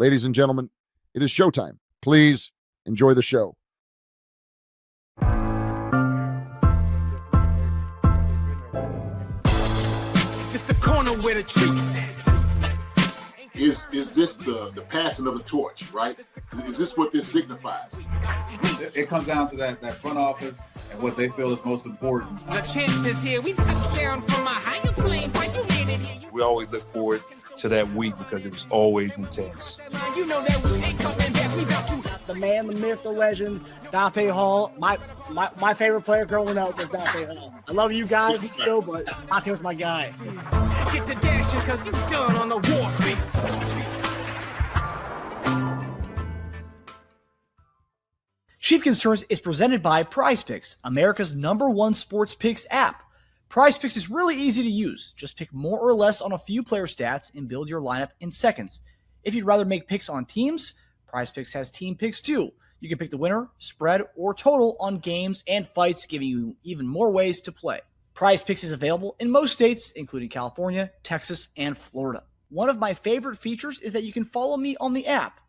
Ladies and gentlemen, it is showtime. Please enjoy the show. It's the corner where the treats at. Is this the passing of the torch, right? Is this what this signifies? It comes down to that front office and what they feel is most important. The champ is here. We've touched down from a higher plane. Why you landed here? We always look forward to that week because it was always intense. You know that we ain't coming back. We about to. The man, the myth, the legend, Dante Hall. My favorite player growing up was Dante Hall. I love you guys in the show, but Dante was my guy. Get to dashing because you done on the warfare. Chief Concerns is presented by PrizePicks, America's #1 sports picks app. PrizePicks is really easy to use. Just pick more or less on a few player stats and build your lineup in seconds. If you'd rather make picks on teams, PrizePicks has team picks too. You can pick the winner, spread, or total on games and fights, giving you even more ways to play. PrizePicks is available in most states, including California, Texas, and Florida. One of my favorite features is that you can follow me on the app,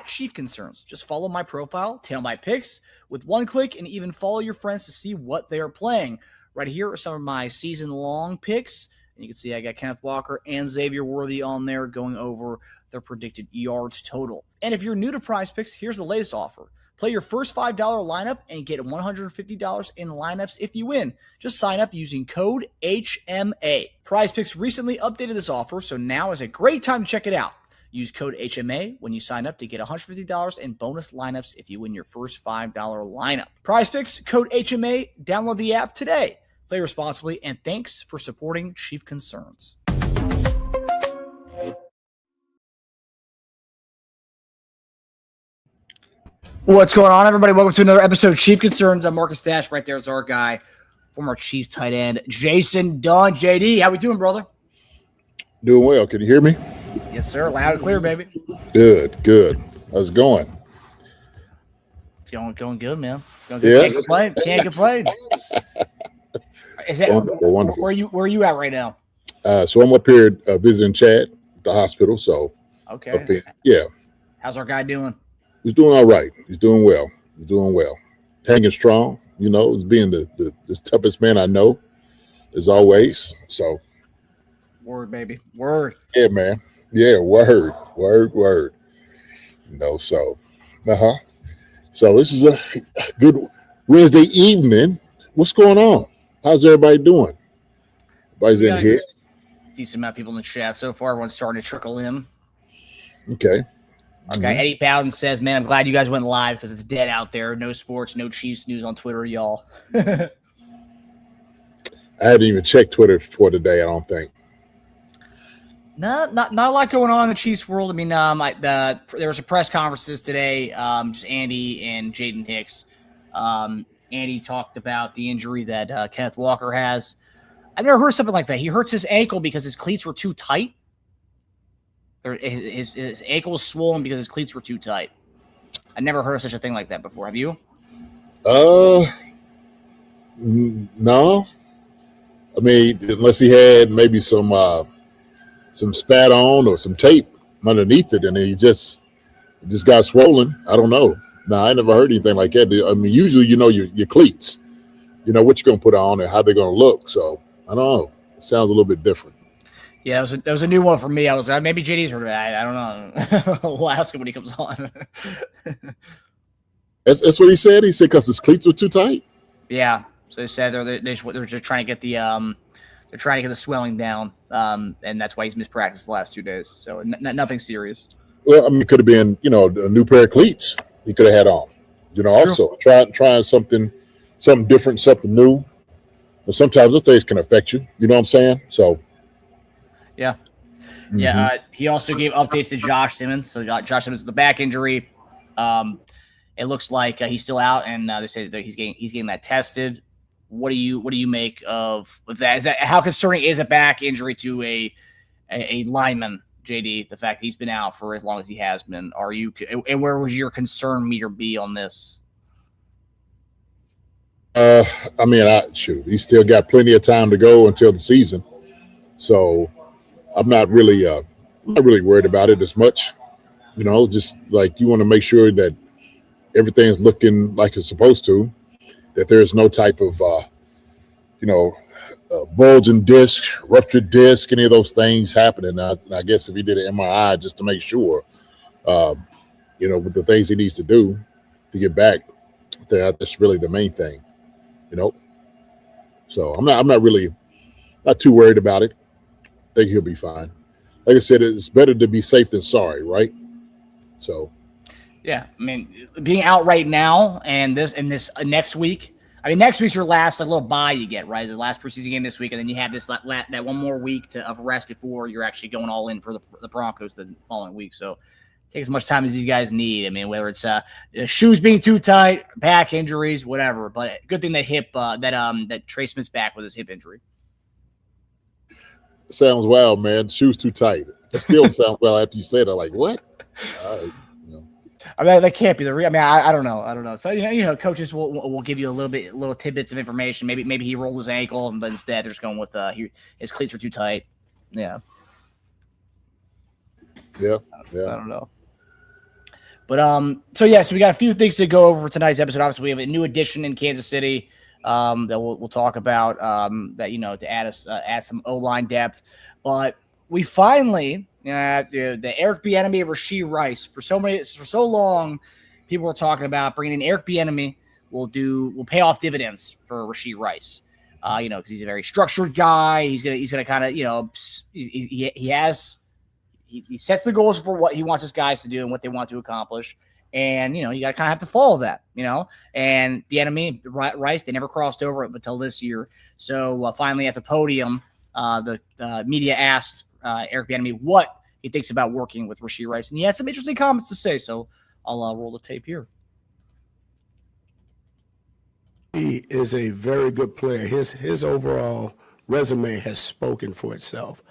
@Chief Concerns. Just follow my profile, tail my picks with one click, and even follow your friends to see what they are playing. Right here are some of my season-long picks. And you can see I got Kenneth Walker and Xavier Worthy on there going over their predicted yards total. And if you're new to PrizePicks, here's the latest offer. Play your first $5 lineup and get $150 in lineups if you win. Just sign up using code HMA. PrizePicks recently updated this offer, so now is a great time to check it out. Use code HMA when you sign up to get $150 in bonus lineups if you win your first $5 lineup. PrizePicks, code HMA. Download the app today. Play responsibly, and thanks for supporting Chief Concerns. What's going on, everybody? Welcome to another episode of Chief Concerns. I'm Marcus Dash. Right there is our guy, former Chiefs tight end, Jason Dunn. JD, how we doing, brother? Doing well. Can you hear me? Yes, sir. Loud and clear, baby. Good. How's it going? It's going good, man. Going good. Yeah. Can't complain. Is that wonderful. Where are you at right now? So I'm up here visiting Chad at the hospital. So okay. Yeah. How's our guy doing? He's doing all right. He's doing well. Hanging strong. You know, as being the toughest man I know, as always. So. Word, baby. Word. Yeah, man. Yeah, word. You know, so. So this is a good Wednesday evening. What's going on? How's everybody doing? Everybody's in here. Decent amount of people in the chat so far. Everyone's starting to trickle in. Okay. Eddie Bowden says, man, I'm glad you guys went live because it's dead out there. No sports, no Chiefs news on Twitter, y'all. I haven't even checked Twitter for today, I don't think. Not a lot going on in the Chiefs world. I mean, there was a press conferences today, just Andy and Jaden Hicks. Andy talked about the injury that Kenneth Walker has. I've never heard something like that. He hurts his ankle because his cleats were too tight. His ankle was swollen because his cleats were too tight. I never heard of such a thing like that before. Have you? No. I mean, unless he had maybe some spat on or some tape underneath it, and he just got swollen. I don't know. No, I never heard anything like that. I mean, usually you know your cleats, you know what you're gonna put on and how they're gonna look. So I don't know. It sounds a little bit different. Yeah, that was a new one for me. I was maybe JD's heard of that. I don't know. We'll ask him when he comes on. That's what he said. He said because his cleats were too tight. Yeah. So they said they're just trying to get the swelling down, and that's why he's missed practice the last 2 days. So nothing serious. Well, I mean, it could have been a new pair of cleats he could have had on. Also trying something different, something new. But sometimes those things can affect you. You know what I'm saying? So. Yeah. Mm-hmm. Yeah. He also gave updates to Josh Simmons. So Josh Simmons with the back injury. It looks like he's still out, and they say that he's getting that tested. What do you make of that? How concerning is a back injury to a lineman, JD? The fact that he's been out for as long as he has been. And where would your concern meter be on this? I mean, he's still got plenty of time to go until the season, so I'm not really worried about it as much. just like you want to make sure that everything's looking like it's supposed to, that there's no type of, bulging disc, ruptured disc, any of those things happening. I guess if he did an MRI just to make sure, with the things he needs to do to get back, that's really the main thing, So I'm not too worried about it. I think he'll be fine. Like I said, it's better to be safe than sorry, right? So. Yeah, I mean, being out right now and this next week. I mean, next week's your last little bye you get, right? The last preseason game this week, and then you have this that one more week of rest before you're actually going all in for the Broncos the following week. So take as much time as these guys need. I mean, whether it's shoes being too tight, back injuries, whatever. But good thing that that Trey Smith's back with his hip injury. Sounds wild, man. Shoes too tight. It still sounds well after you say it. I'm like, what? I mean, that can't be the real. I mean, I don't know. So coaches will give you little tidbits of information. Maybe he rolled his ankle, but instead they're just going with his cleats are too tight. Yeah. Yeah. I don't know. But so we got a few things to go over for tonight's episode. Obviously, we have a new addition in Kansas City that we'll talk about. To add some O-line depth, but we finally. The Eric Bieniemy, Rashee Rice. For so long, people were talking about bringing in Eric Bieniemy will pay off dividends for Rashee Rice. Because he's a very structured guy. He's gonna kind of he sets the goals for what he wants his guys to do and what they want to accomplish. And you got to kind of have to follow that. And Bieniemy, Rice, they never crossed over it until this year. So finally at the podium, the media asked Eric Bieniemy what he thinks about working with Rashee Rice, and he had some interesting comments to say. So I'll roll the tape here. He is a very good player. His overall resume has spoken for itself.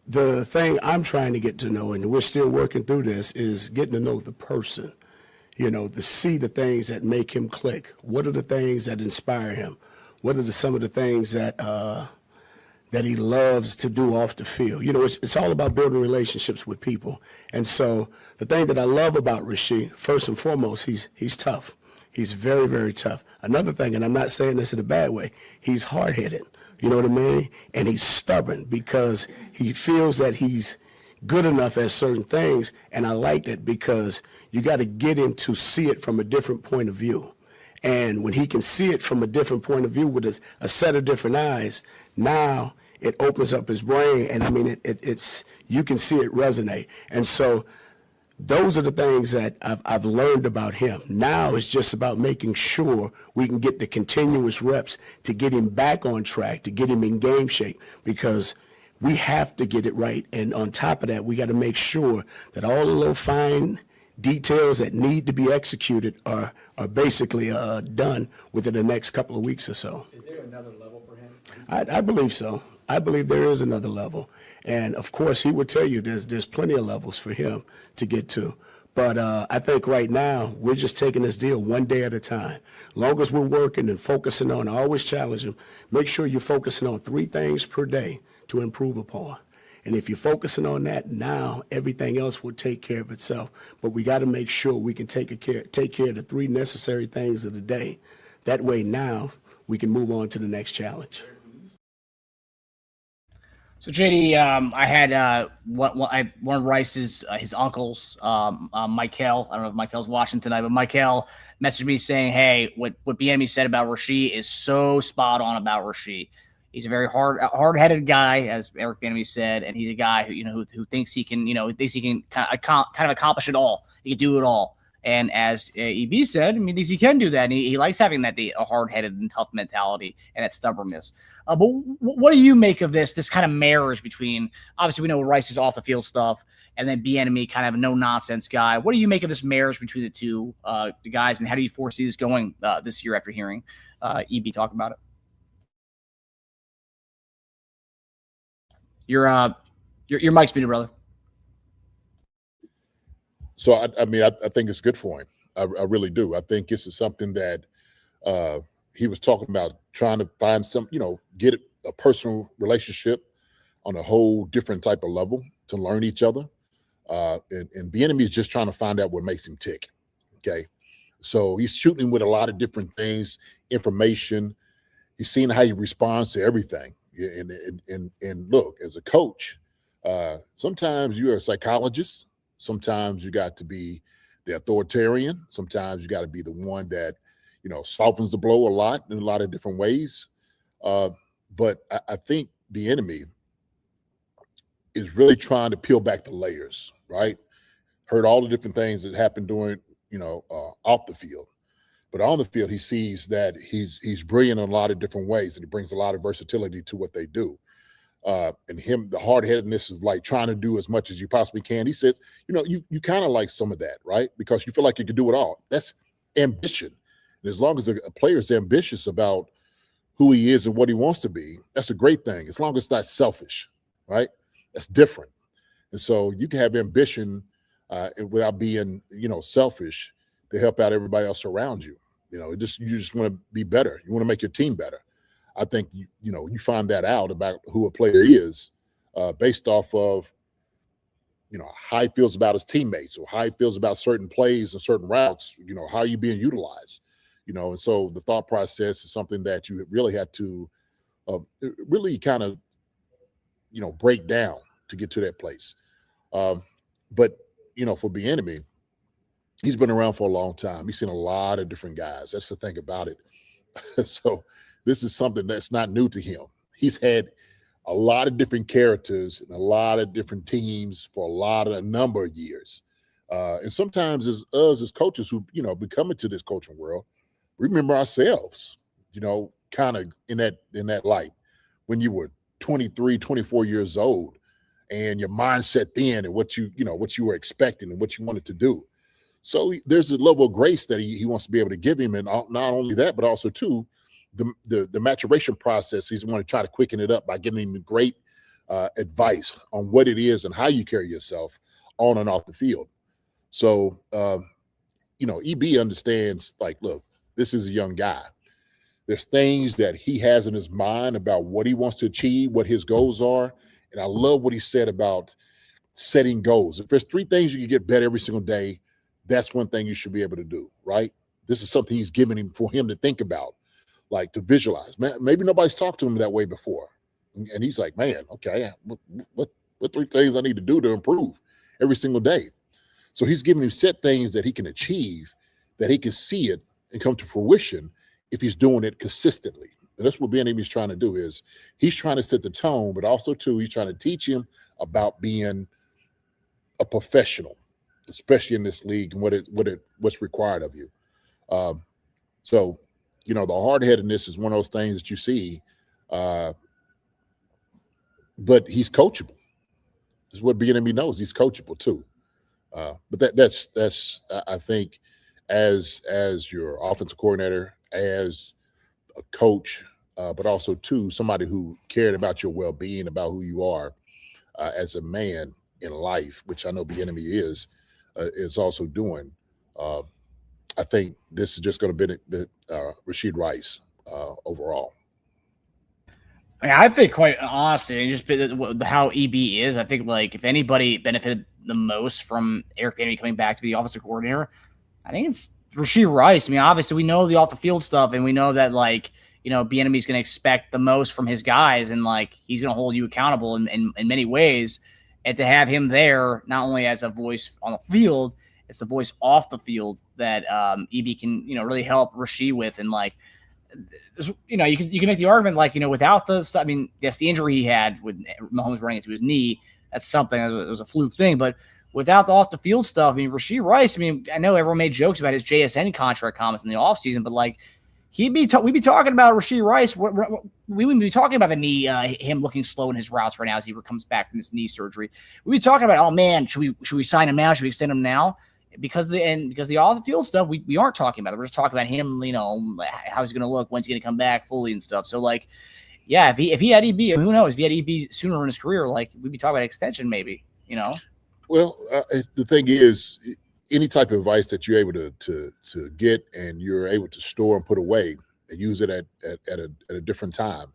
The thing I'm trying to get to know, and we're still working through this, is getting to know the person. To see the things that make him click. What are the things that inspire him? What are some of the things that he loves to do off the field? It's all about building relationships with people. And so the thing that I love about Rashee, first and foremost, he's tough. He's very, very tough. Another thing, and I'm not saying this in a bad way, he's hard-headed. You know what I mean? And he's stubborn because he feels that he's good enough at certain things. And I like that because you got to get him to see it from a different point of view. And when he can see it from a different point of view with a set of different eyes, now it opens up his brain, and I mean, it's you can see it resonate. And so those are the things that I've learned about him. Now it's just about making sure we can get the continuous reps to get him back on track, to get him in game shape, because we have to get it right. And on top of that, we got to make sure that all the little fine details that need to be executed are basically done within the next couple of weeks or so. Is there another level for him? I believe so. I believe there is another level. And, of course, he would tell you there's plenty of levels for him to get to. But I think right now we're just taking this deal one day at a time. Long as we're working and focusing on, I always challenge him, make sure you're focusing on 3 things per day to improve upon. And if you're focusing on that, now everything else will take care of itself. But we got to make sure we can take care of the 3 necessary things of the day. That way now we can move on to the next challenge. So JD, I had one of Rice's his uncles, Michael. I don't know if Michael's watching tonight, but Michael messaged me saying, "Hey, what Bieniemy said about Rashee is so spot on about Rashee. He's a very hard-headed guy, as Eric Bieniemy said, and he's a guy who thinks he can kind of accomplish it all. He can do it all. And as EB said, he thinks he can do that. And he likes having a hard-headed and tough mentality and that stubbornness. But what do you make of this kind of marriage between, obviously we know Rice is off the field stuff, and then Bieniemy kind of a no-nonsense guy. What do you make of this marriage between the two the guys, and how do you foresee this going this year after hearing EB talk about it? Your mic's muted, brother. So, I think it's good for him. I really do. I think this is something that he was talking about, trying to find get a personal relationship on a whole different type of level to learn each other. And Bieniemy is just trying to find out what makes him tick. Okay, so he's shooting with a lot of different things, information. He's seeing how he responds to everything. And look, as a coach, sometimes you're a psychologist. Sometimes you got to be the authoritarian. Sometimes you got to be the one that, softens the blow a lot in a lot of different ways. But I think Bieniemy is really trying to peel back the layers, right? Heard all the different things that happened during, off the field. But on the field, he sees that he's brilliant in a lot of different ways, and he brings a lot of versatility to what they do. And the hard-headedness of like trying to do as much as you possibly can. He says, you kind of like some of that, right? Because you feel like you can do it all. That's ambition. And as long as a player is ambitious about who he is and what he wants to be, that's a great thing. As long as it's not selfish, right? That's different. And so you can have ambition without being, selfish to help out everybody else around you. You just want to be better. You want to make your team better. I think, you find that out about who a player is based off of, how he feels about his teammates or how he feels about certain plays and certain routes, how are you being utilized, and so the thought process is something that you really have to really kind of, break down to get to that place. But, for Bieniemy, he's been around for a long time. He's seen a lot of different guys. That's the thing about it. So this is something that's not new to him. He's had a lot of different characters and a lot of different teams for a number of years. And sometimes as us as coaches who, be coming to this coaching world, remember ourselves, kind of in that light when you were 23, 24 years old and your mindset then and what you were expecting and what you wanted to do. So there's a level of grace that he wants to be able to give him. And not only that, but also too, the maturation process, he's going to try to quicken it up by giving him great advice on what it is and how you carry yourself on and off the field. So, EB understands, like, look, this is a young guy. There's things that he has in his mind about what he wants to achieve, what his goals are. And I love what he said about setting goals. If there's 3 things you can get better every single day, that's one thing you should be able to do, right? This is something he's giving him for him to think about, like to visualize. Man, maybe nobody's talked to him that way before. And he's like, man, okay, what 3 things I need to do to improve every single day? So he's giving him set things that he can achieve, that he can see it and come to fruition if he's doing it consistently. And that's what Bieniemy's trying to do is he's trying to set the tone, but also too, he's trying to teach him about being a professional, especially in this league and what's required of you. So, the hard-headedness is one of those things that you see, but he's coachable. This is what Bieniemy knows. He's coachable too. But that's I think as your offensive coordinator, as a coach, but also too somebody who cared about your well-being, about who you are as a man in life, which I know Bieniemy is also doing. I think this is just going to benefit Rashee Rice overall. I think quite honestly, just how EB is, I think like if anybody benefited the most from Eric Bieniemy coming back to be the offensive coordinator, I think it's Rashee Rice. I mean, obviously we know the off the field stuff, and we know that Bieniemy's going to expect the most from his guys, and he's going to hold you accountable in many ways. And to have him there, not only as a voice on the field, it's the voice off the field that EB can really help Rashee with, and you can make the argument without the stuff. I mean, yes, the injury he had with Mahomes running into his knee, that's something. It was a fluke thing, but without the off the field stuff, I mean, Rashee Rice. I mean, I know everyone made jokes about his JSN contract comments in the offseason, but we'd be talking about Rashee Rice. We wouldn't be talking about the knee, him looking slow in his routes right now as he comes back from this knee surgery. We'd be talking about, oh man, should we sign him now? Should we extend him now? Because the off the field stuff we aren't talking about it. We're just talking about him, how he's going to look, when's he going to come back fully and stuff. So yeah, if he had EB, who knows? If he had EB sooner in his career, we'd be talking about extension maybe. Well, the thing is, any type of advice that you're able to get and you're able to store and put away and use it at a different time,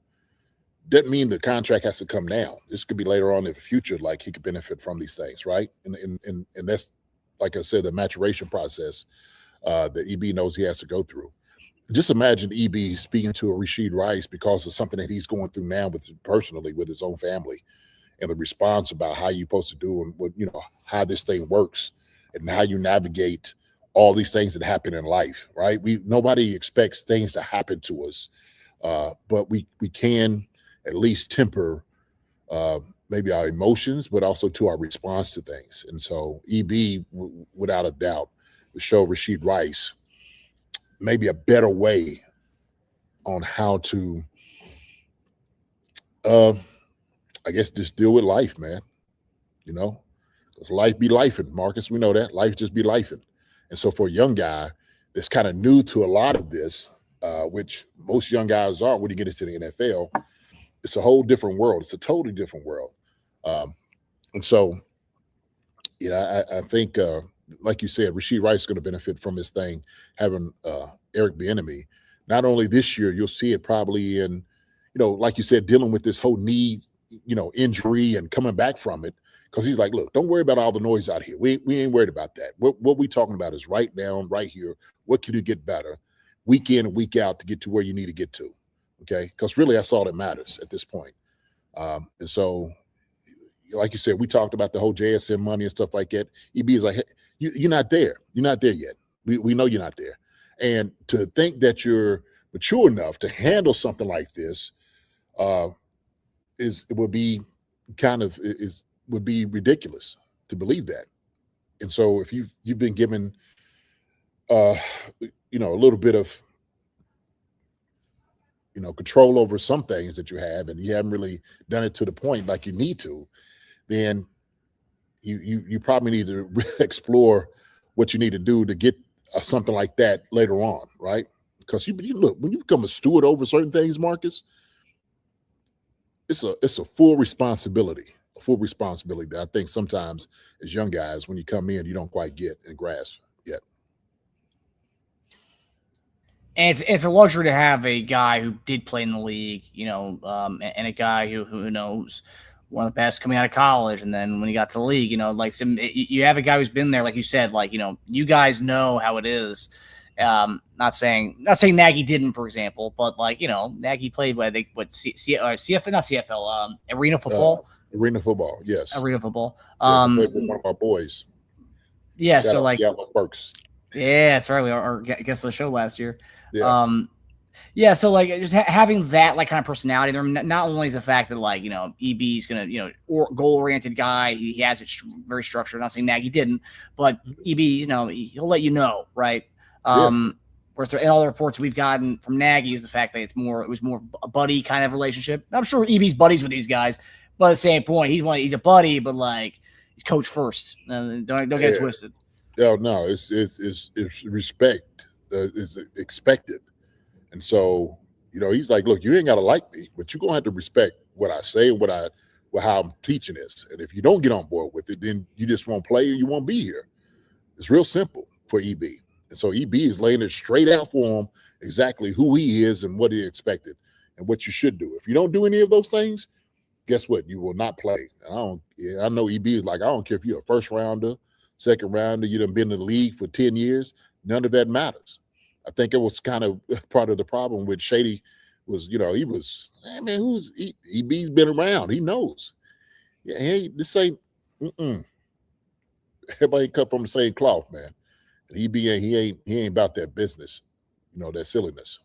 doesn't mean the contract has to come now. This could be later on in the future, like he could benefit from these things, right? And that's, like I said, the maturation process that EB knows he has to go through. Just imagine EB speaking to a Rashee Rice because of something that he's going through now personally with his own family, and the response about how you're supposed to do and what, how this thing works and how you navigate all these things that happen in life, right? Nobody expects things to happen to us, but we can at least temper maybe our emotions, but also to our response to things. And so EB, without a doubt, will show Rashee Rice maybe a better way on how to, I guess, just deal with life, man. Because life be lifing, Marcus. We know that. Life just be lifing. And so for a young guy that's kind of new to a lot of this, which most young guys are when you get into the NFL, it's a whole different world. It's a totally different world. And so, I think, like you said, Rashee Rice is going to benefit from this thing, having Eric Bieniemy. Not only this year, you'll see it probably in, like you said, dealing with this whole knee, injury and coming back from it. Because he's like, look, don't worry about all the noise out here. We ain't worried about that. What we talking about is right now, right here. What can you get better week in and week out to get to where you need to get to? Okay, because really that's all that matters at this point. And so, like you said, we talked about the whole JSN money and stuff like that. EB is like, hey, you're not there. You're not there yet. We know you're not there. And to think that you're mature enough to handle something like this would be ridiculous to believe that. And so if you've been given a little bit of control over some things that you have, and you haven't really done it to the point like you need to, then you probably need to explore what you need to do to get something like that later on, right? Because you look, when you become a steward over certain things, Marcus, it's a full responsibility that I think sometimes as young guys, when you come in, you don't quite get and grasp yet. And it's a luxury to have a guy who did play in the league, and a guy who knows one of the best coming out of college. And then when he got to the league, you have a guy who's been there, like you said, you guys know how it is. Not saying Nagy didn't, for example, but Nagy played CFL, arena football. Arena football, yes. Arena football. One of our boys. Yeah, Shout so out Burks. Yeah, that's right. We are guest of the show last year. Yeah. So just having that kind of personality there. Not only is the fact that EB's gonna goal oriented guy. He has it very structured. I'm not saying Nagy didn't, but EB, he'll let you know, right? Whereas in all the reports we've gotten from Nagy is the fact that it was more a buddy kind of relationship. And I'm sure EB's buddies with these guys, but at the same point, he's a buddy, but he's coach first. Don't get it twisted. No, it's respect is expected. And so, he's like, look, you ain't got to like me, but you're going to have to respect what I say and how I'm teaching this. And if you don't get on board with it, then you just won't play or you won't be here. It's real simple for EB. And so EB is laying it straight out for him exactly who he is and what he expected and what you should do. If you don't do any of those things, guess what? You will not play. I know EB is like, I don't care if you're a first rounder, second rounder, you done been in the league for 10 years. None of that matters. I think it was kind of part of the problem with Shady was, EB's been around. He knows. Yeah, hey, this ain't, everybody cut from the same cloth, man. And EB, he ain't about that business, that silliness.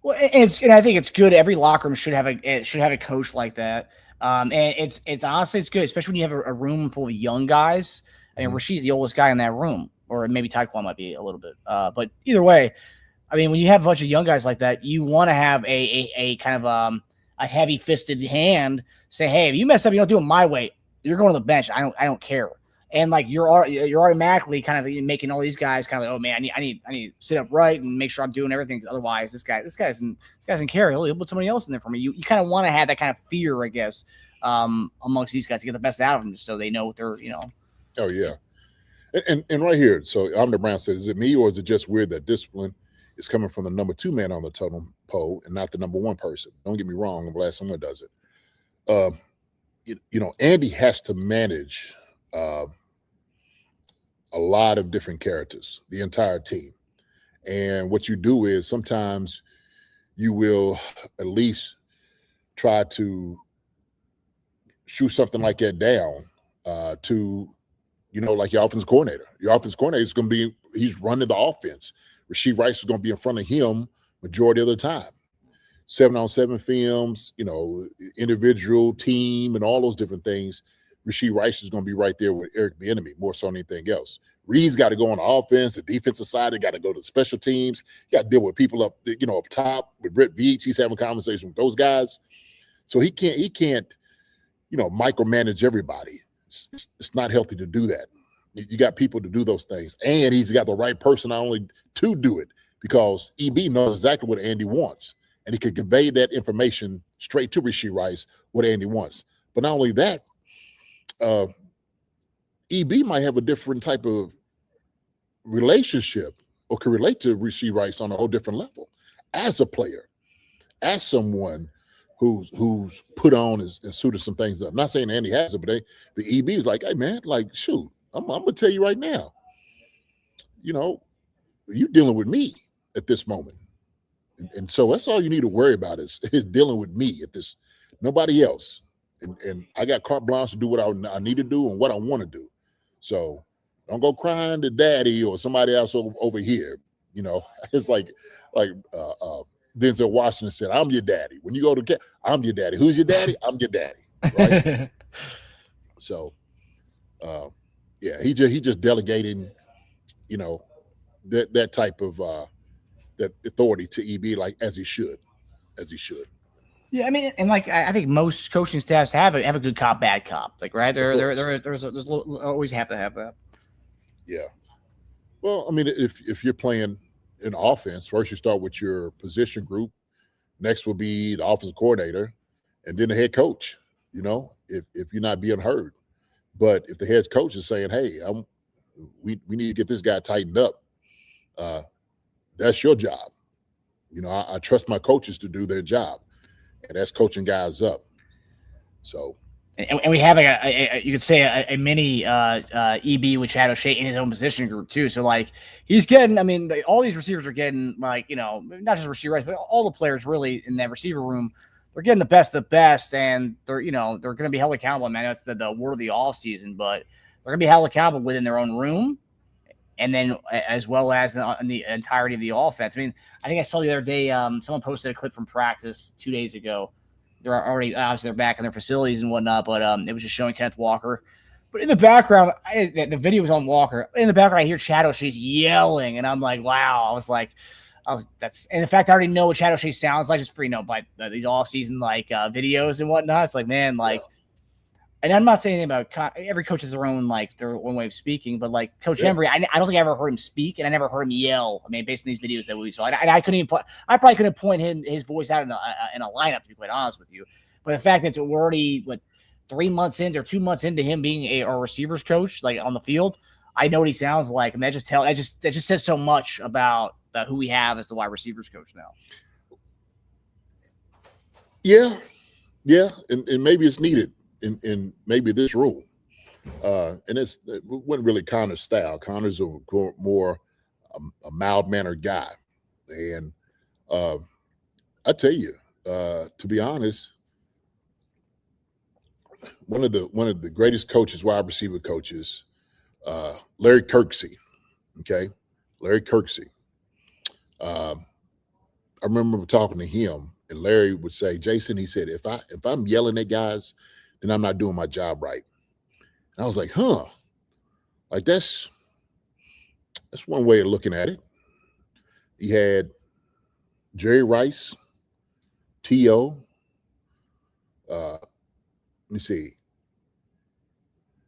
Well, and I think it's good. Every locker room should have a coach like that. And it's honestly, it's good, especially when you have a room full of young guys. I mean, Rashee's the oldest guy in that room, or maybe Taekwon might be a little bit. But either way, I mean, when you have a bunch of young guys like that, you want to have a kind of a heavy-fisted hand. Say, hey, if you mess up, you don't do it my way, you're going to the bench. I don't care. And you're automatically kind of making all these guys kind of oh man, I need to sit up right and make sure I'm doing everything. Otherwise, this guy doesn't care. He'll put somebody else in there for me. You kind of want to have that kind of fear, I guess, amongst these guys to get the best out of them, just so they know what they're Oh yeah, and right here. So Amanda Brown said, "Is it me or is it just weird that discipline is coming from the number 2 man on the totem pole and not the number 1 person. Don't get me wrong. I'm glad someone does it. Andy has to manage a lot of different characters, the entire team. And what you do is sometimes you will at least try to shoot something like that down to, like your offensive coordinator. Your offensive coordinator is going to be, he's running the offense. Rashee Rice is going to be in front of him majority of the time. 7-on-7 films, individual, team, and all those different things. Rashee Rice is going to be right there with Eric Bieniemy more so than anything else. Reed's got to go on the offense, the defensive side. They got to go to the special teams. You got to deal with people up top with Brett Veach. He's having conversations with those guys. So he can't, micromanage everybody. It's not healthy to do that. You got people to do those things. And he's got the right person not only to do it, because EB knows exactly what Andy wants. And he could convey that information straight to Rashee Rice, what Andy wants. But not only that, EB might have a different type of relationship or can relate to Rashee Rice on a whole different level as a player, as someone who's put on and suited some things up. I'm not saying Andy has it, but the EB is like, hey, man, like, shoot, I'm going to tell you right now, you're dealing with me at this moment. And so that's all you need to worry about is dealing with me at this, nobody else. And I got carte blanche to do what I need to do and what I want to do. So don't go crying to daddy or somebody else over here. It's like Denzel Washington said, I'm your daddy. When you go to I'm your daddy. Who's your daddy? I'm your daddy. Right? So, he just delegating, that type of that authority to EB, like as he should. Yeah, I mean, and like I think most coaching staffs have a good cop, bad cop. Like, right? There's always have to have that. Yeah. Well, I mean, if you're playing an offense, first you start with your position group. Next will be the offensive coordinator, and then the head coach. If you're not being heard, but if the head coach is saying, "Hey, we need to get this guy tightened up," that's your job. I trust my coaches to do their job. And that's coaching guys up. So, and we have like you could say a mini EB with Chad O'Shea in his own position group too. So like he's getting, I mean, all these receivers are getting not just Rashee Rice, but all the players really in that receiver room. They're getting the best of the best, and they're going to be held accountable. Man, that's the word of the all season, but they're going to be held accountable within their own room. And then as well as in the entirety of the offense. I mean, I think I saw the other day someone posted a clip from practice 2 days ago. They're already obviously they're back in their facilities and whatnot, but it was just showing Kenneth Walker. But in the background, the video was on Walker. In the background, I hear Chad O'Shea's yelling, and I'm like, wow. That's and in fact I already know what Chad O'Shea sounds like just for by these off season videos and whatnot. It's like, man, like. And I'm not saying anything about every coach has their own way of speaking, but like Coach Embry, I don't think I ever heard him speak, and I never heard him yell. I mean, based on these videos that we saw, and I couldn't even I probably couldn't point his voice out in a lineup, to be quite honest with you. But the fact that we're already 3 months into or 2 months into him being a receivers coach, like on the field, I know what he sounds like. I mean, that just says so much about who we have as the wide receivers coach now. Yeah, and maybe it's needed. In maybe this rule, and it wasn't really Connor's style. Connor's a more a mild-mannered guy, and I tell you, to be honest, one of the greatest coaches, wide receiver coaches, Larry Kirksey. Okay, Larry Kirksey. I remember talking to him, and Larry would say, "Jason," he said, "if I'm yelling at guys, then I'm not doing my job right." And I was like, huh. Like that's one way of looking at it. He had Jerry Rice, T.O., let me see,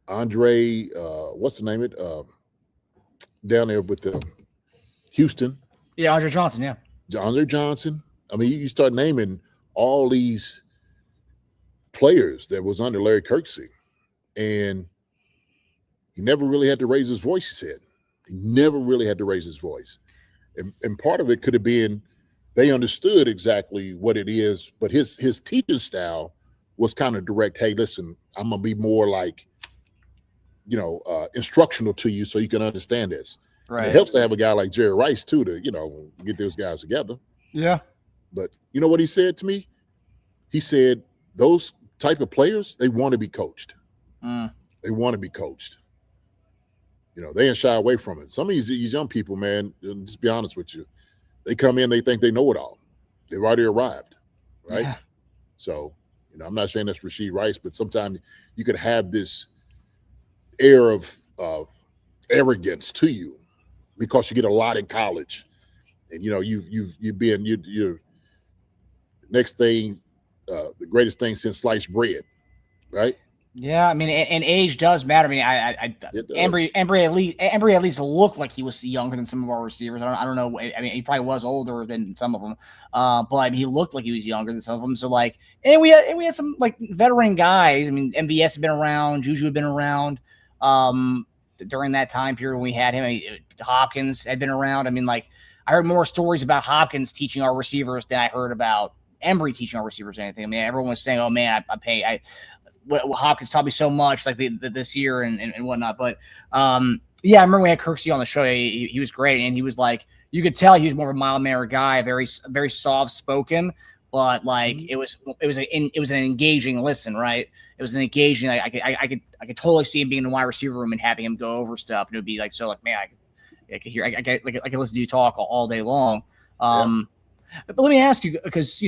Andre, what's the name of it? Down there with the Houston. Yeah, Andre Johnson, yeah. Andre Johnson. I mean, you start naming all these players that was under Larry Kirksey, and he never really had to raise his voice. He said he never really had to raise his voice. And part of it could have been they understood exactly what it is, but his teaching style was kind of direct. Hey, listen, I'm gonna be more like, instructional to you so you can understand this. Right. And it helps to have a guy like Jerry Rice too to get those guys together. Yeah. But you know what he said to me? He said those type of players, they want to be coached. They want to be coached. They ain't shy away from it. Some of these young people, man, just be honest with you, they come in, they think they know it all. They've already arrived, right? Yeah. So, I'm not saying that's Rashee Rice, but sometimes you could have this air of arrogance to you because you get a lot in college, and you're next thing, the greatest thing since sliced bread, right? Yeah, I mean, and age does matter. I mean, Embry at least looked like he was younger than some of our receivers. I don't know. I mean, he probably was older than some of them, but he looked like he was younger than some of them. So and we had some veteran guys. I mean, MVS had been around, Juju had been around during that time period when we had him. Hopkins had been around. I mean, I heard more stories about Hopkins teaching our receivers than I heard about Embry teaching our receivers anything. I mean, everyone was saying, "Oh man, Hopkins taught me so much this year and whatnot." But yeah, I remember we had Kirksey on the show. He was great, and he was you could tell he was more of a mild-mannered guy, very very soft-spoken, but it was an engaging listen, right? It was an engaging. I could totally see him being in the wide receiver room and having him go over stuff, and it would be man, I could hear, I could listen to you talk all day long. But let me ask you, because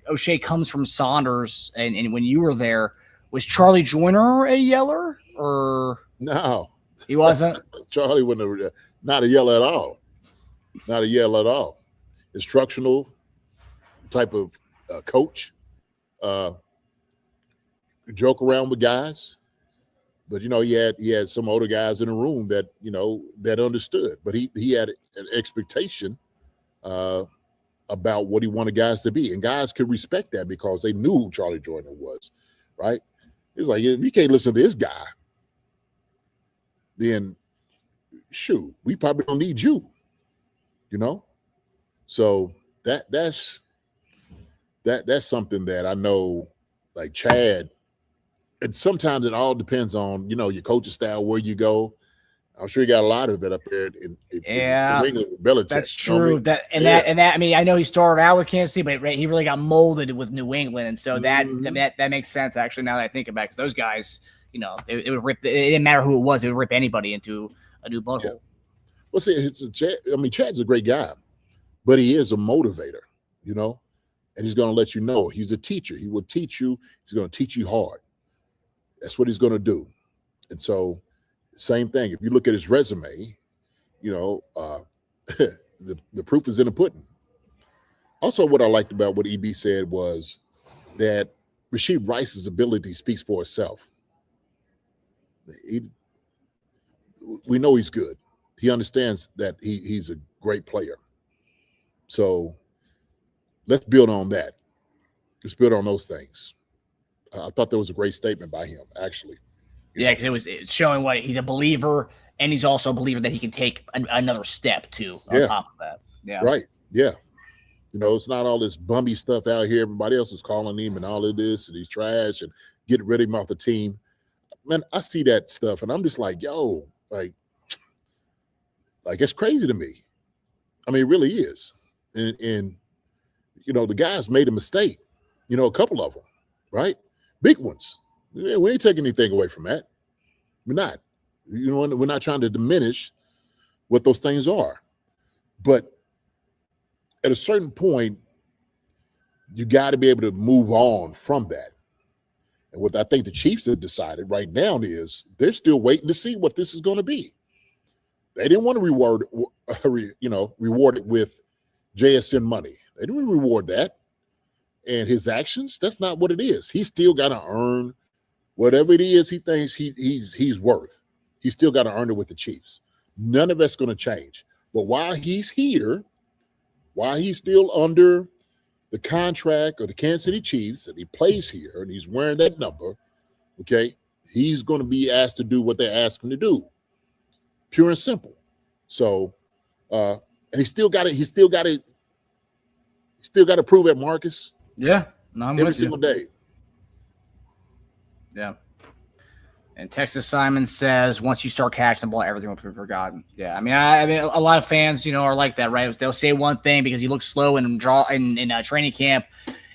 O'Shea comes from Saunders, and when you were there, was Charlie Joyner a yeller, or no? He wasn't. Charlie wasn't not a yeller at all. Not a yeller at all. Instructional type of coach. Joke around with guys, but he had some older guys in the room that that understood. But he had an expectation about what he wanted guys to be, and guys could respect that because they knew who Charlie Joyner was, right? It's like, if you can't listen to this guy, then shoot, we probably don't need you, So that's something that I know, like Chad, and sometimes it all depends on your coaching style, where you go. I'm sure you got a lot of it up there in New England with Belichick. That's true. That I mean, I know he started out with Kansas City, but he really got molded with New England, and so that makes sense actually. Now that I think about it, because those guys, it would rip. It didn't matter who it was; it would rip anybody into a new butthole. Yeah. Well, see, Chad's a great guy, but he is a motivator, and he's going to let you know he's a teacher. He will teach you. He's going to teach you hard. That's what he's going to do, and so. Same thing. If you look at his resume, the proof is in the pudding. Also, what I liked about what EB said was that Rashee Rice's ability speaks for itself. We know he's good. He understands that he's a great player. So let's build on that. Let's build on those things. I thought that was a great statement by him, actually. Yeah, because it's showing what he's a believer, and he's also a believer that he can take another step too on top of that. Yeah, right. Yeah, it's not all this bummy stuff out here. Everybody else is calling him and all of this, and he's trash and getting rid of him off the team. Man, I see that stuff, and I'm just like, yo, like it's crazy to me. I mean, it really is. And the guys made a mistake. A couple of them, right? Big ones. Yeah, we ain't taking anything away from that. We're not. We're not trying to diminish what those things are. But at a certain point, you got to be able to move on from that. And what I think the Chiefs have decided right now is they're still waiting to see what this is going to be. They didn't want to reward it with JSN money. They didn't reward that. And his actions, that's not what it is. He's still got to earn whatever it is he thinks he's worth. He's still got to earn it with the Chiefs. None of that's going to change. But while he's here, while he's still under the contract of the Kansas City Chiefs, and he plays here, and he's wearing that number, okay, he's going to be asked to do what they ask him to do. Pure and simple. So, and and he still got to prove at Marcus. Yeah, no, I'm every with you. single day. Yeah. And Texas Simon says, once you start catching the ball, everything will be forgotten. Yeah, I mean, a lot of fans, are like that, right? They'll say one thing because he looks slow in training camp,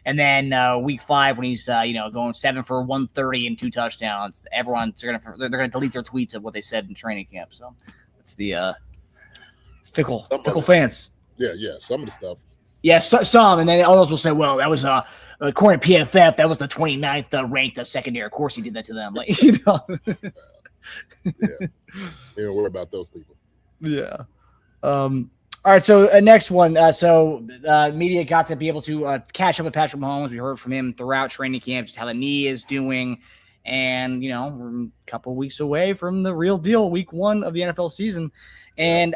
and then week 5 when he's going 7 for 130 and 2 touchdowns, they're gonna delete their tweets of what they said in training camp. So it's the fickle fans. Yeah, some of the stuff. Yes, yeah, some, and then others will say, well, that was according to PFF, that was the 29th ranked secondary. Of course he did that to them. Like, Yeah. They don't worry about those people. Yeah. All right, so next one. Media got to be able to catch up with Patrick Mahomes. We heard from him throughout training camp, just how the knee is doing. And, we're a couple weeks away from the real deal, week 1 of the NFL season. And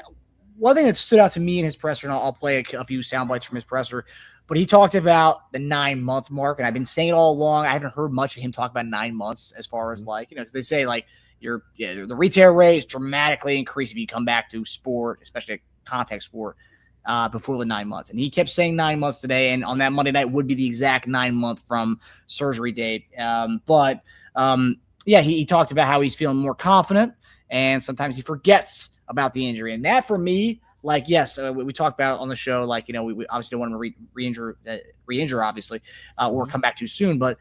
one thing that stood out to me in his presser, and I'll play a few sound bites from his presser, but he talked about the 9-month mark, and I've been saying it all along. I haven't heard much of him talk about 9 months as far as because they say the retail rate is dramatically increased if you come back to sport, especially a contact sport, before the 9 months. And he kept saying 9 months today, and on that Monday night would be the exact 9-month from surgery date. He talked about how he's feeling more confident, and sometimes he forgets about the injury. And that for me, we talked about on the show, we obviously don't want him to re-injure, obviously, or come back too soon. But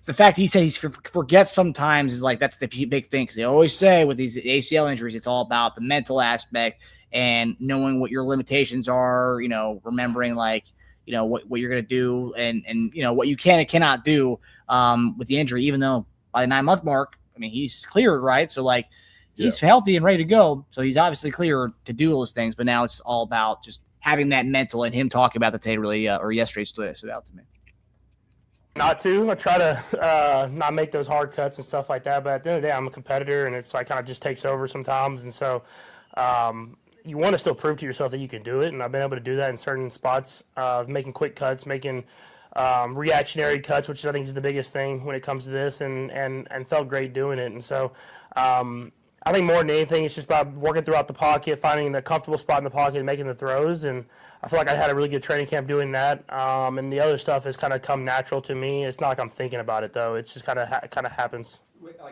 the fact he said he forgets sometimes is that's the big thing. Because they always say with these ACL injuries, it's all about the mental aspect and knowing what your limitations are, remembering what you're going to do and what you can and cannot do with the injury, even though by the 9-month mark, I mean, he's cleared, right? So he's healthy and ready to go. So he's obviously clear to do those things, but now it's all about just having that mental, and him talking about that today really, or yesterday stood out to me. Not to. I try to not make those hard cuts and stuff like that, but at the end of the day, I'm a competitor, and it's kind of just takes over sometimes. And so you want to still prove to yourself that you can do it, and I've been able to do that in certain spots, making quick cuts, making reactionary cuts, which I think is the biggest thing when it comes to this, and felt great doing it. And so I think more than anything, it's just about working throughout the pocket, finding the comfortable spot in the pocket and making the throws. And I feel like I had a really good training camp doing that. And the other stuff has kind of come natural to me. It's not like I'm thinking about it, though. It's just kind of happens.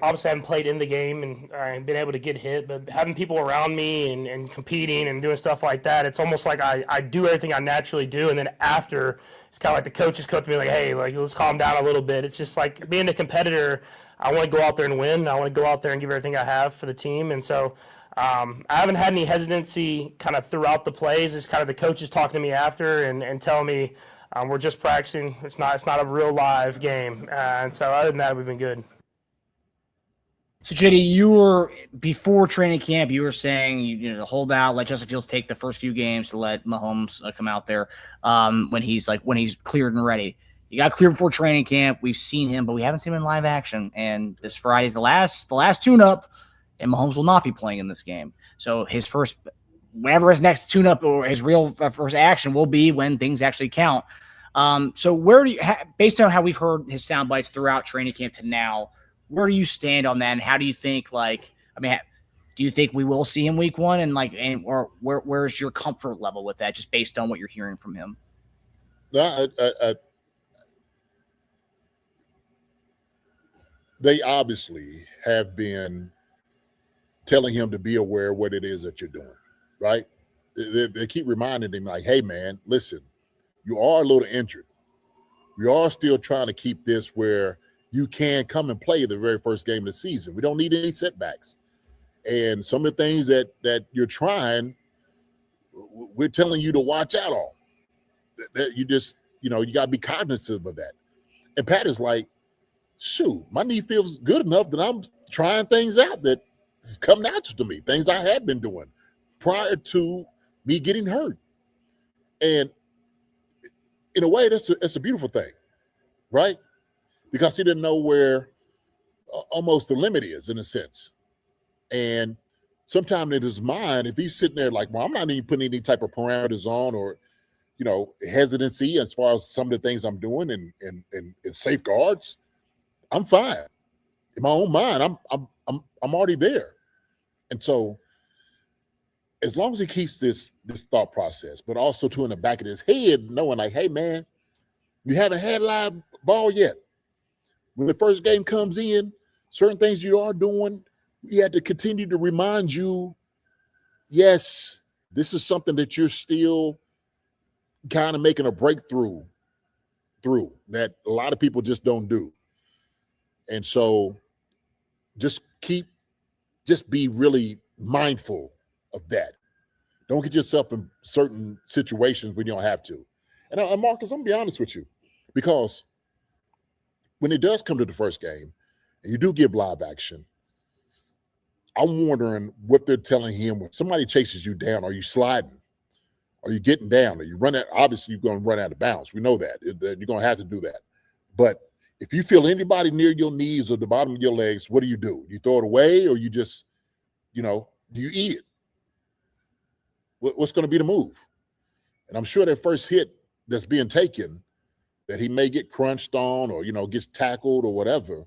Obviously, I haven't played in the game and been able to get hit, but having people around me and competing and doing stuff like that, it's almost like I do everything I naturally do. And then after, it's kind of like the coaches come to me hey, let's calm down a little bit. It's just like being a competitor, I want to go out there and win. I want to go out there and give everything I have for the team. And so I haven't had any hesitancy kind of throughout the plays. It's kind of the coaches talking to me after and telling me we're just practicing. It's not a real live game. And so other than that, we've been good. So, JD, you were, before training camp, you were saying, to hold out, let Justin Fields take the first few games to let Mahomes come out there when he's cleared and ready. He got cleared before training camp. We've seen him, but we haven't seen him in live action. And this Friday is the last tune-up, and Mahomes will not be playing in this game. So whenever his next tune-up or his real first action will be when things actually count. So where do you, based on how we've heard his sound bites throughout training camp to now, where do you stand on that? And how do you think, do you think we will see him week 1? Or where's your comfort level with that, just based on what you're hearing from him? No, they obviously have been telling him to be aware of what it is that you're doing, right? They keep reminding him, hey, man, listen, you are a little injured. We are still trying to keep this where you can come and play the very first game of the season. We don't need any setbacks. And some of the things that you're trying, we're telling you to watch out on. That you just, you got to be cognizant of that. And Pat is like, shoot, my knee feels good enough that I'm trying things out that is come natural to me, things I had been doing prior to me getting hurt. And in a way, that's a beautiful thing, right? Because he didn't know where almost the limit is, in a sense. And sometimes in his mind, if he's sitting there well, I'm not even putting any type of parameters on or, hesitancy as far as some of the things I'm doing and safeguards, I'm fine. In my own mind, I'm already there. And so as long as he keeps this thought process, but also in the back of his head, knowing like, hey man, you haven't had live ball yet. When the first game comes in, certain things you are doing, we had to continue to remind you, yes, this is something that you're still kind of making a breakthrough through that a lot of people just don't do. And so just be really mindful of that. Don't get yourself in certain situations when you don't have to. And Marcus, I'm gonna be honest with you, because when it does come to the first game and you do give live action, I'm wondering what they're telling him when somebody chases you down. Are you sliding? Are you getting down? Are you running? Obviously, you're going to run out of bounds. We know that. You're going to have to do that. But if you feel anybody near your knees or the bottom of your legs, what do? You throw it away, or you just, do you eat it? What's going to be the move? And I'm sure that first hit that's being taken, that he may get crunched on or, gets tackled or whatever,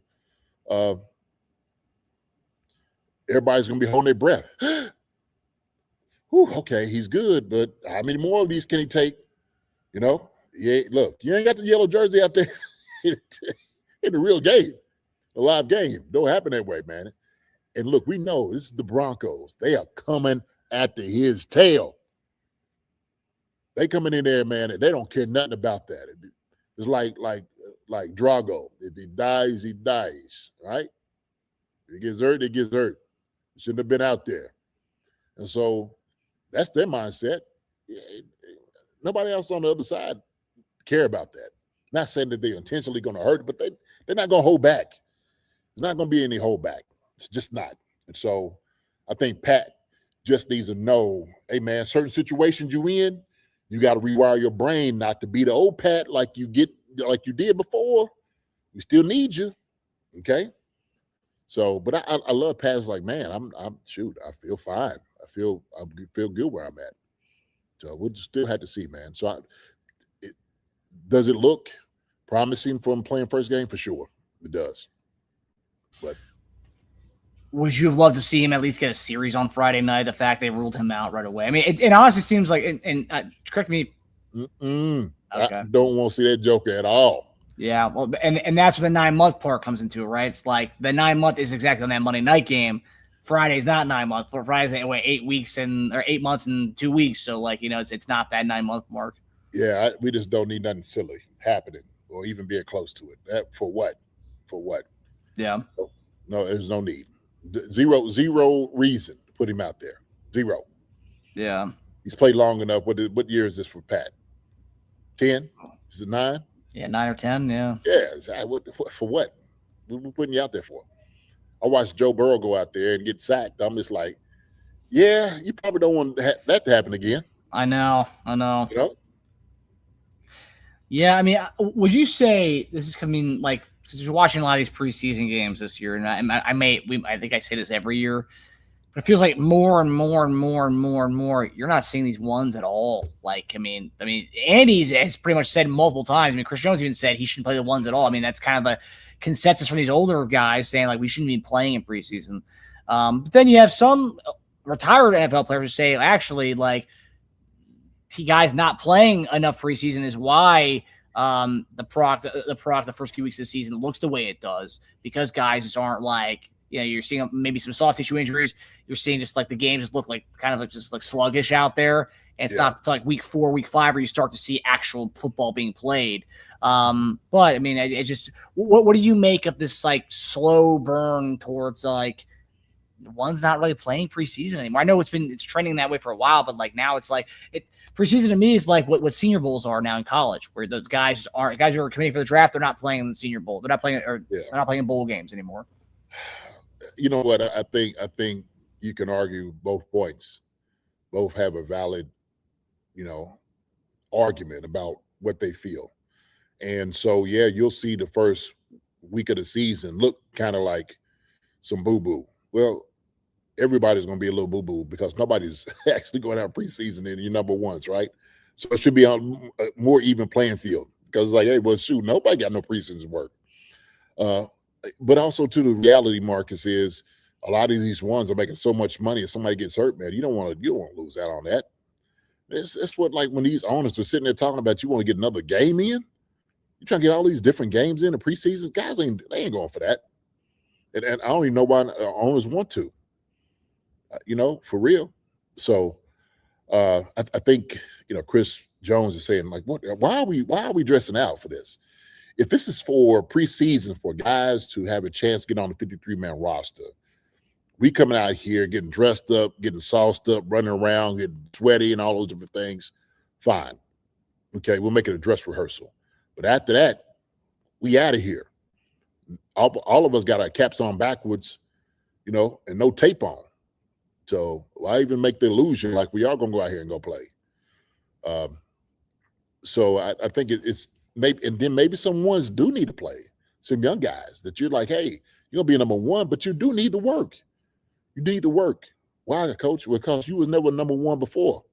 everybody's going to be holding their breath. Whew, okay, he's good, but how many more of these can he take? Yeah, look, you ain't got the yellow jersey out there in the real game, a live game. Don't happen that way, man. And look, we know this is the Broncos. They are coming after his tail. They coming in there, man, and they don't care nothing about that. It's like Drago. If he dies, he dies, right? If he gets hurt, he gets hurt. He shouldn't have been out there. And so that's their mindset. Nobody else on the other side care about that. Not saying that they're intentionally going to hurt, but they're not going to hold back. There's not going to be any holdback. It's just not. And so I think Pat just needs to know, hey, man, certain situations you in, you got to rewire your brain not to be the old Pat like you did before. We still need you, okay? So, but I love Pat's like, man, I feel fine. I feel good where I'm at. So we'll still have to see, man. So does it look promising from playing first game? For sure, it does. But would you have loved to see him at least get a series on Friday night? The fact they ruled him out right away. I mean, it honestly seems like, and correct me. Okay. I don't want to see that Joker at all. Yeah, well, and that's where the 9-month part comes into it, right? It's like the 9-month is exactly on that Monday night game. Friday's not 9 months. Friday's 8 months and 2 weeks. So it's not that 9-month mark. Yeah, we just don't need nothing silly happening or even being close to it. For what? Yeah. No, there's no need. Zero reason to put him out there. Zero. Yeah. He's played long enough. What year is this for Pat? 10? Is it 9? Yeah, 9 or 10, yeah. Yeah, for what? What are we putting you out there for? I watched Joe Burrow go out there and get sacked. I'm just like, yeah, you probably don't want that to happen again. I know. Yeah, I mean, would you say this is coming because you're watching a lot of these preseason games this year, and I think I say this every year, but it feels like more and more and more and more and more, you're not seeing these ones at all. I mean, Andy has pretty much said multiple times. I mean, Chris Jones even said he shouldn't play the ones at all. I mean, that's kind of the consensus from these older guys saying we shouldn't be playing in preseason. But then you have some retired NFL players who say actually guy's not playing enough preseason is why the first few weeks of the season looks the way it does, because guys just aren't you're seeing maybe some soft tissue injuries. You're seeing just the games just look just sluggish out there. And it's not until week 4, week 5 where you start to see actual football being played. But I mean, it just, what do you make of this slow burn towards one's not really playing preseason anymore? I know it's trending that way for a while, but now it's preseason to me is what Senior Bowls are now in college, where the guys who are committing for the draft, they're not playing in the Senior Bowl. They're not playing they're not playing bowl games anymore. You know what? I think you can argue both points. Both have a valid, argument about what they feel. And so, yeah, you'll see the first week of the season look kind of like some boo-boo. Well, everybody's going to be a little boo-boo because nobody's actually going out preseason in your number ones, right? So it should be on a more even playing field, because hey, well, shoot, nobody got no preseason work. But also, too, the reality, Marcus, is a lot of these ones are making so much money if somebody gets hurt, man, you don't want to lose out on that. It's what, like, when these owners are sitting there talking about you want to get another game in, you trying to get all these different games in the preseason. Guys they ain't going for that. And I don't even know why owners want to, for real. So I think, Chris Jones is saying, like, why are we dressing out for this? If this is for preseason for guys to have a chance to get on the 53-man roster, we coming out here getting dressed up, getting sauced up, running around, getting sweaty and all those different things, fine. Okay, we'll make it a dress rehearsal. But after that, we out of here. All of us got our caps on backwards, and no tape on. So why even make the illusion like we are going to go out here and go play? So I think it's maybe, and then maybe some ones do need to play. Some young guys that you're like, hey, you're going to be number one, but you do need the work. You need the work. Why, Coach? Because you was never number one before.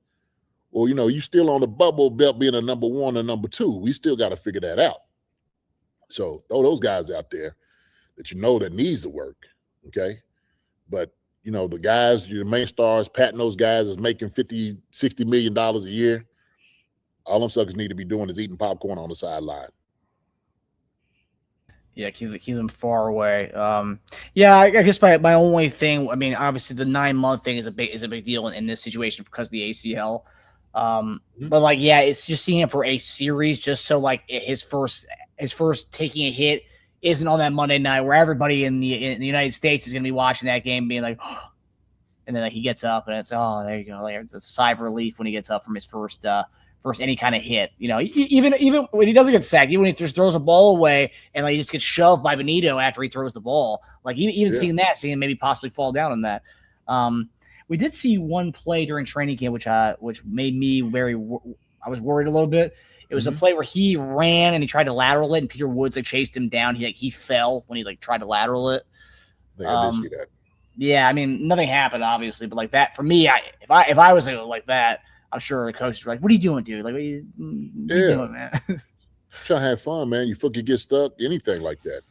Well, you still on the bubble belt being a number one and number two. We still got to figure that out. So throw those guys out there that needs the work, okay? But, the guys, your main stars, patting those guys is making $50, $60 million a year. All them suckers need to be doing is eating popcorn on the sideline. Yeah, keep them far away. I guess my only thing, I mean, obviously the 9-month thing is a big deal in this situation because of the ACL. But it's just seeing him for a series, just so like his first taking a hit isn't on that Monday night where everybody in the United States is going to be watching that game, being like, oh, and then he gets up and it's, oh, there you go. Like, it's a sigh of relief when he gets up from his first any kind of hit. Even when he doesn't get sacked, even when he just throws a ball away and he just gets shoved by Benito after he throws the ball, seeing him maybe possibly fall down on that. We did see one play during training camp, which made me I was worried a little bit. It was a play where he ran and he tried to lateral it, and Peter Woods chased him down. He fell when he tried to lateral it. I did see that. Yeah, I mean, nothing happened obviously, but that for me, if I was like that, I'm sure the coaches were like, "What are you doing, dude? Like, what are you doing, man?" Trying to have fun, man. You fucking get stuck, anything like that.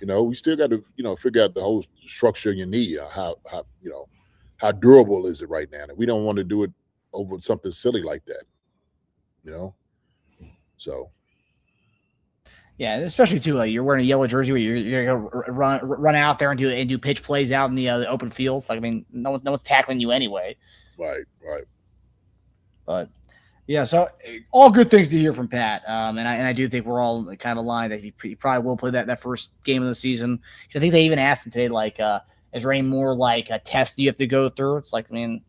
We still got to figure out the whole structure of your knee. How durable is it right now? And we don't want to do it over something silly like that. So. Yeah, especially too, you're wearing a yellow jersey where you're gonna run out there and do pitch plays out in the open field. Like, I mean, no one's tackling you anyway. Right. But yeah, so all good things to hear from Pat. And I do think we're all kind of aligned that he probably will play that first game of the season. Because I think they even asked him today, like, is there any more like a test you have to go through? It's like, I mean,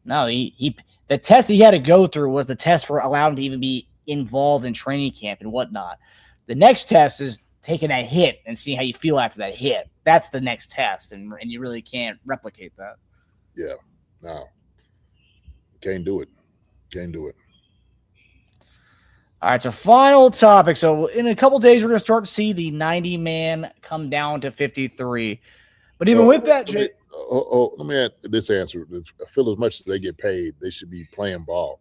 no, the test he had to go through was the test for allowing him to even be involved in training camp and whatnot. The next test is taking that hit and seeing how you feel after that hit. That's the next test, and you really can't replicate that. Yeah, no, can't do it. All right, so final topic. So in a couple days, we're going to start to see the 90-man come down to 53. But even with that, let me add this answer. I feel as much as they get paid, they should be playing ball.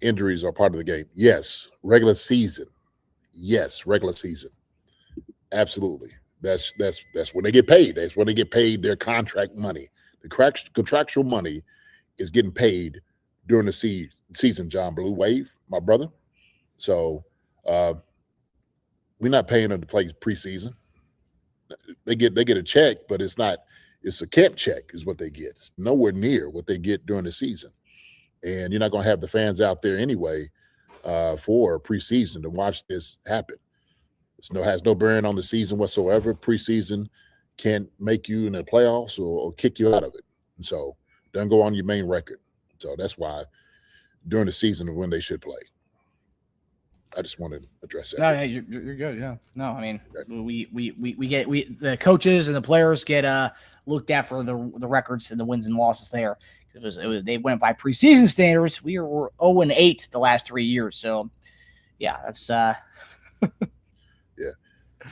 Injuries are part of the game. Yes, regular season. Absolutely. That's when they get paid. That's when they get paid their contract money. The contractual money is getting paid during the season, John Blue Wave, my brother. So we're not paying them to play preseason. They get a check, but it's a camp check is what they get. It's nowhere near what they get during the season. And you're not going to have the fans out there anyway for preseason to watch this happen. It has no bearing on the season whatsoever. Preseason can't make you in the playoffs or kick you out of it. And so doesn't go on your main record. So that's why during the season when they should play. I just wanted to address that. No, you're good. Yeah. No, I mean, we the coaches and the players get looked at for the records and the wins and losses there. They went by preseason standards. We were 0-8 the last 3 years. So, yeah, that's yeah.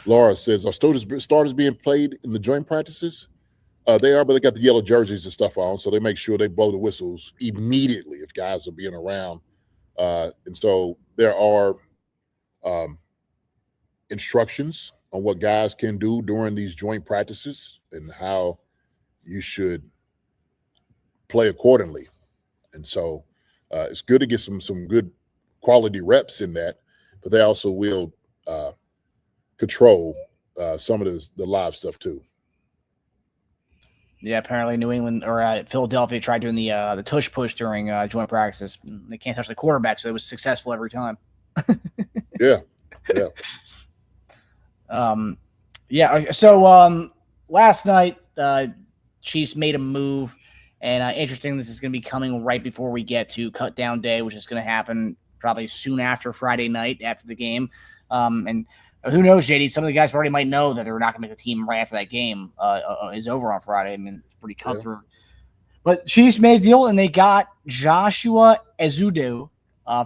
Laura says, are starters being played in the joint practices? They are, but they got the yellow jerseys and stuff on, so they make sure they blow the whistles immediately if guys are being around. And so there are instructions on what guys can do during these joint practices and how you should play accordingly. And so it's good to get some good quality reps in that, but they also will control some of the live stuff too. Yeah, apparently New England or Philadelphia tried doing the tush push during joint practices. They can't touch the quarterback, so it was successful every time. Yeah. So last night, Chiefs made a move, and interesting, this is going to be coming right before we get to cut down day, which is going to happen probably soon after Friday night after the game. And who knows, JD? Some of the guys already might know that they're not going to make the team right after that game is over on Friday. I mean, it's pretty cutthroat. Yeah. But Chiefs made a deal, and they got Joshua Ezeudu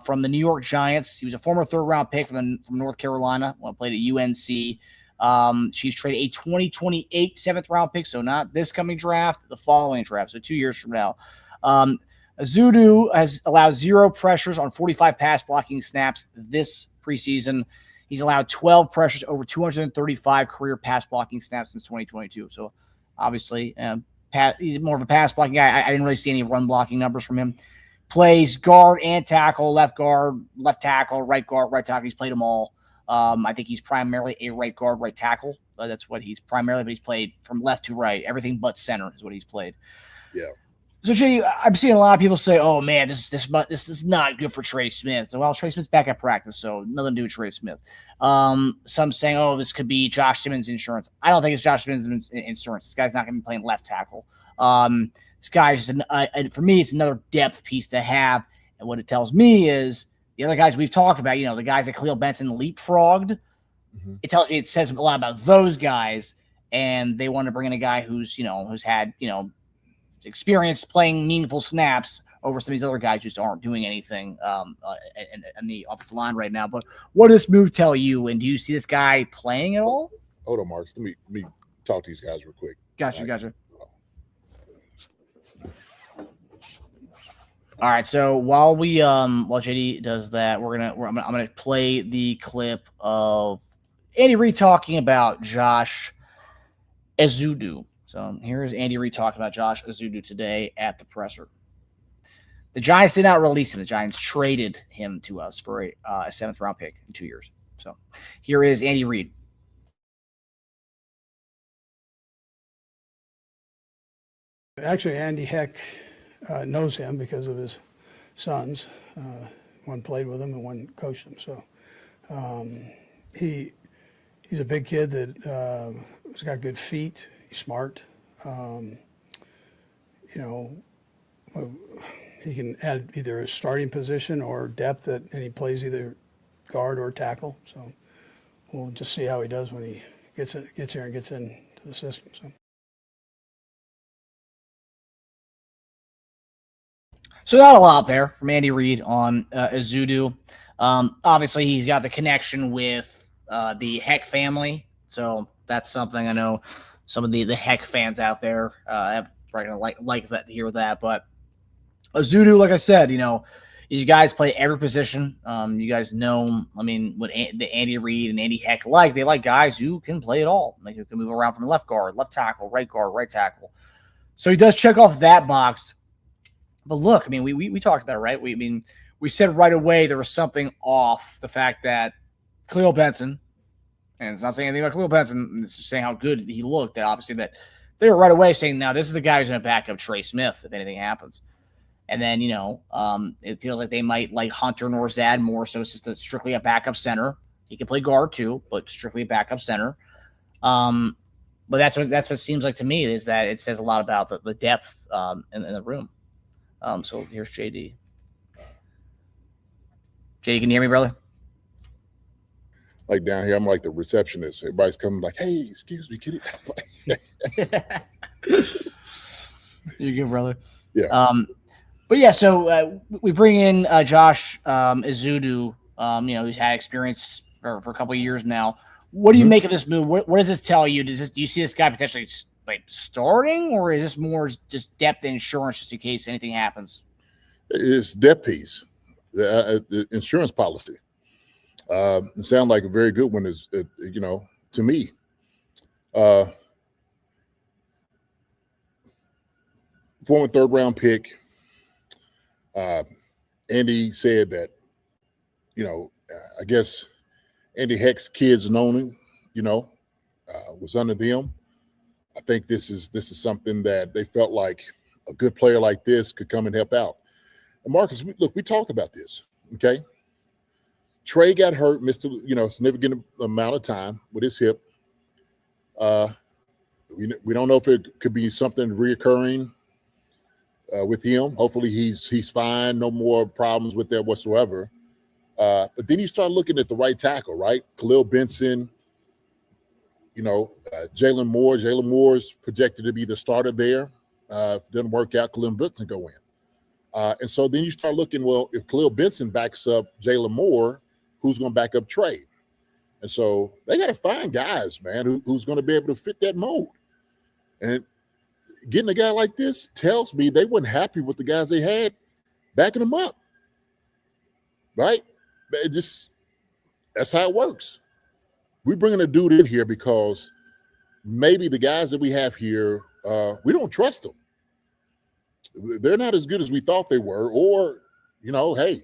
from the New York Giants. He was a former third-round pick from North Carolina when he played at UNC. Chiefs traded a 2028 seventh-round pick, so not this coming draft, the following draft, so 2 years from now. Ezeudu has allowed 0 pressures on 45 pass blocking snaps this preseason. He's allowed 12 pressures over 235 career pass blocking snaps since 2022. So obviously, he's more of a pass blocking guy. I didn't really see any run blocking numbers from him. Plays guard and tackle, left guard, left tackle, right guard, right tackle. He's played them all. I think he's primarily a right guard, right tackle. That's what he's primarily, but he's played from left to right. Everything but center is what he's played. Yeah. So, Jay, I'm seeing a lot of people say, "Oh man, this is not good for Trey Smith." So, well, Trey Smith's back at practice, so nothing to do with Trey Smith. Some saying, "Oh, this could be Josh Simmons' insurance." I don't think it's Josh Simmons' insurance. This guy's not going to be playing left tackle. This guy's for me, it's another depth piece to have. And what it tells me is the other guys we've talked about, the guys that Khalil Benson leapfrogged. Mm-hmm. It says a lot about those guys, and they want to bring in a guy who's had experience playing meaningful snaps over some of these other guys just aren't doing anything in the offensive line right now. But what does this move tell you? And do you see this guy playing at all? Hold on, Marcus. Let me talk to these guys real quick. Gotcha. All right. So while JD does that, I'm gonna play the clip of Andy Reid talking about Josh Ezeudu. So here's Andy Reid talking about Josh Ezeudu today at the presser. The Giants did not release him. The Giants traded him to us for a 7th-round pick in 2 years. So here is Andy Reid. Actually, Andy Heck knows him because of his sons. One played with him and one coached him. So he's a big kid that has got good feet. He's smart. He can add either a starting position or depth, and he plays either guard or tackle. So we'll just see how he does when he gets here and gets into the system. So not a lot there from Andy Reid on Ezeudu. Obviously, he's got the connection with the Heck family. So that's something I know some of the Heck fans out there have probably going to like that to hear that. But Ezeudu, like I said, these guys play every position. You guys know, what the Andy Reid and Andy Heck they like guys who can play it all. Like who can move around from left guard, left tackle, right guard, right tackle. So he does check off that box. But look, we talked about it, right? We said right away there was something off the fact that Khalil Benson, and it's not saying anything about Khalil Benson, it's just saying how good he looked. That obviously that they were right away saying, now this is the guy who's going to back up Trey Smith if anything happens. And then, it feels like they might like Hunter Norzad more, so it's just strictly a backup center. He can play guard too, but strictly a backup center. But that's what it seems like to me, is that it says a lot about the depth in the room. So here's JD. JD, can you hear me, brother? Like down here, I'm like the receptionist. Everybody's coming like, hey, excuse me, kid. You're good, brother. Yeah. But yeah, so we bring in Josh Ezeudu, who's had experience for a couple of years now. What do you make of this move? What does this tell you? Do you see this guy potentially starting, or is this more just depth insurance just in case anything happens? It's depth piece, the insurance policy. It sounds like a very good one, is to me. former 3rd-round pick. Andy said that, I guess Andy Heck's kids known him, was under them. I think this is something that they felt like a good player like this could come and help out. And Marcus, we talked about this, okay? Trey got hurt, missed a significant amount of time with his hip. We don't know if it could be something reoccurring with him. Hopefully he's fine, no more problems with that whatsoever. But then you start looking at the right tackle, right? Khalil Benson, Jalen Moore. Jalen Moore's projected to be the starter there. If it doesn't work out, Khalil Benson go in. And so then you start looking, well, if Khalil Benson backs up Jalen Moore, who's going to back up Trey? And so they got to find guys, man, who's going to be able to fit that mold. And getting a guy like this tells me they weren't happy with the guys they had backing them up, right? That's how it works. We're bringing a dude in here because maybe the guys that we have here, we don't trust them. They're not as good as we thought they were. Or, hey,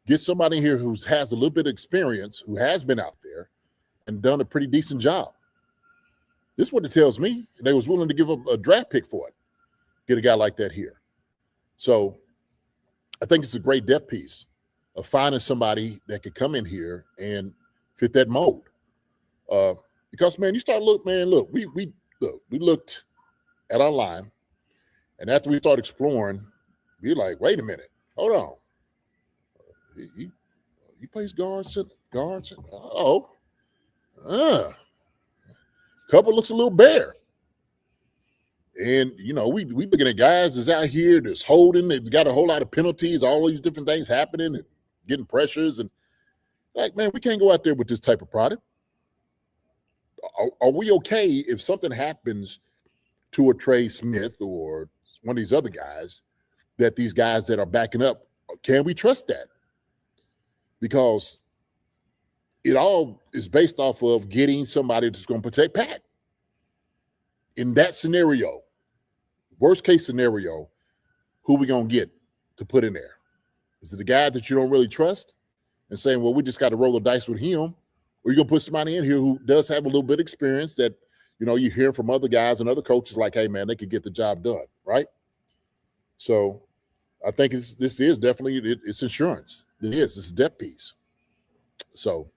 get somebody in here who has a little bit of experience, who has been out there and done a pretty decent job. This is what it tells me. They was willing to give up a draft pick for it. Get a guy like that here. So I think it's a great depth piece of finding somebody that could come in here and fit that mold. Because, man, you start we looked at our line, and after we started exploring, we're like, wait a minute, hold on. He plays guards. Couple looks a little bare. And, we looking at guys that's out here that's holding, they've got a whole lot of penalties, all these different things happening and getting pressures. And like, man, we can't go out there with this type of product. Are we okay if something happens to a Trey Smith or one of these other guys, that these guys that are backing up, can we trust that? Because it all is based off of getting somebody that's going to protect Pat. In that scenario, worst case scenario, who we going to get to put in there? Is it the guy that you don't really trust and saying, well, we just got to roll the dice with him? Or you going to put somebody in here who does have a little bit of experience that, you hear from other guys and other coaches like, hey, man, they could get the job done, right? So I think this is definitely it's insurance. It is. It's a depth piece. So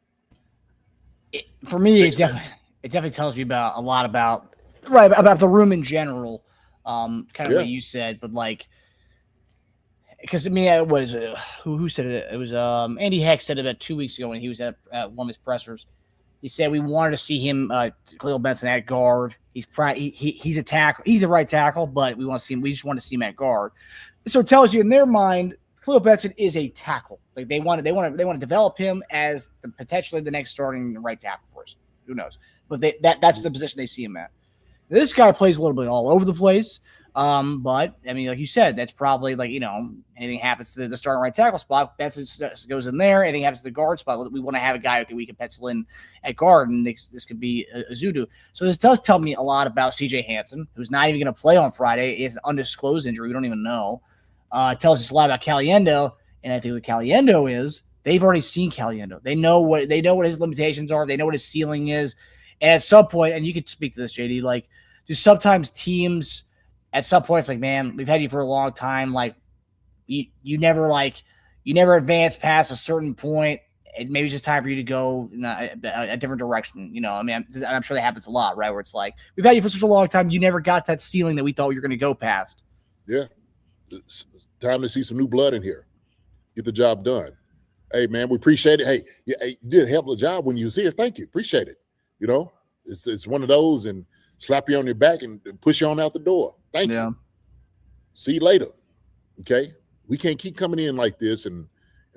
for me, it definitely tells me about a lot about the room in general. Kind of what you said, but because what is it? Who said it? It was Andy Heck said it about 2 weeks ago when he was at one of his pressers. He said we wanted to see him, Khalil Benson at guard. He's a tackle. He's a right tackle, but we want to see him. We just want to see him at guard. So it tells you in their mind, Khalil Benson is a tackle. Like they want to develop him as potentially the next starting right tackle for us. Who knows? But that's the position they see him at. This guy plays a little bit all over the place. But I mean, like you said, that's probably anything happens to the starting right tackle spot, Benson goes in there. Anything happens to the guard spot, we want to have a guy we can pencil in at guard, and this could be a Zudu. So this does tell me a lot about CJ Hansen, who's not even going to play on Friday. He has an undisclosed injury. We don't even know. It tells us a lot about Caliendo, and I think what Caliendo is, they've already seen Caliendo. They know what his limitations are. They know what his ceiling is. And at some point, and you could speak to this, JD, do sometimes teams – at some point, it's like, man, we've had you for a long time. You never advance past a certain point. And maybe it's just time for you to go in a different direction. I mean, I'm sure that happens a lot, right? Where it's like, we've had you for such a long time. You never got that ceiling that we thought you were going to go past. Yeah. It's time to see some new blood in here. Get the job done. Hey, man, we appreciate it. Hey, you did a hell of a job when you was here. Thank you. Appreciate it. It's one of those, and slap you on your back and push you on out the door. Thank you. See you later. Okay? We can't keep coming in like this and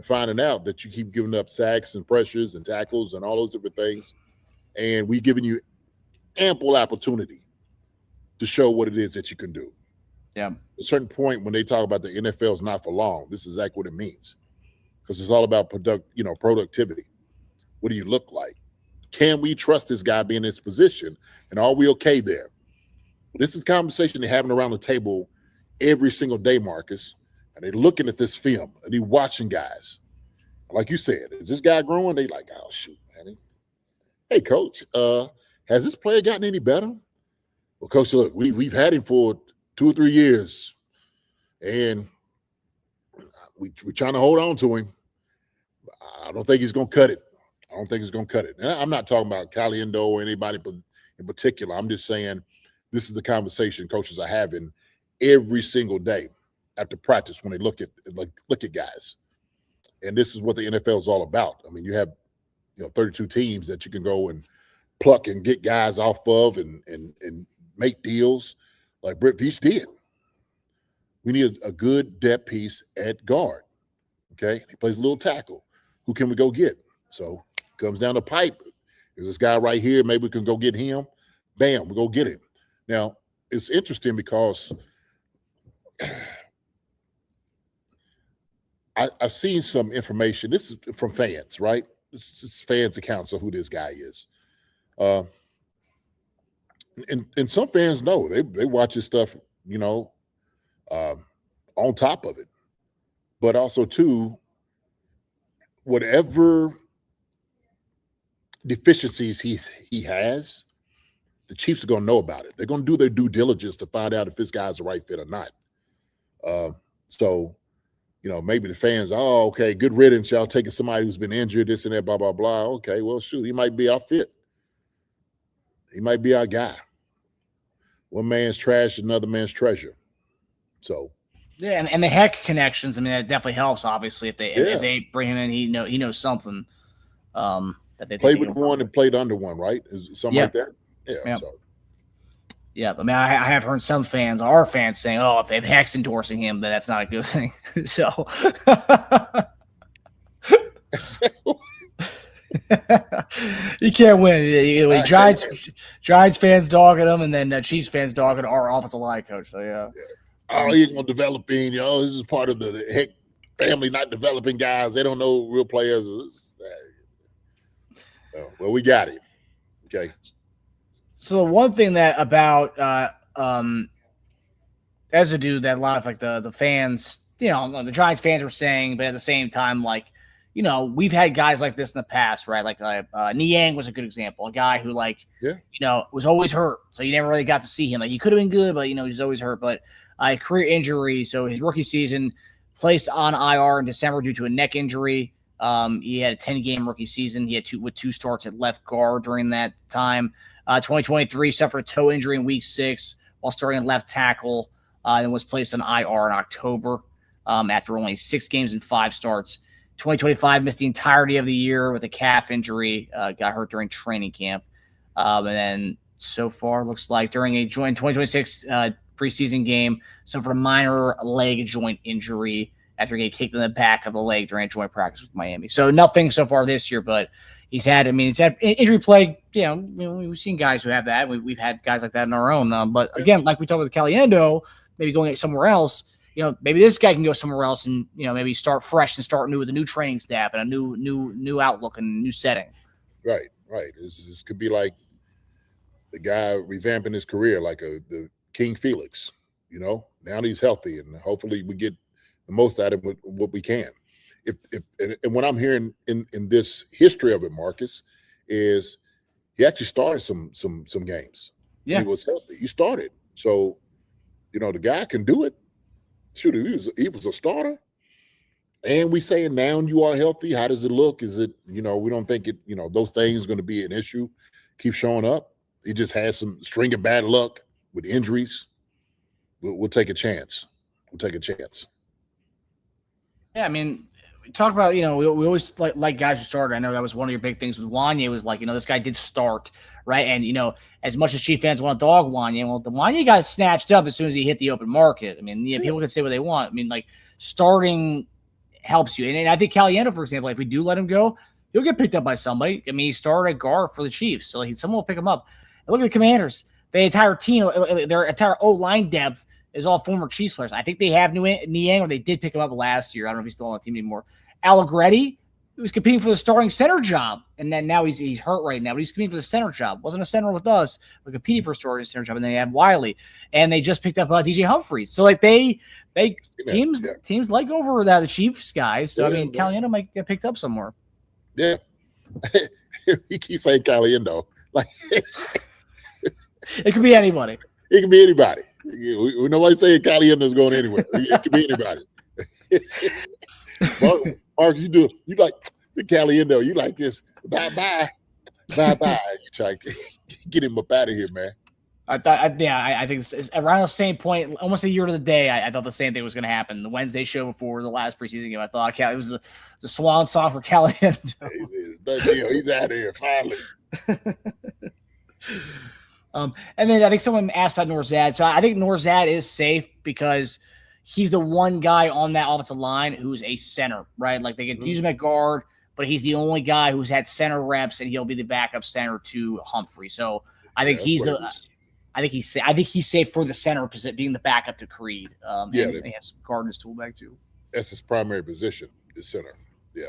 finding out that you keep giving up sacks and pressures and tackles and all those different things. And we've given you ample opportunity to show what it is that you can do. Yeah. At a certain point when they talk about the NFL is not for long, this is exactly what it means. Because it's all about productivity. What do you look like? Can we trust this guy being in his position? And are we okay there? This is a conversation they're having around the table every single day, Marcus, and they're looking at this film and they're watching guys. Like you said, is this guy growing? They like, oh, shoot, man. Hey, coach, has this player gotten any better? Well, coach, look, we've had him for 2 or 3 years, and we're trying to hold on to him. I don't think he's going to cut it. And I'm not talking about Caliendo or anybody in particular. I'm just saying this is the conversation coaches are having every single day after practice when they look at guys. And this is what the NFL is all about. I mean, you have 32 teams that you can go and pluck and get guys off of and make deals like Brett Veach did. We need a good depth piece at guard. Okay, he plays a little tackle. Who can we go get? So comes down the pipe. There's this guy right here. Maybe we can go get him. Bam, we go get him. Now it's interesting because I've seen some information. This is from fans, right? This is fans' accounts of who this guy is. And some fans know they watch his stuff, on top of it. But also, too, whatever deficiencies he has, the Chiefs are going to know about it. They're going to do their due diligence to find out if this guy's the right fit or not. So, maybe the fans, oh, okay, good riddance. Y'all taking somebody who's been injured, this and that, blah, blah, blah. Okay, well, shoot, he might be our fit. He might be our guy. One man's trash, another man's treasure. So, yeah, and the Heck connections. I mean, that definitely helps. Obviously, if they bring him in, he knows something. That they played with one and played under one, right? Is something like that? Yeah. Yep. So. Yeah, I mean, I have heard some fans, our fans, saying, "Oh, if Heck's endorsing him, that's not a good thing." So. You can't win. Giants fans dogging him, and then Chiefs fans dogging our offensive line coach. So yeah. Oh, he's gonna develop in. This is part of the Heck family not developing guys. They don't know real players. Well, we got him. Okay. So the one thing that about as a dude that a lot of the fans, the Giants fans were saying, but at the same time, we've had guys like this in the past, right? Like Niang was a good example, a guy who was always hurt, so you never really got to see him. Like he could have been good, but he's always hurt. But a career injury, so his rookie season placed on IR in December due to a neck injury. He had a 10-game rookie season. He had two starts at left guard during that time. 2023 suffered a toe injury in week 6 while starting at left tackle, and was placed on IR in October after only 6 games and 5 starts. 2025 missed the entirety of the year with a calf injury, got hurt during training camp. And then so far looks like during a joint 2026 preseason game, suffered a minor leg joint injury after getting kicked in the back of the leg during a joint practice with Miami. So nothing so far this year, but he's had injury plague. We've seen guys who have that. We've had guys like that in our own. But again, like we talked with Caliendo, maybe going somewhere else, maybe this guy can go somewhere else and, maybe start fresh and start new with a new training staff and a new outlook and a new setting. Right. This could be like the guy revamping his career, like the King Felix, now he's healthy and hopefully we get the most out of it, what we can. And what I'm hearing in this history of it, Marcus, is he actually started some games. Yeah. He was healthy. He started. So, the guy can do it. Shoot, he was a starter. And we saying now you are healthy. How does it look? Is it, we don't think it, those things are going to be an issue. Keep showing up. He just has some string of bad luck with injuries. We'll take a chance. Yeah, I mean, we talk about, we always like guys who started. I know that was one of your big things with Wanye was this guy did start, right? And, as much as Chief fans want to dog Wanye, well, the Wanye got snatched up as soon as he hit the open market. I mean, people can say what they want. I mean, starting helps you. And I think Caliendo, for example, if we do let him go, he'll get picked up by somebody. I mean, he started at guard for the Chiefs, so someone will pick him up. And look at the Commanders. The entire team, their entire O-line depth is all former Chiefs players. I think they have Niang, or they did pick him up last year. I don't know if he's still on the team anymore. Allegretti, was competing for the starting center job, and then now he's hurt right now, but he's competing for the center job. Wasn't a center with us, but competing for a starting center job. And then they have Wiley, and they just picked up DJ Humphries. So like teams like over the Chiefs guys. So I mean, Caliendo might get picked up somewhere. Yeah, he keeps saying Caliendo. Like it could be anybody. It can be anybody. Nobody's saying Caliendo's going anywhere. It can be anybody. Mark, you like the Caliendo. You like this. Bye. You try to get him up out of here, man. I think it's around the same point, almost a year to the day. I thought the same thing was going to happen. The Wednesday show before the last preseason game, I thought it was the swan song for Caliendo. He's out of here finally. And then I think someone asked about Norzad. So I think Norzad is safe because he's the one guy on that offensive line who's a center, right? Like they can use him at guard, but he's the only guy who's had center reps, and he'll be the backup center to Humphrey. So I think I think he's safe for the center position, being the backup to Creed. And he has guard in his tool bag too. That's his primary position, the center.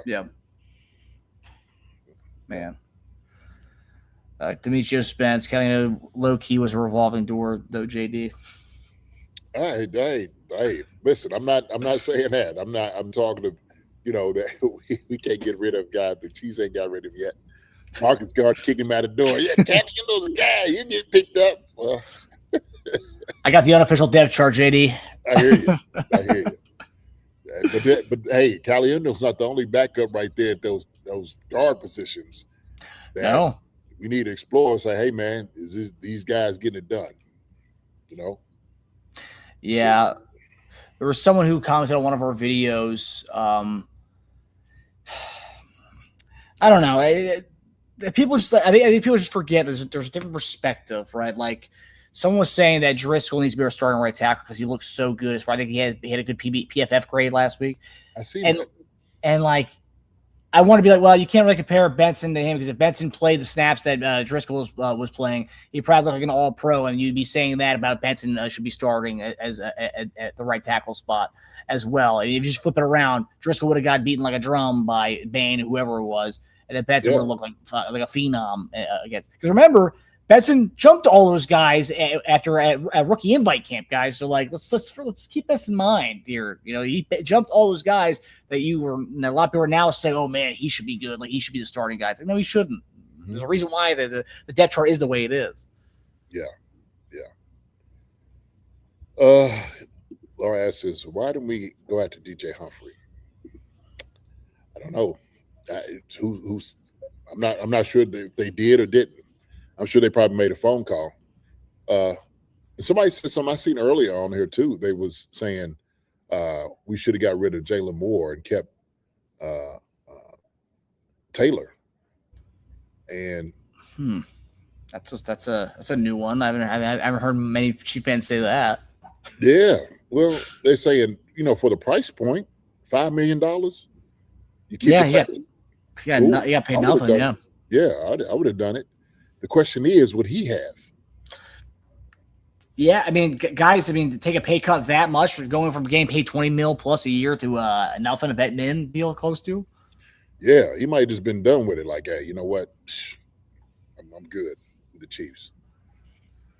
Yeah. Man. Demetrio Spence, Caliendo low key was a revolving door though. JD. Hey, listen, I'm not saying that. I'm talking to, that we can't get rid of guys. The Chiefs ain't got rid of him yet. Marcus Guard kicking him out the door. Yeah, Caliendo's a guy. You get picked up. Well, I got the unofficial depth chart, JD. I hear you. But hey, Caliendo's not the only backup right there at those guard positions. No. We need to explore and say, hey, man, is these guys getting it done? Yeah. There was someone who commented on one of our videos. I don't know. I think people just forget there's a different perspective, right? Like someone was saying that Driscoll needs to be our starting right tackle because he looks so good. As far I think he had a good PFF grade last week. I see that. And like, I want to be like, well, you can't really compare Benson to him because if Benson played the snaps that Driscoll was playing, he'd probably look like an all-pro, and you'd be saying that about Benson should be starting as at the right tackle spot as well. And if you just flip it around, Driscoll would have got beaten like a drum by Bain, whoever it was, and then Benson would have looked like a phenom against. Because remember, Benson jumped all those guys after a rookie invite camp, guys. So like, let's keep this in mind here. He jumped all those guys that a lot of people are now saying, oh man, he should be good. Like he should be the starting guy. It's like, no, he shouldn't. Mm-hmm. There's a reason why the depth chart is the way it is. Yeah. Laura asks, why didn't we go out to DJ Humphrey? I don't know. I'm not sure they did or didn't. I'm sure they probably made a phone call. Somebody said something I seen earlier on here too. They was saying we should have got rid of Jalen Moore and kept Taylor. And that's a new one. I haven't heard many Chief fans say that. Yeah, well, they're saying for the price point, $5 million. You keep you got paid nothing. Yeah, I would have done it. The question is, would he have? Yeah, I mean, guys, to take a pay cut that much, going from getting paid $20 million plus a year to nothing, a vet min deal close to. Yeah, he might have just been done with it. Like, hey, you know what? I'm good with the Chiefs.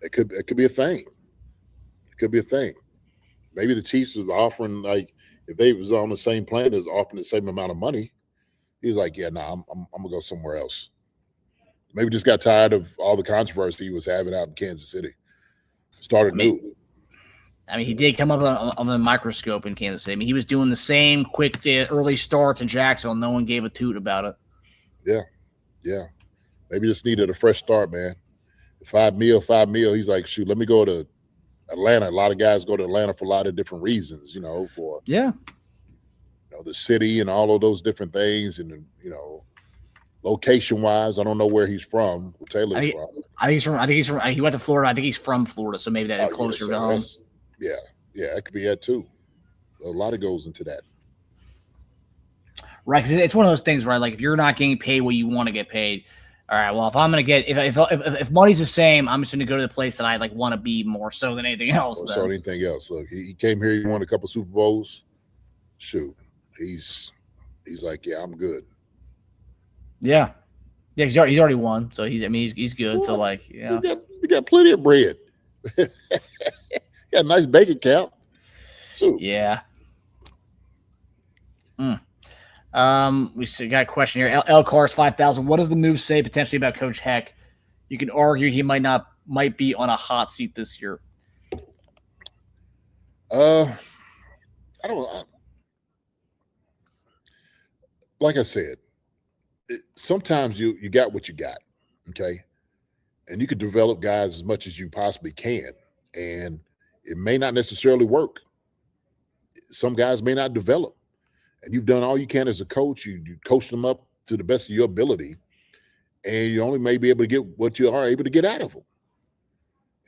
It could be a thing. It could be a thing. Maybe the Chiefs was offering, like, if they was on the same plan as offering the same amount of money, he's like, yeah, I'm gonna go somewhere else. Maybe just got tired of all the controversy he was having out in Kansas City. Started new. He did come up on the microscope in Kansas City. He was doing the same quick early starts in Jacksonville. No one gave a toot about it. Yeah. Maybe just needed a fresh start, man. $5 million. He's like, shoot, let me go to Atlanta. A lot of guys go to Atlanta for a lot of different reasons, for the city and all of those different things, and location wise, I don't know where he's from. Where Taylor's from. I think he's from. He went to Florida. I think he's from Florida, so maybe that's closer to home. Yeah, it could be that too. A lot of goes into that. Right, because it's one of those things, right? Like if you're not getting paid what you want to get paid, all right. Well, if I'm gonna get if money's the same, I'm just gonna go to the place that I want to be more so than anything else. So anything else. Look, he came here. He won a couple Super Bowls. Shoot, he's like, yeah, I'm good. Yeah. Yeah, he's already won, so he's good. Well, so like, yeah, you got plenty of bread. Got a nice bank account. Shoot. Yeah. We got a question here. L Cars 5000. What does the move say potentially about Coach Heck? You can argue he might be on a hot seat this year. I don't. Like I said, sometimes you got what you got, okay, and you can develop guys as much as you possibly can, and it may not necessarily work. Some guys may not develop, and you've done all you can as a coach. You coach them up to the best of your ability, and you only may be able to get what you are able to get out of them.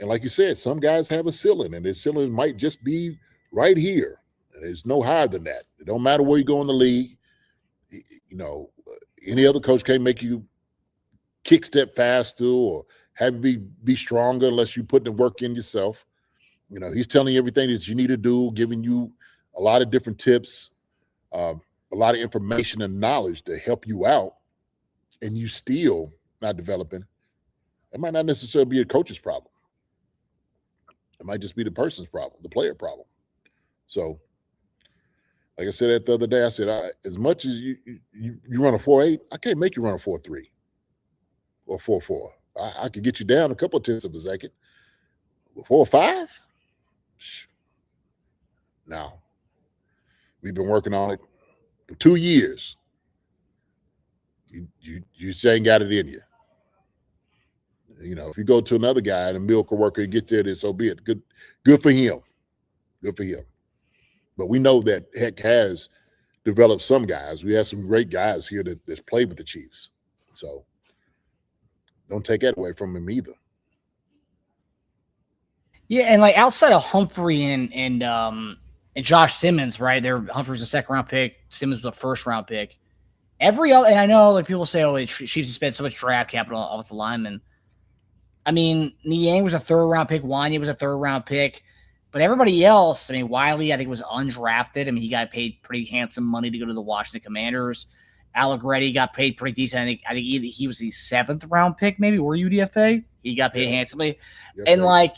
And like you said, some guys have a ceiling, and their ceiling might just be right here. And there's no higher than that. It don't matter where you go in the league. You know, any other coach can't make you kick step faster or have you be stronger unless you put the work in yourself. You know, he's telling you everything that you need to do, giving you a lot of different tips, a lot of information and knowledge to help you out, and you still not developing. It might not necessarily be a coach's problem. It might just be the person's problem, the player problem. So, like I said that the other day, I said, as much as you run a 4.8, I can't make you run a 4.3 or 4.4. I could get you down a couple of tenths of a second. 4.5? Now, we've been working on it for 2 years. You just ain't got it in you. You know, if you go to another guy and a miracle worker and get there, then so be it. Good for him. Good for him. But we know that Heck has developed some guys. We have some great guys here that's played with the Chiefs. So don't take that away from him either. Yeah, and like outside of Humphrey and Josh Simmons, right? Humphrey's a second-round pick. Simmons was a first-round pick. Every other, and I know like people say, oh, the Chiefs have spent so much draft capital on offensive linemen. I mean, Niang was a third-round pick. Wanya was a third-round pick. But everybody else, I mean, Wiley, I think, was undrafted. I mean, he got paid pretty handsome money to go to the Washington Commanders. Allegretti got paid pretty decent. I think either he was the 7th-round pick, maybe, or UDFA. He got paid handsomely. Yep, and like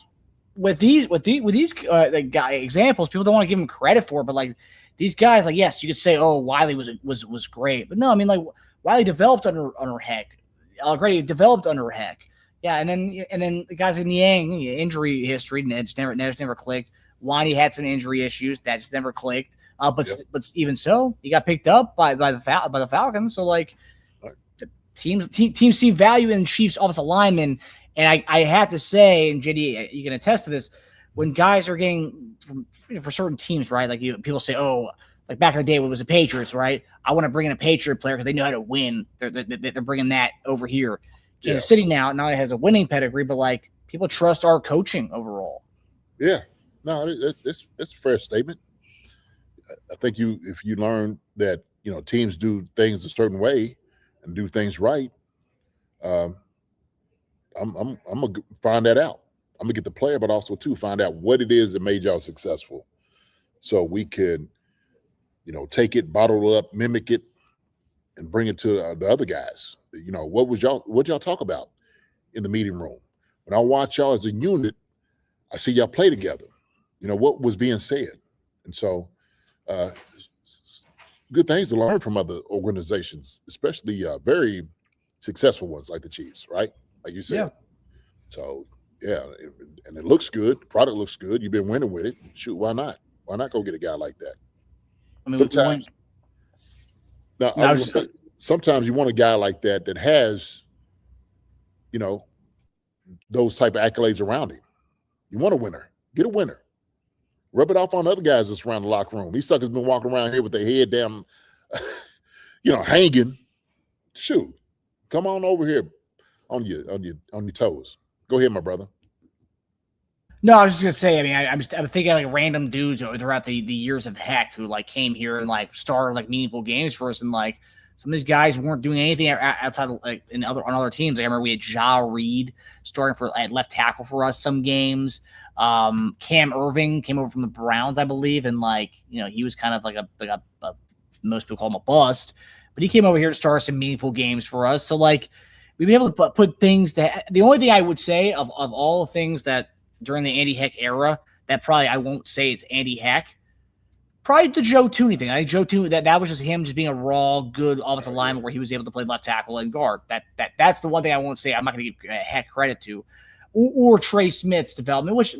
with these examples, people don't want to give him credit for it, but like these guys, like yes, you could say, oh, Wiley was great, but no, I mean like Wiley developed under Heck. Allegretti developed under Heck. Yeah, and then the guys in Niang, injury history, and it just never clicked. Wani had some injury issues that just never clicked. But even so, he got picked up by the Falcons. So like, teams see value in Chiefs offensive linemen, and I have to say, and JD, you can attest to this, when guys are getting for certain teams, right? Like people say, oh, like back in the day when it was the Patriots, right? I want to bring in a Patriot player because they know how to win. They're bringing that over here. Kansas City now it has a winning pedigree, but like people trust our coaching overall. Yeah, no, it's a fair statement. I think if you learn that teams do things a certain way and do things right, I'm gonna find that out. I'm gonna get the player, but also too find out what it is that made y'all successful, so we could take it, bottle it up, mimic it, and bring it to the other guys. What y'all talk about in the meeting room? When I watch y'all as a unit, I see y'all play together. What was being said, and so good things to learn from other organizations, especially very successful ones like the Chiefs, right? Like you said. Yeah. So yeah, and it looks good. The product looks good. You've been winning with it. Shoot, why not? Why not go get a guy like that? I mean, sometimes you want a guy like that has, those type of accolades around him. You want a winner. Get a winner. Rub it off on other guys that's around the locker room. These suckers been walking around here with their head down, hanging. Shoot, come on over here on your toes. Go ahead, my brother. No, I was just gonna say. I mean, I'm thinking like random dudes throughout the years of Heck who like came here and like started like meaningful games for us, and like some of these guys weren't doing anything outside of, like on other teams. Like, I remember we had Ja Reed starting at left tackle for us some games. Cam Irving came over from the Browns, I believe, and like he was kind of like a most people call him a bust. But he came over here to start some meaningful games for us. So, like, we'd be able to put things that – the only thing I would say of all the things that during the Andy Heck era that probably I won't say it's Andy Heck, probably the Joe Tooney thing. I think Joe Tooney, that was just him just being a raw, good offensive lineman where he was able to play left tackle and guard. That's the one thing I won't say I'm not going to give Heck credit to. Or Trey Smith's development, which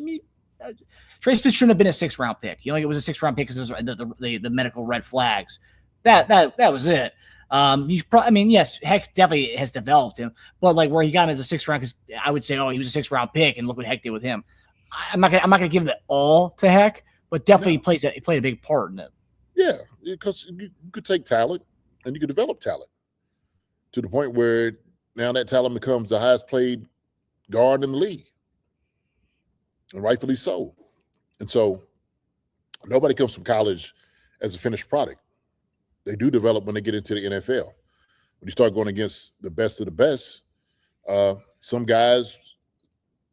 Trey Smith shouldn't have been a 6th-round pick. You know, it was a 6th-round pick because of the medical red flags. That was it. Yes, Heck definitely has developed him, but like where he got him as a 6th round, because I would say, he was a 6th-round pick, and look what Heck did with him. I'm not gonna give it all to Heck, but definitely he played a big part in it. Yeah, because you could take talent and you could develop talent to the point where now that talent becomes the highest paid guard in the league, and rightfully so. And so nobody comes from college as a finished product. They do develop when they get into the NFL. When you start going against the best of the best, some guys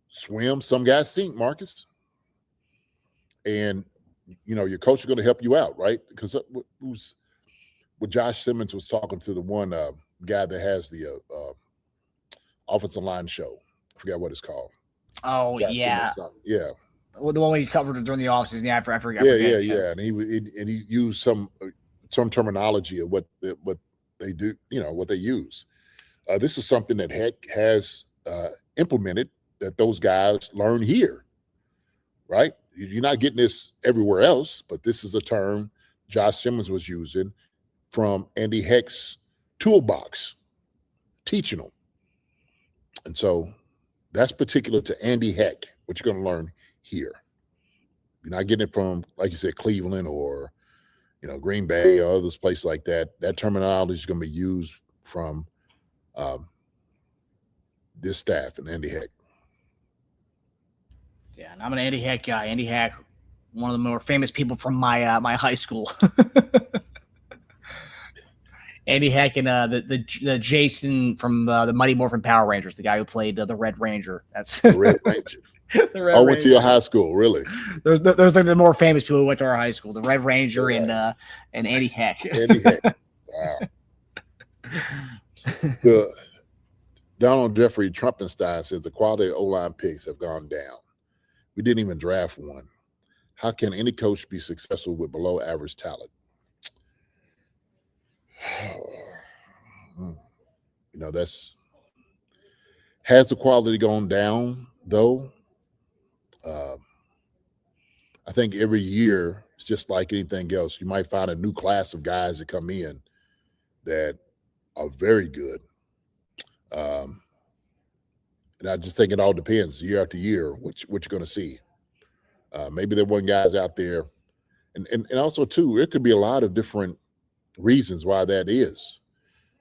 swim, some guys sink, Marcus. And, your coach is going to help you out, right? Because what Josh Simmons was talking to the one guy that has the offensive line show. I forgot what it's called. Oh, Josh yeah. Yeah. Well, the one we covered during the offseason. Yeah, I forgot. Yeah. And he used some terminology of what they do, what they use. This is something that Heck has implemented that those guys learn here, right? You're not getting this everywhere else, but this is a term Josh Simmons was using from Andy Heck's toolbox, teaching them. And so that's particular to Andy Heck, what you're going to learn here. You're not getting it from, like you said, Cleveland or Green Bay or other places like that. That terminology is going to be used from this staff and Andy Heck. Yeah, and I'm an Andy Heck guy. Andy Heck, one of the more famous people from my my high school. Andy Heck and the Jason from the Mighty Morphin Power Rangers, the guy who played the Red Ranger. That's the Red Ranger. Went to your high school, really? There's like the more famous people who went to our high school, the Red Ranger and Andy Heck. Andy Heck. Wow. The Donald Jeffrey Trumpenstein says the quality of O-line picks have gone down. We didn't even draft one. How can any coach be successful with below average talent? Has the quality gone down though? I think every year it's just like anything else. You might find a new class of guys that come in that are very good. And I just think it all depends year after year what you're going to see. Maybe there weren't guys out there, and also too, it could be a lot of different reasons why that is.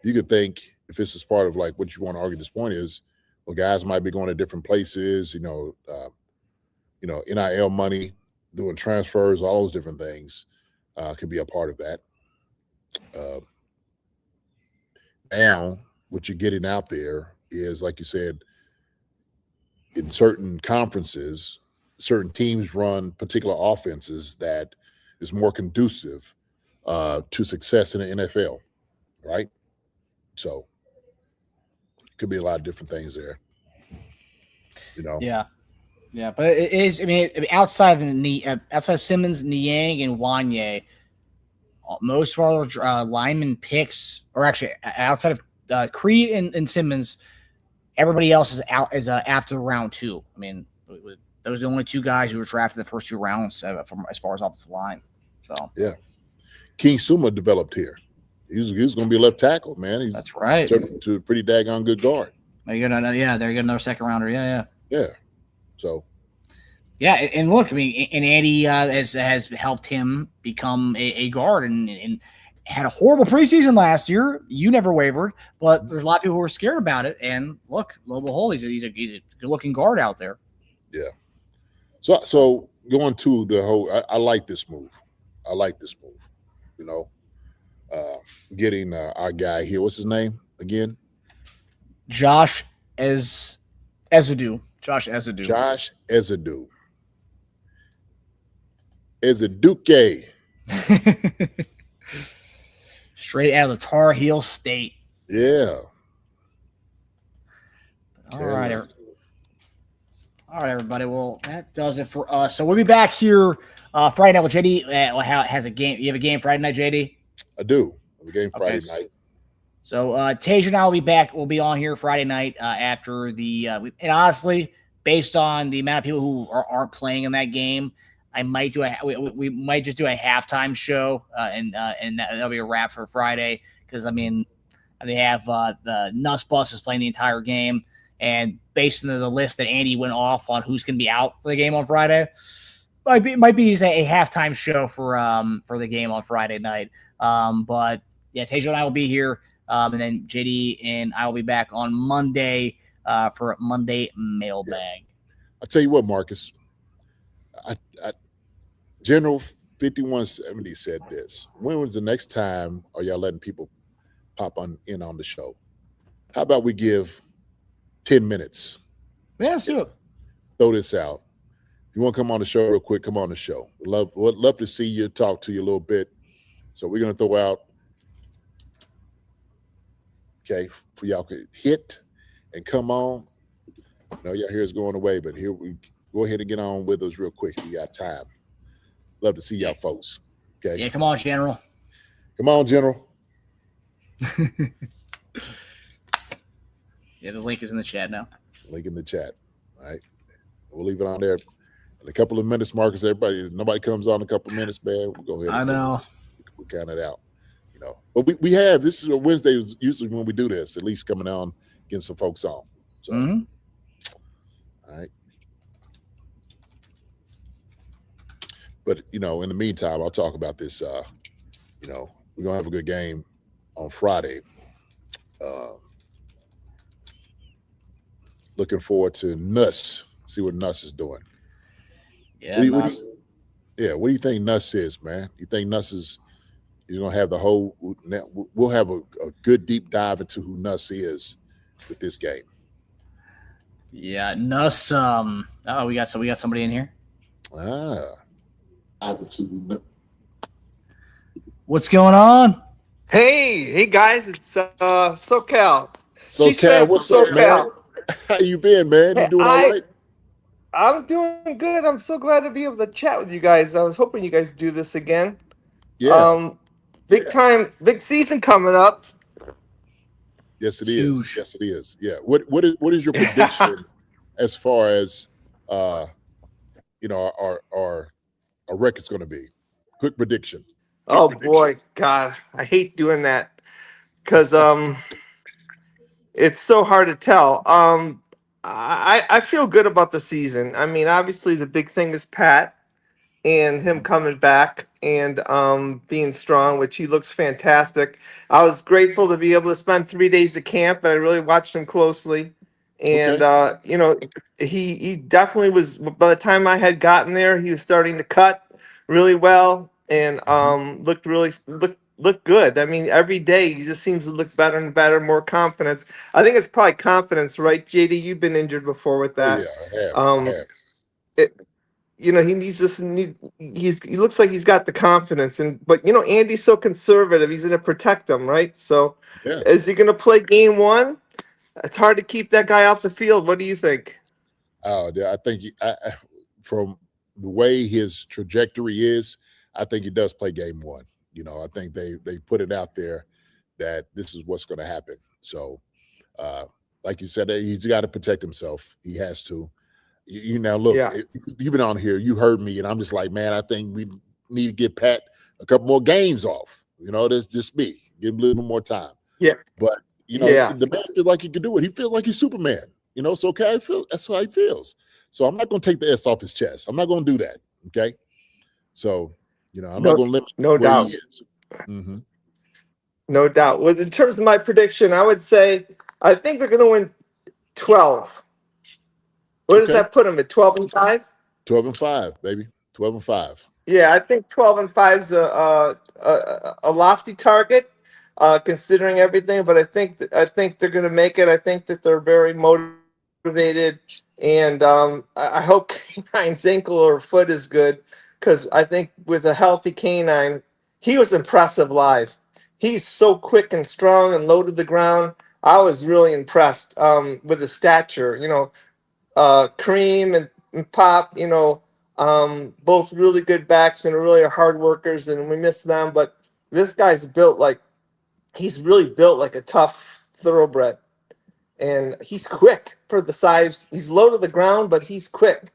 You could think if this is part of like what you want to argue this point is, well, guys might be going to different places, NIL money, doing transfers, all those different things could be a part of that. Now, what you're getting out there is, like you said, in certain conferences, certain teams run particular offenses that is more conducive to success in the NFL, right? So it could be a lot of different things there, Yeah, but it is. I mean, outside of Simmons, Niang, and Wanye, most of our lineman picks, or actually outside of Creed and Simmons, everybody else is out after round 2. I mean, those are the only 2 guys who were drafted in the first 2 rounds from as far as offensive line. So yeah, King Suma developed here. He was going to be a left tackle, man. That's right. Turned to a pretty daggone good guard. They're getting another second rounder. Yeah. So. Yeah, and look, I mean, and Andy has helped him become a guard and had a horrible preseason last year. You never wavered, but there's a lot of people who are scared about it. And look, lo and behold, he's a good-looking guard out there. Yeah. So going to the whole, I like this move. Getting our guy here. What's his name again? Josh Ezeudu. Ezeduke. Straight out of the Tar Heel State. Yeah. All right, everybody. Well, that does it for us. So we'll be back here Friday night with JD. Has a game. You have a game Friday night, JD? I do. I have a game Friday night. So Tasia and I will be back. We'll be on here Friday night after the and honestly, based on the amount of people who aren't playing in that game, I might do we might just do a halftime show and that'll be a wrap for Friday because I mean they have the Nuss Bus is playing the entire game. And based on the list that Andy went off on who's going to be out for the game on Friday, might be a halftime show for the game on Friday night. But yeah, Tasia and I will be here, and then JD and I will be back on Monday for Monday mailbag. I'll tell you what, Marcus. General 5170 said this. When was the next time are y'all letting people pop in on the show? How about we give 10 minutes. Yeah, let's do it. Throw this out. If you want to come on the show real quick, come on the show. Would love to see you, talk to you a little bit. So we're going to throw out, okay, for y'all could hit and come on. I know y'all hear us going away, but here we go ahead and get on with us real quick. We got time. Love to see y'all folks. Okay. Yeah, come on, General. Come on, General. Yeah, the link is in the chat now. Link in the chat. All right. We'll leave it on there. In a couple of minutes, Marcus, nobody comes on in a couple of minutes, man. We'll go ahead. I know. We'll count it out. But we have, this is a Wednesday is usually when we do this, at least coming on, getting some folks on. So, all right. But, in the meantime, I'll talk about this. We're going to have a good game on Friday. Looking forward to Nuss. See what Nuss is doing. Yeah. What do you think Nuss is, man? You think Nuss is going to have the whole? We'll have a good deep dive into who Nuss is with this game. Yeah, Nuss. We got somebody in here. What's going on? Hey guys, it's SoCal. SoCal, what's up, man? How you been, man? You doing all right? I'm doing good. I'm so glad to be able to chat with you guys. I was hoping you guys do this again. Yeah. Big season coming up. Yes, it is. Huge. Yes, it is. Yeah. What is your prediction as far as our record's going to be? Quick prediction. Boy, God, I hate doing that because it's so hard to tell. I feel good about the season. I mean, obviously the big thing is Pat and him coming back and being strong, which he looks fantastic. I was grateful to be able to spend 3 days at camp, and I really watched him closely. And he definitely was. By the time I had gotten there, he was starting to cut really well and looked good. I mean, every day he just seems to look better and better, more confidence. I think it's probably confidence, right, JD? You've been injured before with that. Oh, yeah, I have. He needs this. He looks like he's got the confidence, but Andy's so conservative. He's going to protect him, right? So, is he going to play game one? It's hard to keep that guy off the field. What do you think? Oh, I think from the way his trajectory is, I think he does play game one. I think they put it out there that this is what's going to happen. So, like you said, he's got to protect himself. He has to. Look, you've been on here. You heard me, and I'm just like, man, I think we need to get Pat a couple more games off. That's just me. Give him a little more time. Yeah. But, the man feels like he can do it. He feels like he's Superman. So, okay, that's how he feels. So I'm not going to take the S off his chest. I'm not going to do that, okay? So, I'm not going to limit no doubt. He is. Mm-hmm. No doubt. Well, in terms of my prediction, I would say I think they're going to win 12. What does that put them at? 12-5? 12-5, baby. 12-5. Yeah, I think 12-5 is a lofty target, considering everything. But I think they're going to make it. I think that they're very motivated, and I hope K9's ankle or foot is good, because I think with a healthy K9, he was impressive live. he's so quick and strong and low to the ground. I was really impressed with his stature. Kareem and Pop, both really good backs and really hard workers, and we miss them. But this guy's he's really built like a tough thoroughbred, and he's quick for the size. He's low to the ground, but he's quick.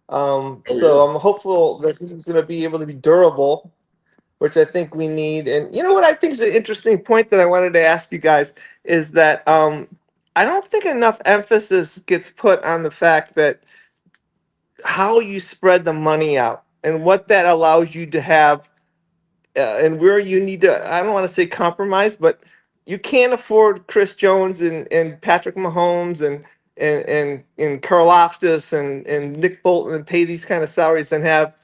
So I'm hopeful that he's going to be able to be durable, which I think we need. And you know what I think is an interesting point that I wanted to ask you guys is that I don't think enough emphasis gets put on the fact that how you spread the money out and what that allows you to have and where you need to, I don't want to say compromise, but you can't afford Chris Jones and Patrick Mahomes and Karl Loftus and Nick Bolton and pay these kind of salaries and have,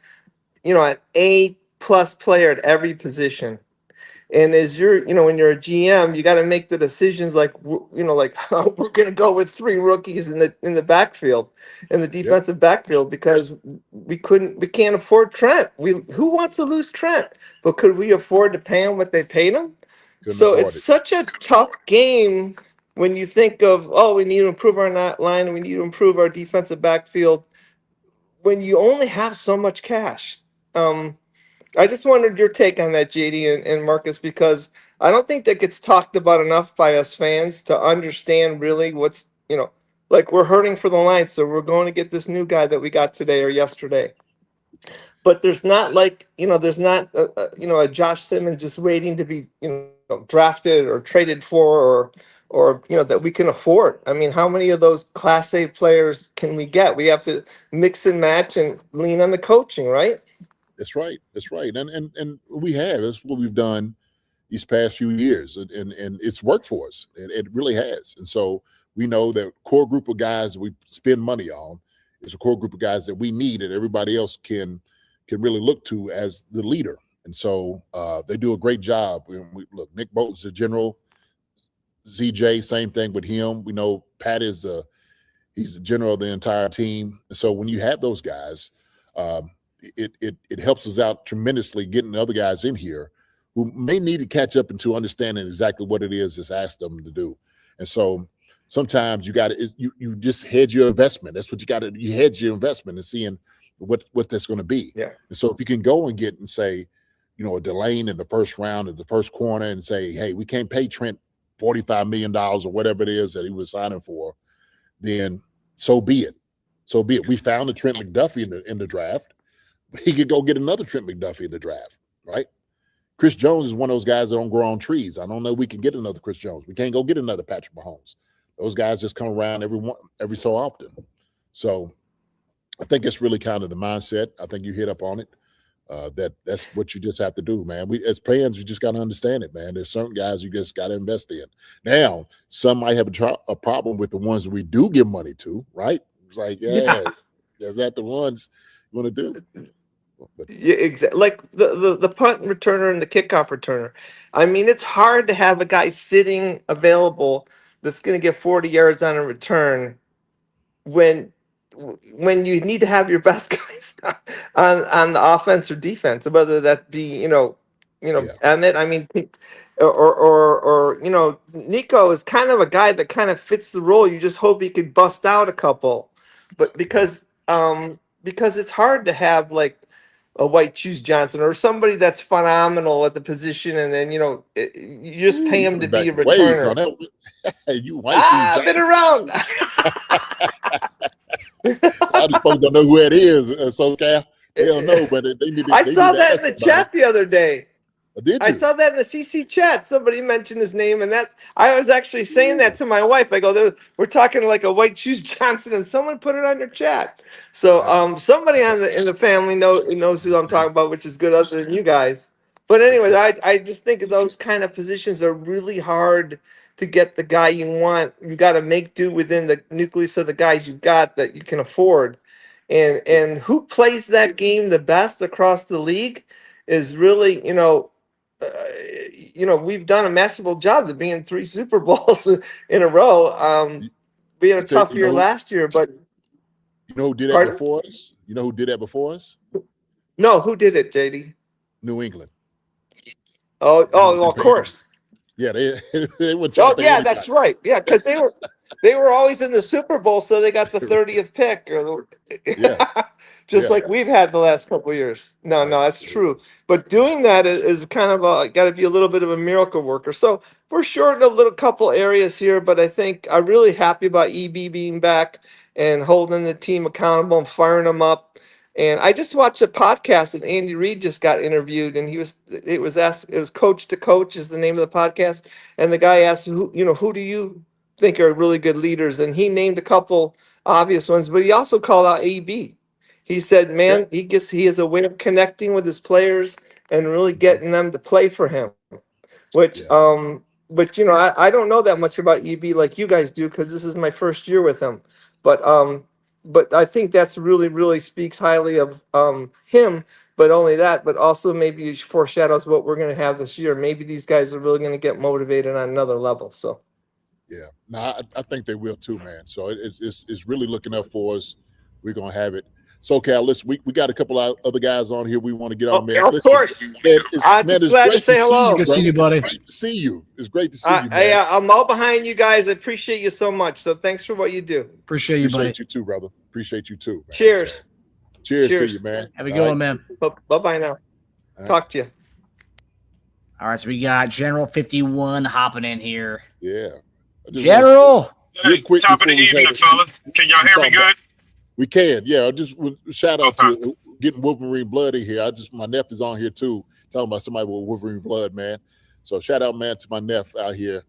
an A-plus player at every position. And as you're, when you're a GM, you got to make the decisions like we're going to go with 3 rookies in the backfield, in the defensive backfield, because we can't afford Trent. Who wants to lose Trent? But could we afford to pay him what they paid him? So it's such a tough game when you think of, we need to improve our line and we need to improve our defensive backfield when you only have so much cash. I just wondered your take on that, JD and Marcus, because I don't think that gets talked about enough by us fans to understand really what's, like we're hurting for the line, so we're going to get this new guy that we got today or yesterday. But there's not there's not a Josh Simmons just waiting to be drafted or traded for or that we can afford. I mean, how many of those Class A players can we get? We have to mix and match and lean on the coaching, right? That's right. That's right. And we have. That's what we've done these past few years, and it's worked for us. It really has. And so we know that core group of guys we spend money on is a core group of guys that we need, and everybody else can really look to as the leader. And so they do a great job. Look, Nick Bolton's the general. ZJ, same thing with him. We know Pat he's the general of the entire team. And so when you have those guys, it helps us out tremendously getting the other guys in here who may need to catch up into understanding exactly what it is that's asked them to do. And so sometimes you got to you just hedge your investment. That's what you hedge your investment and seeing what that's going to be. Yeah. And so if you can go and get and say, a Delane in the first round, in the first corner, and say, hey, we can't pay Trent $45 million or whatever it is that he was signing for, then so be it. So be it. We found a Trent McDuffie in the draft. He could go get another Trent McDuffie in the draft, right? Chris Jones is one of those guys that don't grow on trees. I don't know we can get another Chris Jones. We can't go get another Patrick Mahomes. Those guys just come around every so often. So I think it's really kind of the mindset. I think you hit up on it. That's what you just have to do, man. We as fans, you just got to understand it, man. There's certain guys you just got to invest in. Now, some might have a problem with the ones we do give money to, right? It's like, is that the ones you want to do? But, yeah, exactly. Like the punt returner and the kickoff returner. I mean, it's hard to have a guy sitting available that's going to get 40 yards on a return when you need to have your best guys on the offense or defense, whether that be Emmett. I mean, or Nico is kind of a guy that kind of fits the role. You just hope he could bust out a couple, but because it's hard to have like a White Shoes Johnson or somebody that's phenomenal at the position, and then you just pay him to be a returner. You White Shoes I've been around. A lot of folks don't know who that is. So they don't know, but they need to. I saw that in the chat the other day. Did you? I saw that in the CC chat. Somebody mentioned his name, and I was actually saying that to my wife. I go, we're talking like a White Shoes Johnson, and someone put it on your chat. So somebody in the family knows who I'm talking about, which is good, other than you guys. But anyways, I just think those kind of positions are really hard to get the guy you want. You got to make do within the nucleus of the guys you got that you can afford, and who plays that game the best across the league is really we've done a masterful job of being 3 Super Bowls in a row. We had a tough year last year, but you know who did that before us? You know who did that before us? No, who did it, JD? New England. Oh, well, of course. Yeah, they would try Oh to yeah, that's right. Yeah, because they were always in the Super Bowl, so they got the 30th pick. Yeah. Just Yeah. like we've had the last couple of years. No, that's true. But doing that is kind of got to be a little bit of a miracle worker. So we're short in a little couple areas here, but I think I'm really happy about EB being back and holding the team accountable and firing them up. And I just watched a podcast and Andy Reid just got interviewed, and it was Coach to Coach is the name of the podcast, and the guy asked who do you think are really good leaders, and he named a couple obvious ones, but he also called out AB. He said, man, he has a way of connecting with his players and really getting them to play for him. Which but I don't know that much about EB like you guys do, because this is my first year with him. But I think that's really, really speaks highly of him. But only that, but also maybe foreshadows what we're going to have this year. Maybe these guys are really going to get motivated on another level. So, yeah, no, I think they will too, man. So it's really looking up for us. We're gonna have it. So, Cal, listen, we got a couple of other guys on here we want to get on, man. Of course. I'm just glad to say hello. Good to see you, buddy. It's great to see you. It's great to see you, man. Yeah, I'm all behind you guys. I appreciate you so much. So thanks for what you do. Appreciate you, buddy. Appreciate you too, brother. Appreciate you too, man. Cheers. So, cheers to you, man. Have a good one, man. Bye-bye now. Talk to you. All right, so we got General 51 hopping in here. Yeah. General! Hey, top of the evening, fellas. Can y'all hear me good? We can, yeah. I just shout out to getting Wolverine blood in here. My nephew's on here too, talking about somebody with Wolverine blood, man. So shout out, man, to my nephew out here.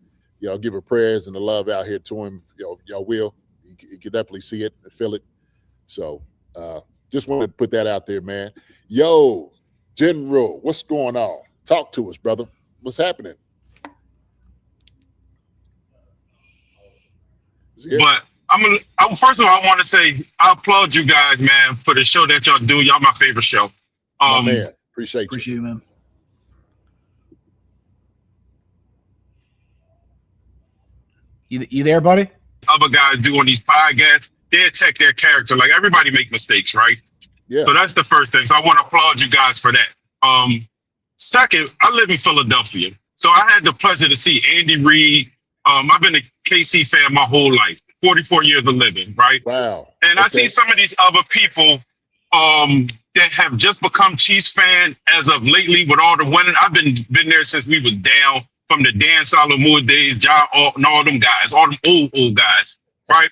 Give her prayers and the love out here to him. Y'all will. You can definitely see it and feel it. So just wanted to put that out there, man. Yo, General, what's going on? Talk to us, brother. What's happening? But first of all, I want to say I applaud you guys, man, for the show that y'all do. Y'all my favorite show. Man, appreciate you, man. You there, buddy? Other guys do on these podcasts, they attack their character. Like, everybody make mistakes, right? Yeah. So that's the first thing. So I want to applaud you guys for that. Second, I live in Philadelphia, so I had the pleasure to see Andy Reid. I've been a KC fan my whole life, 44 years of living, right? Wow. And I see some of these other people that have just become Chiefs fan as of lately with all the winning. I've been there since we was down, from the Dan Solomon days, John Alton, all them guys, all them old guys, right?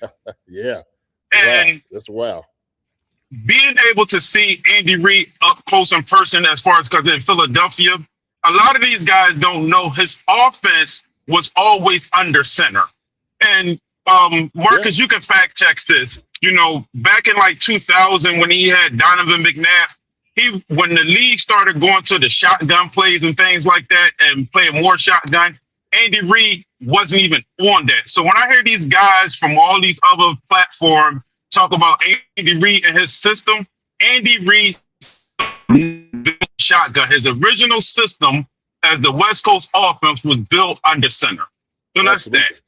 Yeah. And wow. That's wow. Being able to see Andy Reid up close in person, as far as, because in Philadelphia, a lot of these guys don't know his offense was always under center. And Marcus, you can fact check this. Back in like 2000, when he had Donovan McNabb, when the league started going to the shotgun plays and things like that and playing more shotgun, Andy Reid wasn't even on that. So when I hear these guys from all these other platforms talk about Andy Reid and his system, Andy Reid built shotgun. His original system as the West Coast offense was built under center. So that's that.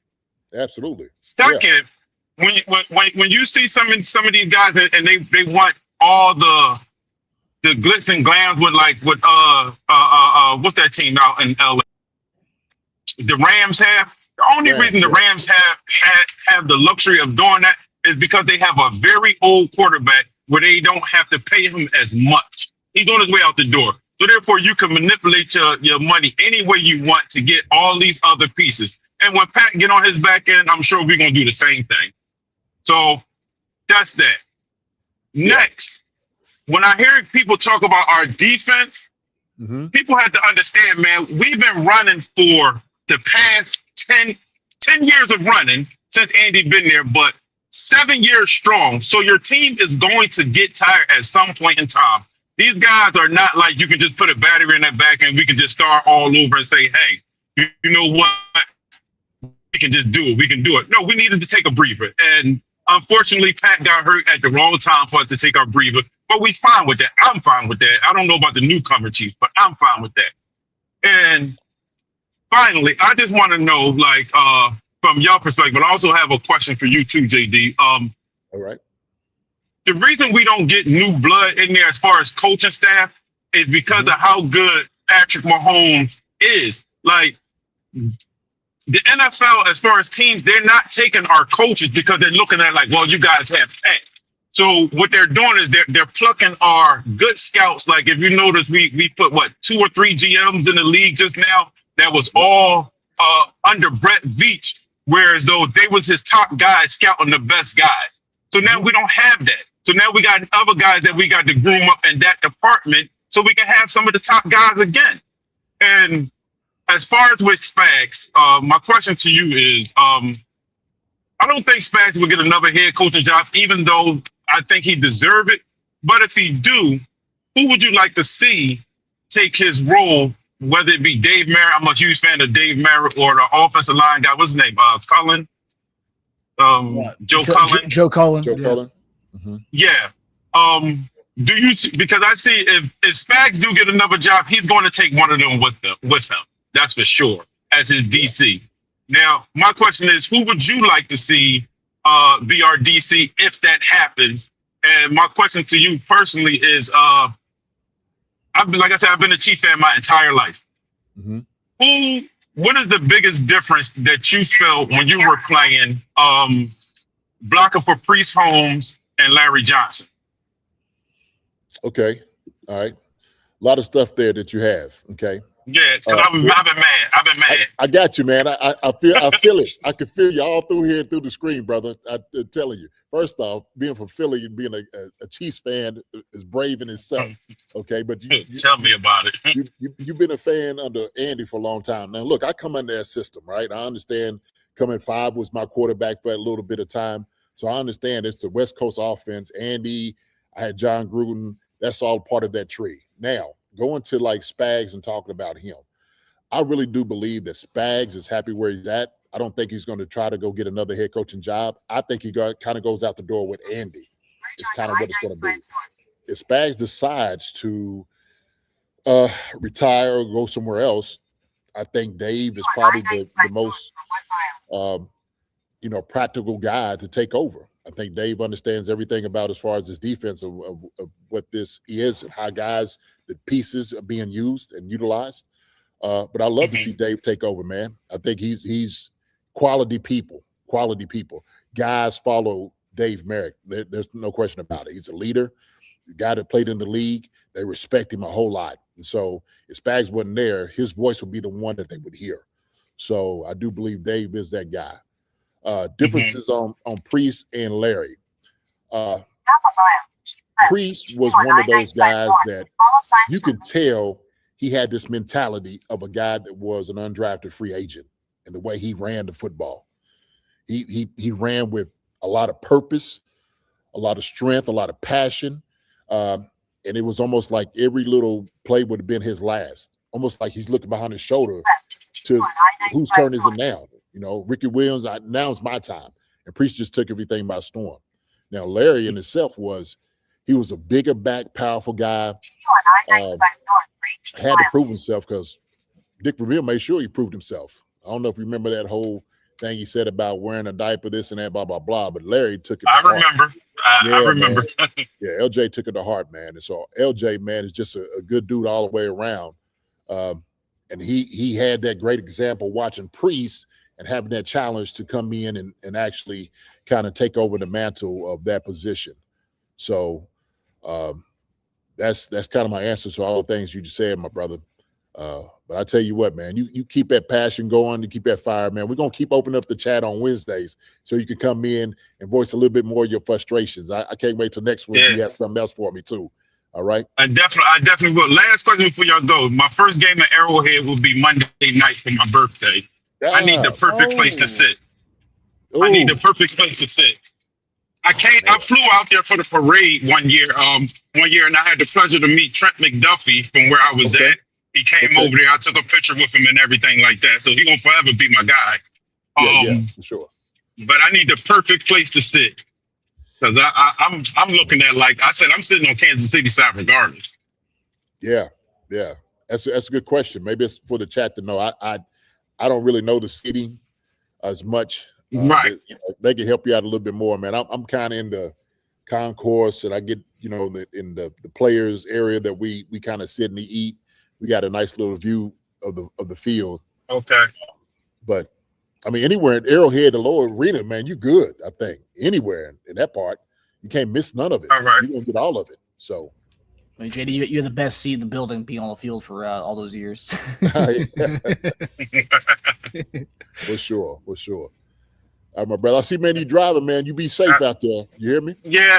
Absolutely. Second, when you see some of these guys and they want all the glitz and glams with what's that team out in LA? The Rams have. The only reason the Rams have the luxury of doing that is because they have a very old quarterback where they don't have to pay him as much. He's on his way out the door. So therefore, you can manipulate your money any way you want to get all these other pieces. And when Pat get on his back end, I'm sure we're going to do the same thing. So that's that. Next, when I hear people talk about our defense, people have to understand, man, we've been running for the past 10 years of running since Andy been there, but 7 years strong. So your team is going to get tired at some point in time. These guys are not like you can just put a battery in that back and we can just start all over and say, hey, you know what? We can just do it. We can do it. No, we needed to take a breather. And unfortunately, Pat got hurt at the wrong time for us to take our breather. But we fine with that. I'm fine with that. I don't know about the newcomer Chiefs, but I'm fine with that. And finally, I just want to know, from your perspective, but I also have a question for you too, JD. All right. The reason we don't get new blood in there as far as coaching staff is because of how good Patrick Mahomes is. Like, the NFL, as far as teams, they're not taking our coaches because they're looking at like, well, you guys have pay. So what they're doing is they're plucking our good scouts. Like if you notice, we put what 2 or 3 GMs in the league just now. That was all under Brett Veach, whereas though they was his top guys scouting the best guys. So now we don't have that. So now we got other guys that we got to groom up in that department so we can have some of the top guys again. And as far as with Spags, my question to you is, I don't think Spags will get another head coaching job, even though I think he deserves it. But if he do, who would you like to see take his role, whether it be Dave Merritt? I'm a huge fan of Dave Merritt, or the offensive line guy. What's his name? Cullen? Joe Cullen? Joe Cullen. Joe Cullen. Yeah. Do you, because I see if Spags do get another job, he's going to take one of them with him. That's for sure, as his DC. Now, my question is, who would you like to see be our DC if that happens? And my question to you personally is, like I said, I've been a Chief fan my entire life. What is the biggest difference that you felt when you were playing blocking for Priest Holmes and Larry Johnson? Okay. All right. A lot of stuff there that you have. Okay. Yeah, because I've been mad. I got you, man. I feel it. I can feel you all through here, through the screen, brother. I'm telling you. First off, being from Philly and being a Chiefs fan is brave in itself. Okay, but you tell me about it. You've been a fan under Andy for a long time. Now, look, I come under that system, right? I understand. Coming 5 was my quarterback for a little bit of time, so I understand it's the West Coast offense. Andy, I had John Gruden. That's all part of that tree. Now, going to like Spags and talking about him, I really do believe that Spags is happy where he's at. I don't think he's going to try to go get another head coaching job. I think he kind of goes out the door with Andy. It's kind of what it's going to be. If Spags decides to retire or go somewhere else, I think Dave is probably the most practical guy to take over. I think Dave understands everything about as far as his defense of what this is and how guys, the pieces are being used and utilized. But I love to see Dave take over, man. I think he's quality people. Guys follow Dave Merritt. There's no question about it. He's a leader, the guy that played in the league. They respect him a whole lot. And so if Spags wasn't there, his voice would be the one that they would hear. So I do believe Dave is that guy. Differences on Priest and Larry. Priest was one of those guys that you could tell he had this mentality of a guy that was an undrafted free agent, and the way he ran the football. He ran with a lot of purpose, a lot of strength, a lot of passion, and it was almost like every little play would have been his last. Almost like he's looking behind his shoulder to whose turn is it now? Ricky Williams, now it's my time. And Priest just took everything by storm. Now, Larry in itself he was a bigger back, powerful guy. Had to prove himself because Dick Vermeil made sure he proved himself. I don't know if you remember that whole thing he said about wearing a diaper, this and that, blah, blah, blah. But Larry took it to heart. I remember. Yeah, LJ took it to heart, man. And so LJ, man, is just a good dude all the way around. And he had that great example watching Priest and having that challenge to come in and actually kind of take over the mantle of that position. So that's kind of my answer to all the things you just said, my brother. But I tell you what, man, you keep that passion going, you keep that fire, man. We're going to keep opening up the chat on Wednesdays so you can come in and voice a little bit more of your frustrations. I can't wait till next week. You have something else for me too. All right. I definitely will. Last question before y'all go. My first game at Arrowhead will be Monday night for my birthday. I need the perfect place to sit. Ooh. I need the perfect place to sit. I flew out there for the parade one year, and I had the pleasure to meet Trent McDuffie from where I was at. He came over there. I took a picture with him and everything like that. So he's gonna forever be my guy. Yeah, for sure. But I need the perfect place to sit. Because I'm looking at, like I said, I'm sitting on Kansas City side regardless. Yeah. That's a good question. Maybe it's for the chat to know. I don't really know the city as much. Right. They can help you out a little bit more, man. I'm kind of in the concourse, and I get in the players area that we kind of sit and eat. We got a nice little view of the field. Okay. But I mean, anywhere in Arrowhead, the lower arena, man, you good. I think anywhere in that part, you can't miss none of it. All right. You're gonna get all of it. So, I mean, JD, you had the best seat in the building, being on the field for all those years. for sure. All right, my brother. I see, man, you driving, man. You be safe out there. You hear me? Yeah,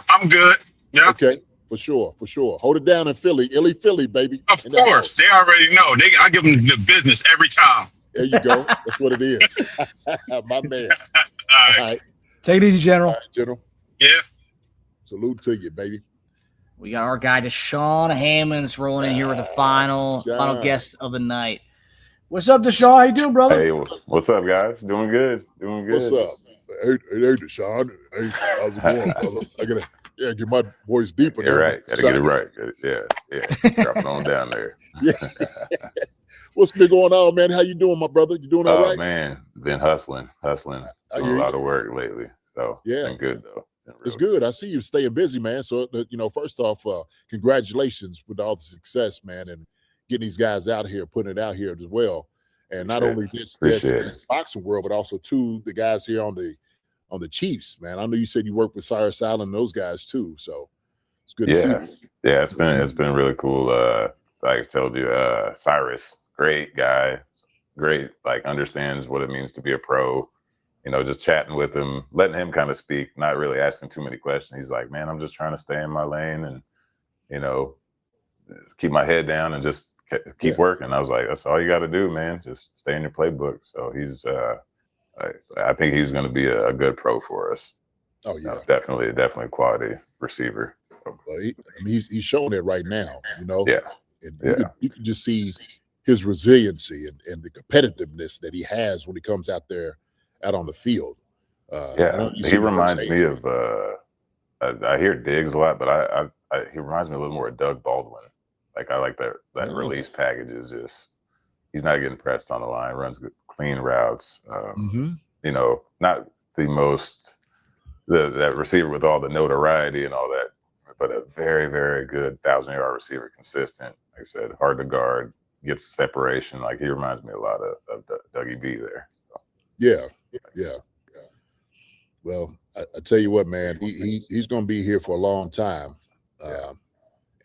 I'm good. Yeah. Okay, for sure. Hold it down in Philly, Philly, baby. Of course, they already know. I give them the business every time. There you go. That's what it is. My man. All right. Take it easy, General. All right, General. Yeah. Salute to you, baby. We got our guy Deshaun Hammonds rolling in here with the final guest of the night. What's up, Deshaun? How you doing, brother? Hey, what's up, guys? Doing good. What's up? Hey, Deshaun. Hey, how's it going, brother? I gotta get my voice deeper. You're right. Gotta get it right. Yeah. Dropping on down there. Yeah. What's been going on, man? How you doing, my brother? You doing all right? Oh man, been hustling. Doing a lot of work lately. So yeah, been good though. It's good. I see you staying busy, man. So first off, congratulations with all the success, man, and getting these guys out here, putting it out here as well. And not only this boxing world, but also too the guys here on the Chiefs, man. I know you said you worked with Cyrus Allen and those guys too. So it's good to see. Yeah, it's been really cool. Like I told you, Cyrus, great guy, great, like understands what it means to be a pro. Just chatting with him, letting him kind of speak, not really asking too many questions. He's like, man, I'm just trying to stay in my lane and, keep my head down and just keep working. I was like, that's all you got to do, man. Just stay in your playbook. So he's, I think he's going to be a good pro for us. Oh yeah, definitely a quality receiver. Well, he's showing it right now. Yeah. You can just see his resiliency and the competitiveness that he has when he comes out on the field. He reminds me of I hear Diggs a lot, but he reminds me a little more of Doug Baldwin. Like I like that release package is just he's not getting pressed on the line, runs good, clean routes. Not the most that receiver with all the notoriety and all that, but a very, very good 1,000-yard receiver, consistent. Like I said, hard to guard, gets separation. Like he reminds me a lot of Dougie B there. So. Yeah. Well, I tell you what, man, he's going to be here for a long time.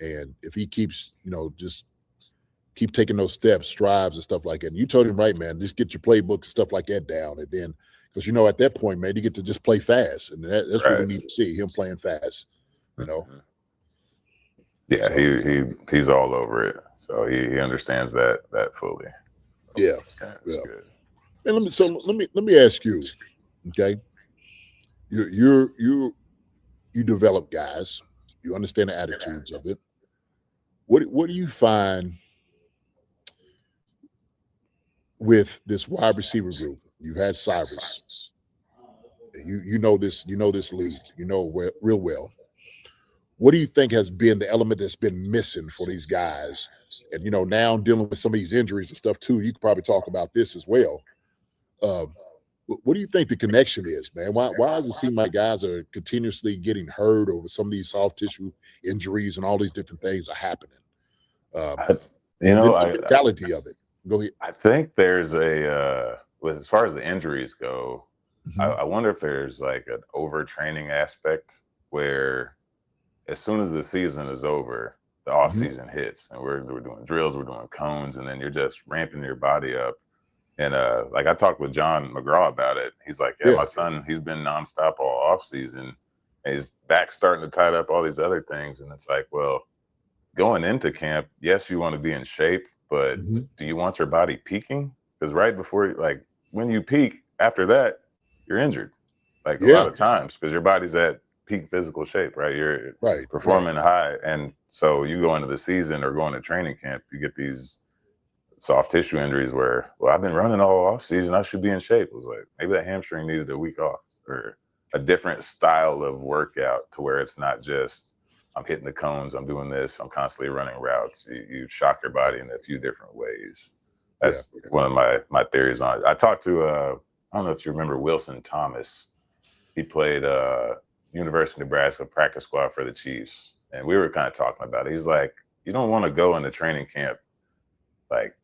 And if he keeps, just keep taking those steps, strides and stuff like that. And you told him right, man, just get your playbook and stuff like that down. And then, because, at that point, man, you get to just play fast. And that's what we need to see, him playing fast, Yeah, he's all over it. So he understands that fully. Yeah. Good. And let me ask you, okay? You develop guys, you understand the attitudes of it. What do you find with this wide receiver group? You had Cyrus. You know this league, real well. What do you think has been the element that's been missing for these guys? And now dealing with some of these injuries and stuff too. You could probably talk about this as well. What do you think the connection is, man? Why does it seem like guys are continuously getting hurt over some of these soft tissue injuries and all these different things are happening? The mentality of it. Go ahead. I think there's as far as the injuries go, I wonder if there's like an overtraining aspect where as soon as the season is over, the off season hits and we're doing drills, we're doing cones, and then you're just ramping your body up. And like I talked with John McGraw about it. He's like, my son, he's been nonstop all off season. And his back's starting to tighten up, all these other things. And it's like, well, going into camp, yes, you want to be in shape, but do you want your body peaking? Because right before, like when you peak, after that, you're injured. Like a lot of times, because your body's at peak physical shape, right? You're performing high. And so you go into the season or go into training camp, you get these soft tissue injuries where, well, I've been running all off season, I should be in shape. It was like, maybe that hamstring needed a week off or a different style of workout to where it's not just, I'm hitting the cones, I'm doing this, I'm constantly running routes. You shock your body in a few different ways. That's one of my theories on it. I talked to, I don't know if you remember Wilson Thomas. He played University of Nebraska practice squad for the Chiefs. And we were kind of talking about it. He's like, you don't want to go into training camp like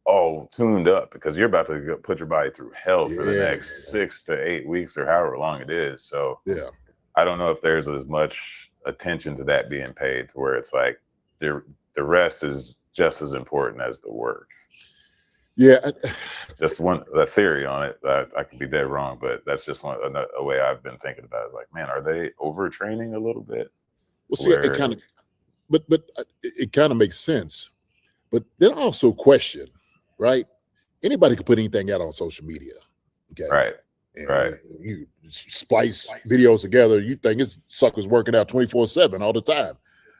all tuned up because you're about to put your body through hell for the Yeah. next 6 to 8 weeks or however long it is. So Yeah. I don't know if there's as much attention to that being paid where it's like the rest is just as important as the work. Yeah. Just a theory on it. I could be dead wrong, but that's just a way I've been thinking about it. It's like, man, are they overtraining a little bit? Well, see, it kind of, but it kind of makes sense. But then also question, right? Anybody can put anything out on social media. Okay. Right. And right. You splice videos together. You think this sucker's working out 24/7 all the time.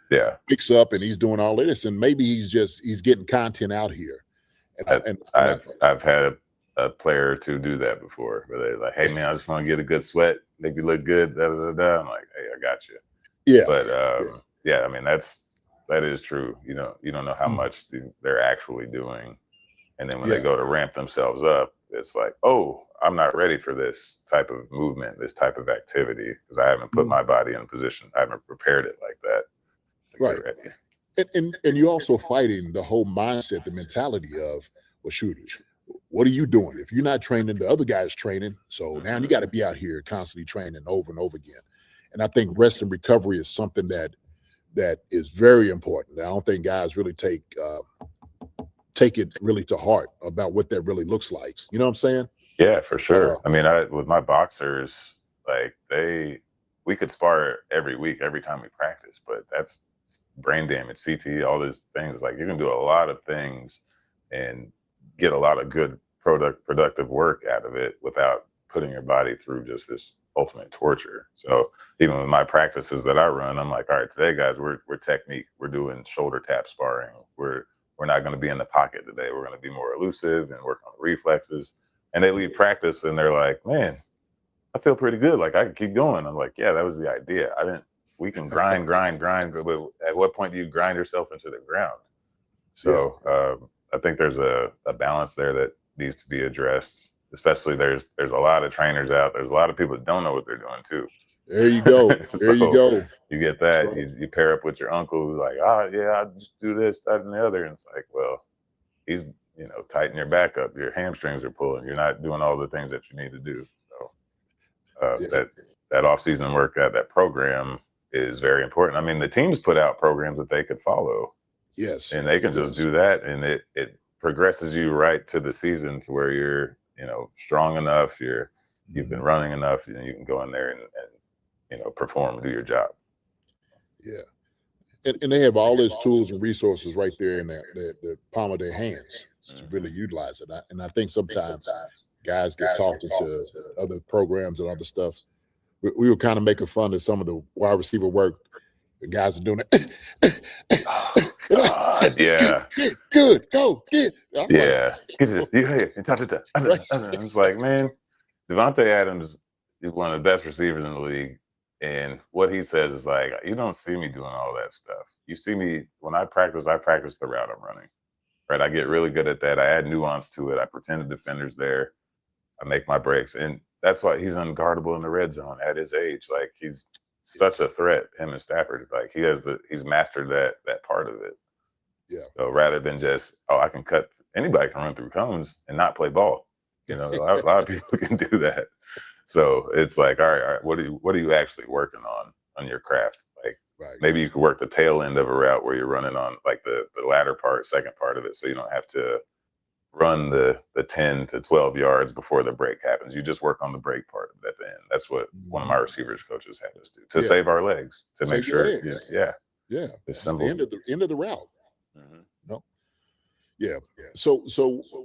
Yeah. Picks up and he's doing all of this. And maybe he's getting content out here. And I've had a player or two do that before where they're like, hey man, I just want to get a good sweat, make you look good. Da, da, da, da. I'm like, hey, I got you. Yeah. But yeah, I mean, that is true. You don't know how much they're actually doing. And then when they go to ramp themselves up, it's like, oh, I'm not ready for this type of movement, this type of activity, because I haven't put my body in a position. I haven't prepared it like that. Right. And you're also fighting the whole mindset, the mentality of, well, shooters, what are you doing? If you're not training, the other guy's training. So now you got to be out here constantly training over and over again. And I think rest and recovery is something that is very important. I don't think guys really take it really to heart about what that really looks like. You know what I'm saying? Yeah, for sure. I mean, with my boxers, like we could spar every week, every time we practice, but that's brain damage, CTE, all these things. Like you can do a lot of things and get a lot of good productive work out of it without putting your body through just this ultimate torture. So even with my practices that I run, I'm like, all right, today guys, we're technique. We're doing shoulder tap sparring. We're not going to be in the pocket today. We're going to be more elusive and work on the reflexes. And they leave practice and they're like, man, I feel pretty good. Like I can keep going. I'm like, yeah, that was the idea. We can grind, but at what point do you grind yourself into the ground? So I think there's a balance there that needs to be addressed. Especially there's a lot of trainers out. There's a lot of people that don't know what they're doing too. There you go. There you go. You get that. You pair up with your uncle who's like, oh yeah, I just do this, that, and the other. And it's like, well, he's tighten your back up. Your hamstrings are pulling. You're not doing all the things that you need to do. So that off-season workout, that program is very important. I mean, the teams put out programs that they could follow. Yes. And they can just do that, and it progresses you right to the season to where you're strong enough, you've been running enough, and you can go in there and perform and do your job. Yeah. And they have all those tools and resources right there in the palm of their hands to really utilize it. And I think sometimes guys get talked into other programs and other stuff. We were kind of making fun of some of the wide receiver work. The guys are doing it. Yeah. Good. Go. Get. Yeah. It's like, man, Devontae Adams is one of the best receivers in the league. And what he says is like, you don't see me doing all that stuff. You see me when I practice the route I'm running. Right. I get really good at that. I add nuance to it. I pretend the defender's there. I make my breaks. And that's why he's unguardable in the red zone at his age. Like he's such a threat, him and Stafford. Like he's mastered that part of it. Yeah. So rather than just, anybody can run through cones and not play ball. A lot of people can do that. So it's like, all right, what are you actually working on your craft? Like maybe you could work the tail end of a route where you're running on like the latter part, second part of it, so you don't have to run the 10 to 12 yards before the break happens. You just work on the break part of it at the end. That's what one of my receivers coaches had us do to save our legs, to make sure. Yeah. It's the end of the route. Mm-hmm. No. Yeah. So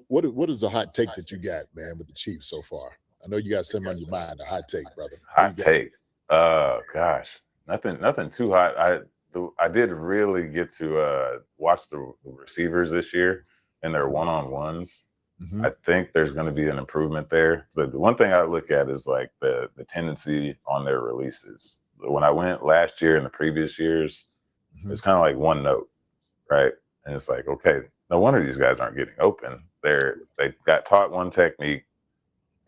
what is the hot take that you got, man, with the Chiefs so far? I know you got something on your mind, a hot take, brother. Hot take. Gosh, nothing too hot. I did really get to watch the receivers this year and their one-on-ones. Mm-hmm. I think there's going to be an improvement there. But the one thing I look at is like the tendency on their releases. When I went last year and the previous years, it's kind of like one note, right? And it's like, okay, no wonder these guys aren't getting open. They got taught one technique,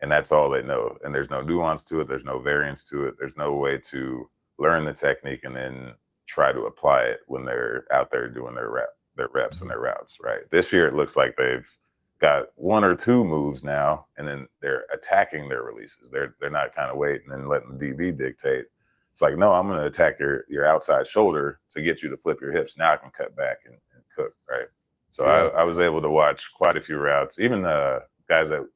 and that's all they know. And there's no nuance to it. There's no variance to it. There's no way to learn the technique and then try to apply it when they're out there doing their reps and their routes, right? This year, it looks like they've got one or two moves now, and then they're attacking their releases. They're not kind of waiting and letting the DB dictate. It's like, no, I'm going to attack your outside shoulder to get you to flip your hips. Now I can cut back and cook, right? So I was able to watch quite a few routes. Even the guys that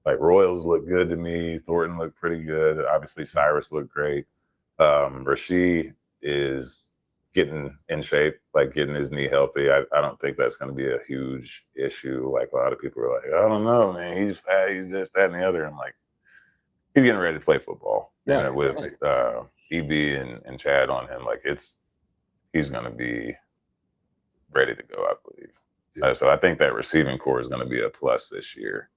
like Royals looked good to me. Thornton looked pretty good. Obviously, Cyrus looked great. Rashee is getting in shape, like getting his knee healthy. I don't think that's going to be a huge issue. Like a lot of people are like, I don't know, man. He's fat. He's this, that, and the other. I'm like, he's getting ready to play football. Right, And with EB and Chad on him, like he's going to be ready to go, I believe. Yeah. So I think that receiving core is going to be a plus this year,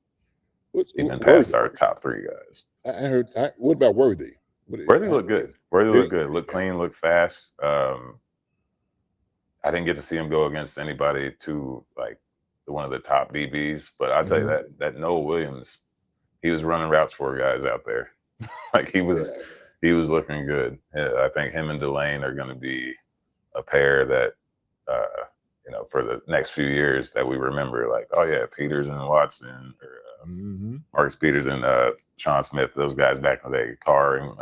even past Worthy? our top three guys. I heard. What about Worthy? Worthy looked good. Worthy looked good. Looked clean. Looked fast. I didn't get to see him go against anybody to like one of the top DBs, but I'll tell you that Noah Williams, he was running routes for guys out there. Like he was looking good. I think him and Delane are going to be a pair that for the next few years that we remember. Like, oh yeah, Peters and Watson, or Marcus Peters and Sean Smith. Those guys back in the day, Carr and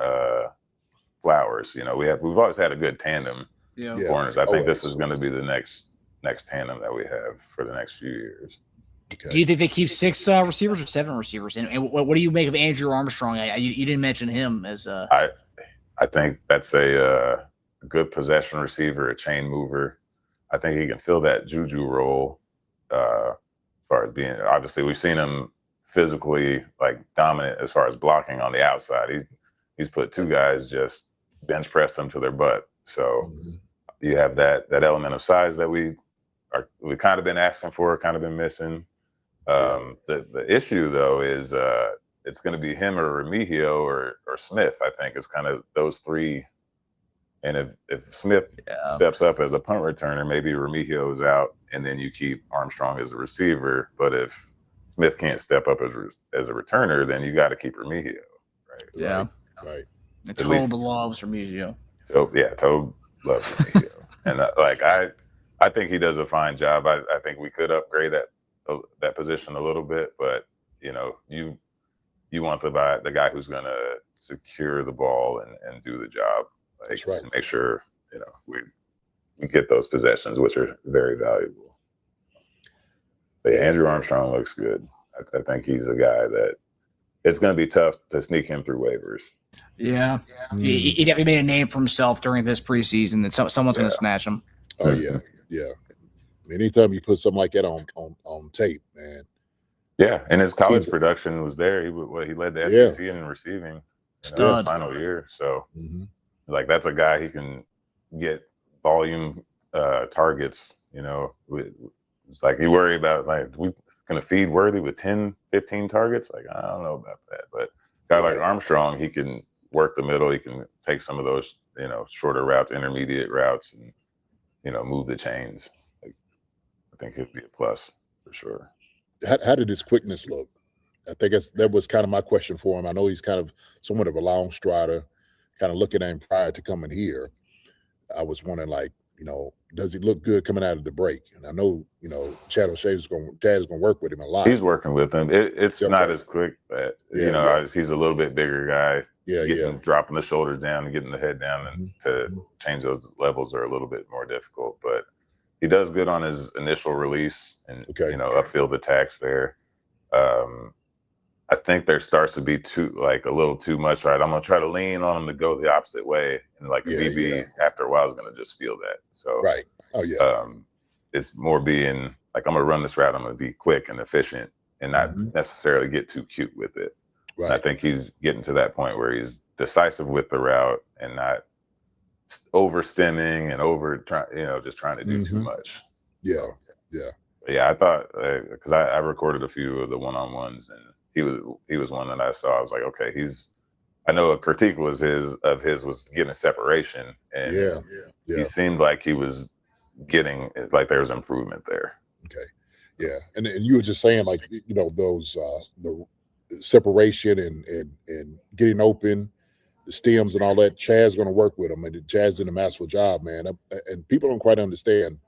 Flowers. We've always had a good tandem. Corners. I think this is going to be the next tandem that we have for the next few years. Okay. Do you think they keep 6 receivers or 7 receivers? And what do you make of Andrew Armstrong? You didn't mention him as I think that's a good possession receiver, a chain mover. I think he can fill that Juju role. As far as being, obviously, we've seen him physically like dominant as far as blocking on the outside. He's put 2 guys, just bench pressed them to their butt. So you have that element of size that we've kind of been asking for, kind of been missing. The issue though is it's going to be him or Remigio or Smith. I think it's kind of those 3. And if Smith steps up as a punt returner, maybe Remigio is out, and then you keep Armstrong as a receiver. But if Smith can't step up as a returner, then you got to keep Remigio, right? Yeah, right. And Tobe loves Remigio. So Tobe loves Remigio, and I think he does a fine job. I think we could upgrade that position a little bit, but you want the guy who's going to secure the ball and do the job. Like, that's right. Make sure we get those possessions, which are very valuable. But Andrew Armstrong looks good. I think he's a guy that it's going to be tough to sneak him through waivers. Yeah, he definitely made a name for himself during this preseason. That someone's going to snatch him. Oh yeah. Anytime you put something like that on tape, man. Yeah, and his college production was there. He led the SEC in receiving in his final year. So, like, that's a guy he can get volume targets. It's like you worry about, like, we going to feed Worthy with 10, 15 targets. Like, I don't know about that. But a guy like Armstrong, he can work the middle. He can take some of those, shorter routes, intermediate routes, and move the chains. Like, I think he'd be a plus for sure. How did his quickness look? I think that was kind of my question for him. I know he's kind of somewhat of a long strider, kind of looking at him prior to coming here. I was wondering, like, does he look good coming out of the break? And I know, Chad is going to work with him a lot. He's working with him. It's not as quick, but he's a little bit bigger guy. Dropping the shoulders down and getting the head down, and to change those levels are a little bit more difficult. But he does good on his initial release and upfield attacks there. I think there starts to be a little too much. Right, I'm gonna try to lean on him to go the opposite way, and like the DB after a while is gonna just feel that. So right, it's more being like, I'm gonna run this route. I'm gonna be quick and efficient, and not necessarily get too cute with it. Right. And I think he's getting to that point where he's decisive with the route and not overstemming and just trying to do too much. Yeah. Yeah, I thought, because I recorded a few of the one-on-ones, and he was one that I saw. I was like, okay, I know a critique was was getting separation, and he seemed like he was getting, like, there was improvement there. Okay, yeah, and you were just saying, like, those the separation and getting open, the stems and all that. Chad's going to work with him, and Chad's did a masterful job, man. And people don't quite understand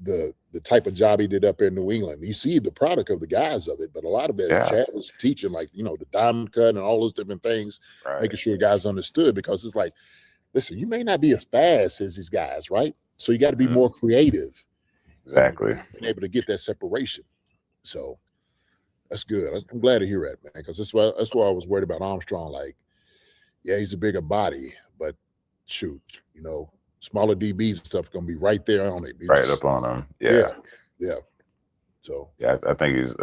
the type of job he did up in New England. You see the product of the guys of it, but a lot of it, Chad was teaching, like, the diamond cut and all those different things, making sure guys understood, because it's like, listen, you may not be as fast as these guys, right? So you got to be more creative. Exactly. Being able to get that separation. So that's good. I'm glad to hear that, man, because that's why I was worried about Armstrong. Like, yeah, he's a bigger body, but shoot, smaller DBs and stuff going to be right there on it. Right up on him. Yeah. So I think he's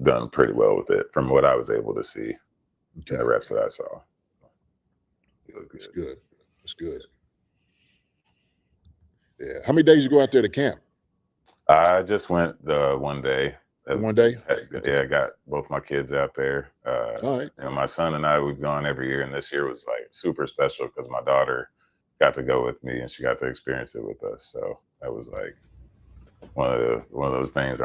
done pretty well with it from what I was able to see in the reps that I saw. It's good. It's good. Yeah. How many days you go out there to camp? I just went the one day. One day? Yeah, I got both my kids out there. All right. And my son and I, we've gone every year, and this year was like super special because my daughter got to go with me and she got to experience it with us. So that was like one of those things.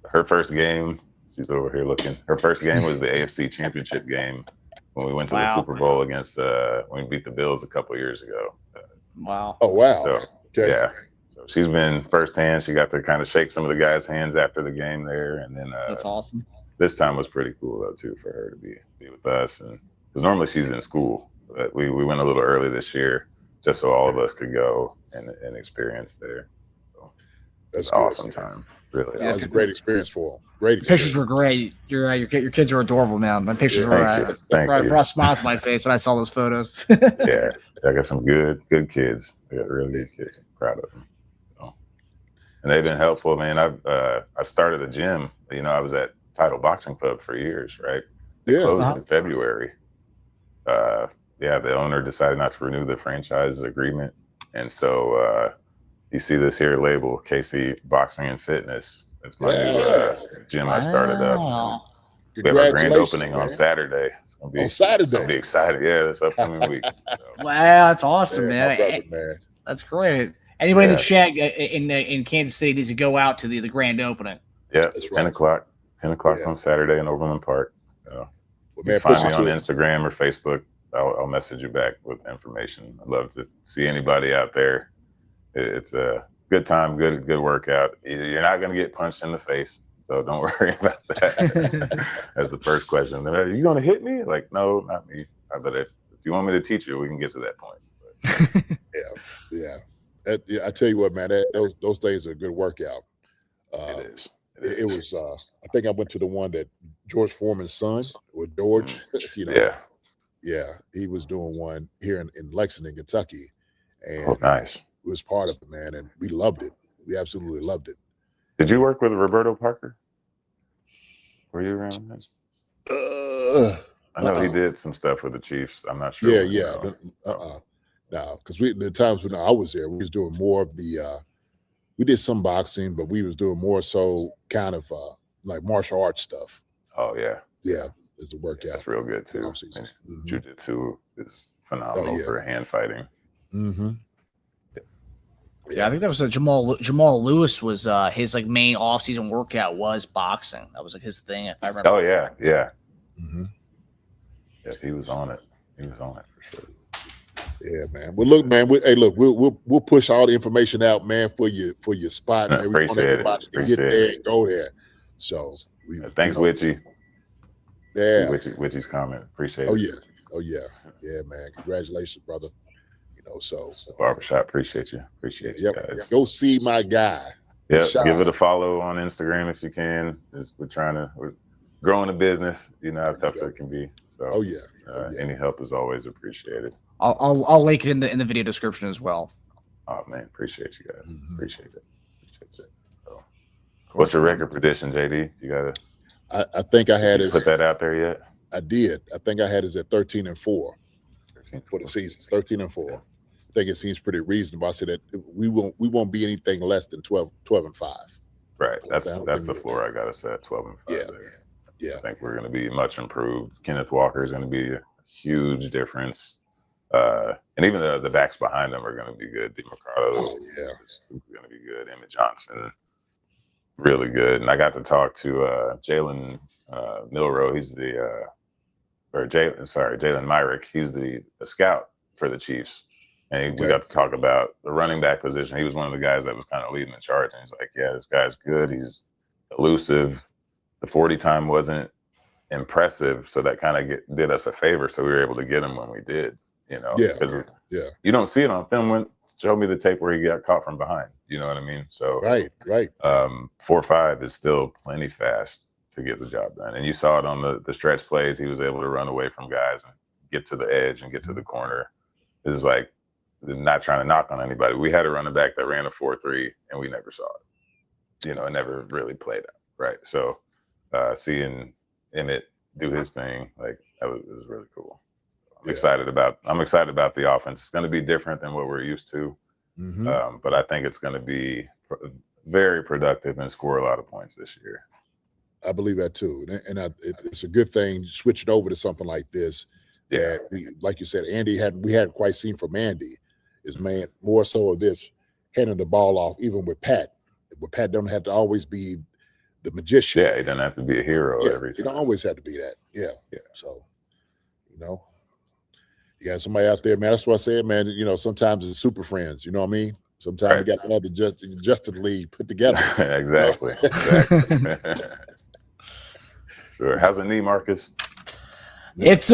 Her first game, she's over here looking. Her first game was the AFC Championship game when we went to the Super Bowl against when we beat the Bills a couple of years ago. Wow. Oh wow. So, okay. Yeah. So she's been firsthand. She got to kind of shake some of the guys' hands after the game there, and then that's awesome. This time was pretty cool though too for her to be with us, and because normally she's in school, but we went a little early this year just so all of us could go and experience there. So that's an awesome time. Really, yeah, it was a great experience for them. Great experience. Pictures were great. You're right. Your kids are adorable, man. My pictures were brought smiles to my face when I saw those photos. Yeah, I got some good kids. I got really good kids. I'm proud of them. So, and they've been helpful, man. I started a gym. I was at Title Boxing Club for years, right? They closed in February. The owner decided not to renew the franchise agreement, and so you see this here label, KC Boxing and Fitness. It's my new gym I started up. We have our grand opening on Saturday. It's gonna be on Saturday. It's gonna be exciting. Yeah, this upcoming week. So. Wow, that's awesome, man. Man. That's great. Anybody in the chat in Kansas City needs to go out to the grand opening. Yeah, it's 10 o'clock. 10 o'clock on Saturday in Overland Park. You can find me on Instagram or Facebook. I'll message you back with information. I'd love to see anybody out there. It's a good time, good workout. You're not going to get punched in the face, so don't worry about that. That's the first question. Are you going to hit me? Like, no, not me. But if you want me to teach you, we can get to that point. Yeah. I tell you what, man, those things are a good workout. It is. It was. I think I went to the one that George Foreman's son, or George. Yeah, he was doing one here in Lexington, Kentucky, and nice. It was part of it, man, and we loved it. We absolutely loved it. Did you work with Roberto Parker? Were you around that? I know he did some stuff with the Chiefs. I'm not sure. Yeah. No, because the times when I was there, we was doing more of the. We did some boxing, but we was doing more so kind of like martial arts stuff. Oh yeah. Yeah. It's a workout. That's real good too. Jiu-jitsu is phenomenal for hand fighting. Mm-hmm. Yeah, I think that was Jamal Lewis was his main off-season workout was boxing. That was his thing, if I remember. Oh yeah. Mm-hmm. Yeah, he was on it. He was on it for sure. Yeah, man. Well, look, man. We'll push all the information out, man, for your spot. Man. We want everybody to get there and go there. So thanks, Witchy. Yeah, Witchy's comment. Appreciate it. Oh yeah, man. Congratulations, brother. So Barbershop. Appreciate you guys. Go see my guy. Yeah, give it a follow on Instagram if you can. We're growing a business. You know how tough it can be. So, any help is always appreciated. I'll link it in the video description as well. Oh man, appreciate you guys. Appreciate it. So, what's your record prediction, JD? You gotta. I think I had it. Put that out there yet? I did. I think I had it at 13-4 for the season. 13-4. I think it seems pretty reasonable. I said that we won't be anything less than 12-5. Right. That's the floor I got us at 12-5. Yeah. I think we're going to be much improved. Kenneth Walker is going to be a huge difference. And even the backs behind them are going to be good. DeMarcado is going to be good. Emmett Johnson, really good. And I got to talk to Jalen Milroe. He's Jalen Myrick. He's the scout for the Chiefs. And we got to talk about the running back position. He was one of the guys that was kind of leading the charge. And he's like, yeah, this guy's good. He's elusive. The 40 time wasn't impressive, so that kind of did us a favor. So we were able to get him when we did, because you don't see it on film. Show me the tape where he got caught from behind. You know what I mean? So right. 4.5 is still plenty fast to get the job done. And you saw it on the stretch plays. He was able to run away from guys and get to the edge and get to the corner. This is like not trying to knock on anybody. We had a running back that ran a 4.3 and we never saw it. It never really played out. Right. So seeing Emmett do his thing, like it was really cool. I'm excited about the offense. It's going to be different than what we're used to, but I think it's going to be very productive and score a lot of points this year. I believe that too, and it's a good thing switching over to something like this. Yeah, like you said, we hadn't quite seen from Andy. Is more so of this handing the ball off, even with Pat. But Pat don't have to always be the magician. Yeah, he doesn't have to be a hero every time. He don't always have to be that. Yeah. So, you got somebody out there, man. That's what I said, man. Sometimes it's super friends. You know what I mean? Sometimes you got another Justice League put together. Exactly. Sure. How's the knee, Marcus? It's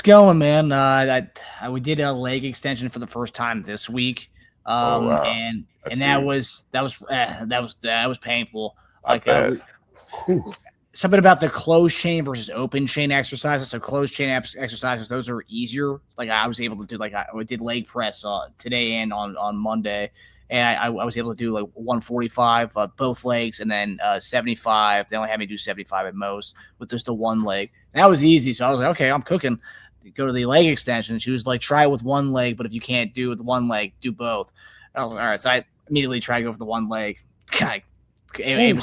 going, man. We did a leg extension for the first time this week. Wow. And that was painful. Something about the closed chain versus open chain exercises. So closed chain exercises, those are easier. Like I was able to do, I did leg press today and on Monday, and I was able to do like 145 both legs, and then 75. They only had me do 75 at most with just the one leg. And that was easy. So I was like, okay, I'm cooking. Go to the leg extension. She was like, try it with one leg, but if you can't do it with one leg, do both. And I was like, all right. So I immediately tried to go for the one leg. It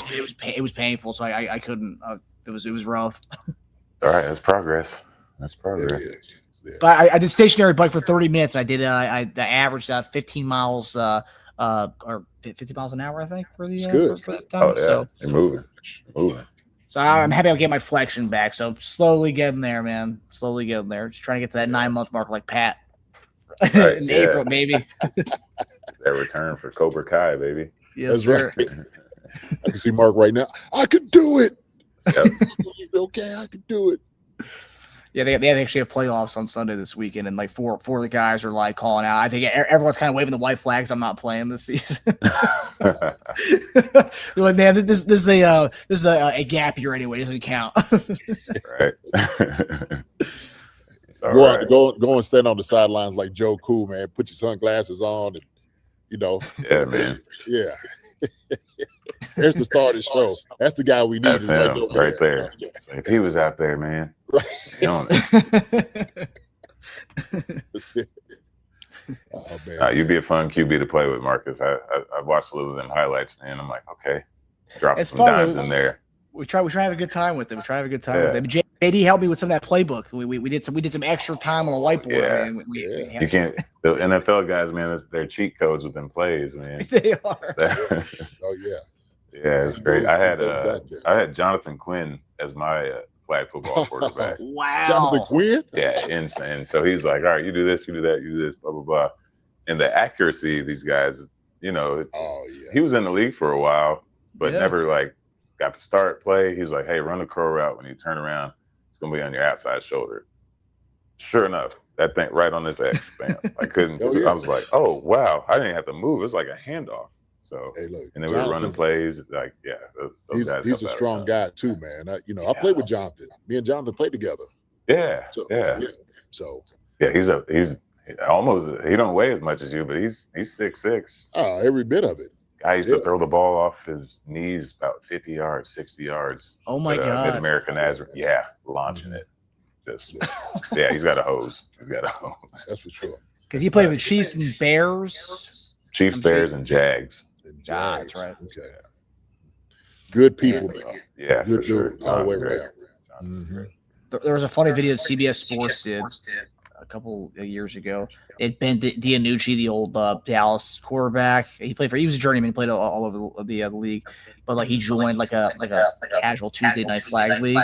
was painful, so I couldn't. It was rough. All right, that's progress. Yeah. But I did stationary bike for 30 minutes. I did I averaged 15 miles or 50 miles an hour, I think, for the for that time. Oh yeah, so, you're moving. So I'm happy I get my flexion back. So slowly getting there, man. Slowly getting there. Just trying to get to that 9-month mark like Pat. Right, in April, maybe. That return for Cobra Kai, baby. Yes, sir. Right. I can see Mark right now. I could do it. Yep. Okay, I could do it. Yeah, they actually have playoffs on Sunday this weekend, and like four of the guys are like calling out. I think everyone's kind of waving the white flags. I'm not playing this season. They're like, man, this is a gap year anyway. It doesn't count. Right. Go and stand on the sidelines like Joe Cool, man. Put your sunglasses on, and Yeah, man. Yeah. There's the start of the show. That's the guy we need. That's him right there. If he was out there, man. Right. Oh man, you'd be a fun QB to play with, Marcus. I watched a little of them highlights, man. I'm like, okay, drop some dimes in there. We try to have a good time with him. With him. JD helped me with some of that playbook. We did some extra time on the whiteboard. Yeah. Man. You can't. The NFL guys, man, they're cheat codes within plays, man. They are. Oh yeah. Yeah, it's great. I had Jonathan Quinn as my flag football quarterback. Wow. Jonathan Quinn? Yeah, insane. So he's like, all right, you do this, you do that, you do this, blah, blah, blah. And the accuracy of these guys, he was in the league for a while, but never got to start play. He's like, hey, run the curl route. When you turn around, it's going to be on your outside shoulder. Sure enough, that thing right on this X, bam. I couldn't. I was like, oh, wow. I didn't have to move. It was like a handoff. So, hey, look, and then we were running plays. Like, yeah. He's a strong guy, too, man. I played with Jonathan. Me and Jonathan played together. Yeah. So, So, yeah, he's almost, he don't weigh as much as you, but he's 6'6". Oh, every bit of it. I used to throw the ball off his knees about 50 yards, 60 yards. Oh, my God. Mid-American Nazareth. Yeah, launching it. He's got a hose. That's for sure. Because he played with Chiefs and Bears. Chiefs, Bears, and Jags. That's right. Okay. Good people. Yeah, good for sure. all the way around. Mm-hmm. There was a funny video that CBS Sports did a couple of years ago. It Ben Dianucci, the old Dallas quarterback. He was a journeyman. He played all over the league, but he joined like a casual Tuesday night flag league.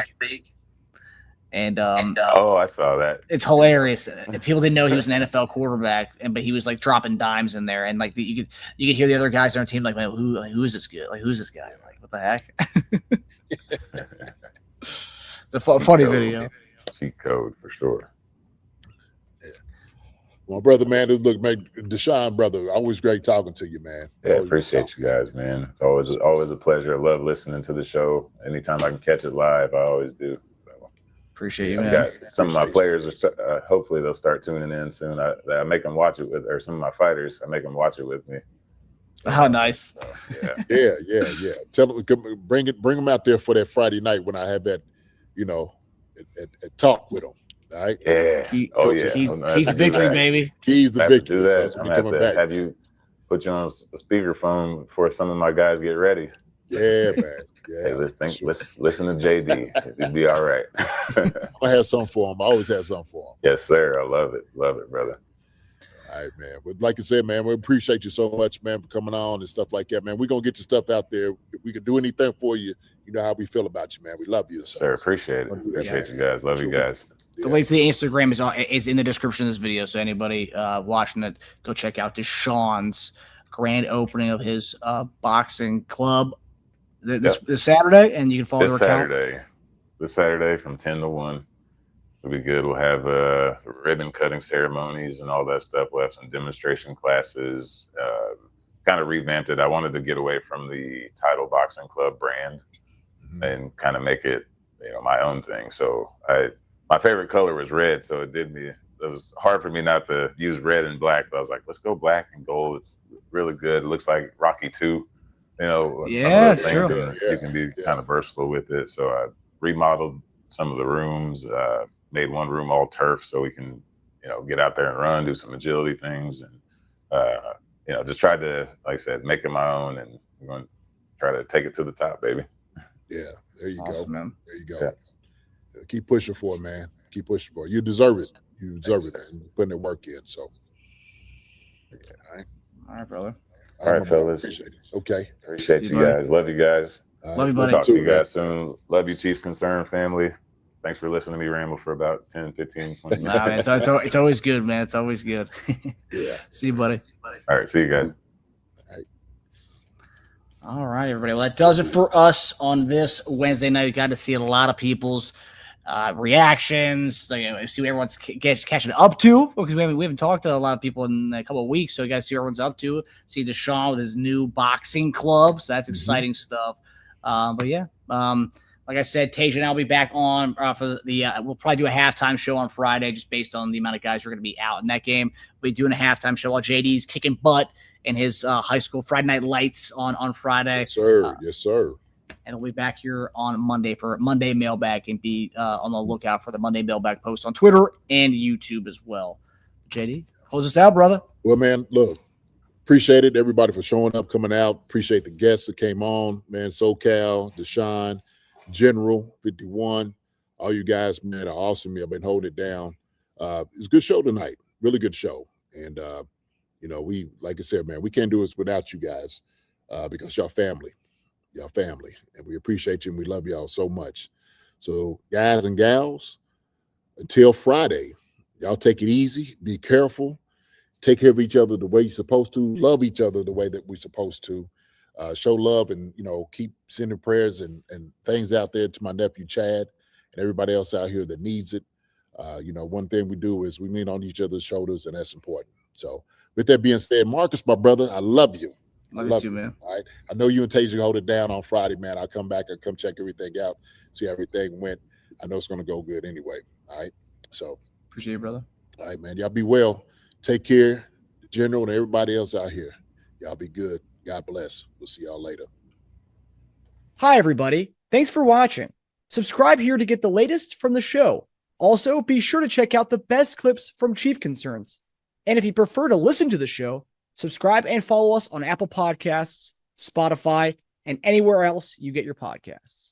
And oh, I saw that. It's hilarious. People didn't know he was an NFL quarterback, but he was like dropping dimes in there, and like you could hear the other guys on our team like, man, who is this good? Like, who's this guy? Like, what the heck? It's a funny video. Cheat code for sure. My brother, man, look, man, Deshaun, brother, always great talking to you, man. Yeah, appreciate you guys, man. It's always a pleasure. I love listening to the show. Anytime I can catch it live, I always do. So, appreciate you, man. Got some of my players, hopefully they'll start tuning in soon. I make them watch it with, or some of my fighters, I make them watch it with me. How nice. So, yeah. Tell them, bring them out there for that Friday night when I have that, talk with them. All right. Yeah. Keys to victory, baby. Keys to victory. Do that. So I'm gonna have to have you put you on a speakerphone before some of my guys get ready. Yeah, man. Yeah. Hey, listen to JD. It'll be all right. I have something for him. I always have something for him. Yes, sir. I love it, brother. All right, man. But like I said, man, we appreciate you so much, man, for coming on and stuff like that, man. We're gonna get your stuff out there. If we can do anything for you, you know how we feel about you, man. We love you. So. Sir, appreciate it. Appreciate you guys. Love you guys. The link to the Instagram is in the description of this video. So anybody watching it, go check out Deshaun's grand opening of his boxing club this Saturday, and you can follow their account. This Saturday from 10 to 1. It'll be good. We'll have ribbon cutting ceremonies and all that stuff. We'll have some demonstration classes. Kind of revamped it. I wanted to get away from the Title Boxing Club brand and kind of make it, my own thing. So my favorite color was red, so it was hard for me not to use red and black, but I was like, let's go black and gold. It's really good. It looks like Rocky 2, Yeah, it's true. You can be kind of versatile with it. So I remodeled some of the rooms, made one room all turf so we can, get out there and run, do some agility things, and, just try to, like I said, make it my own, and we're going to try to take it to the top, baby. Yeah, there you Awesome, go. Man. There you go. Yeah. Keep pushing for it, man. Keep pushing for it. You deserve it. You deserve it, man. You're putting the work in. So, all right, brother. All right, fellas. Appreciate it. Okay. Appreciate you guys. Love you guys. Love you, buddy. We'll talk to you guys soon. Love you, Chiefs Concern family. Thanks for listening to me ramble for about 10, 15, 20 minutes. Nah, man, it's always good, man. It's always good. Yeah. See you, buddy. All right. See you guys. All right, everybody. Well, that does it for us on this Wednesday night. We got to see a lot of people's reactions. See what everyone's catching up to, because we haven't talked to a lot of people in a couple of weeks. So you got to see what everyone's up to. See Deshaun with his new boxing club. So that's exciting stuff. But yeah, like I said, Tej and I'll be back on for the. We'll probably do a halftime show on Friday, just based on the amount of guys who are going to be out in that game. We'll be doing a halftime show while JD's kicking butt in his high school Friday Night Lights on Friday. Yes, sir. Yes, sir. And we'll be back here on Monday for Monday Mailbag, and be on the lookout for the Monday Mailbag post on Twitter and YouTube as well. JD, close us out, brother. Well, man, look, appreciate it, everybody, for showing up, coming out. Appreciate the guests that came on, man. SoCal, Deshaun, General 51, all you guys, man, are awesome. I've been holding it down. It's a good show tonight, really good show. And we, like I said, man, we can't do this without you guys because y'all family, and we appreciate you and we love y'all so much. So, guys and gals, until Friday, y'all take it easy, be careful, take care of each other the way you're supposed to, love each other the way that we're supposed to, show love, and keep sending prayers and things out there to my nephew Chad and everybody else out here that needs it. One thing we do is we lean on each other's shoulders, and that's important. So, with that being said, Marcus, my brother, I love you. Love you too, man. All right. I know you and Tasia hold it down on Friday, man. I'll come back and come check everything out, see how everything went. I know it's going to go good anyway. All right. So appreciate you, brother. All right, man. Y'all be well. Take care, the General, and everybody else out here. Y'all be good. God bless. We'll see y'all later. Hi, everybody. Thanks for watching. Subscribe here to get the latest from the show. Also, be sure to check out the best clips from Chief Concerns. And if you prefer to listen to the show, subscribe and follow us on Apple Podcasts, Spotify, and anywhere else you get your podcasts.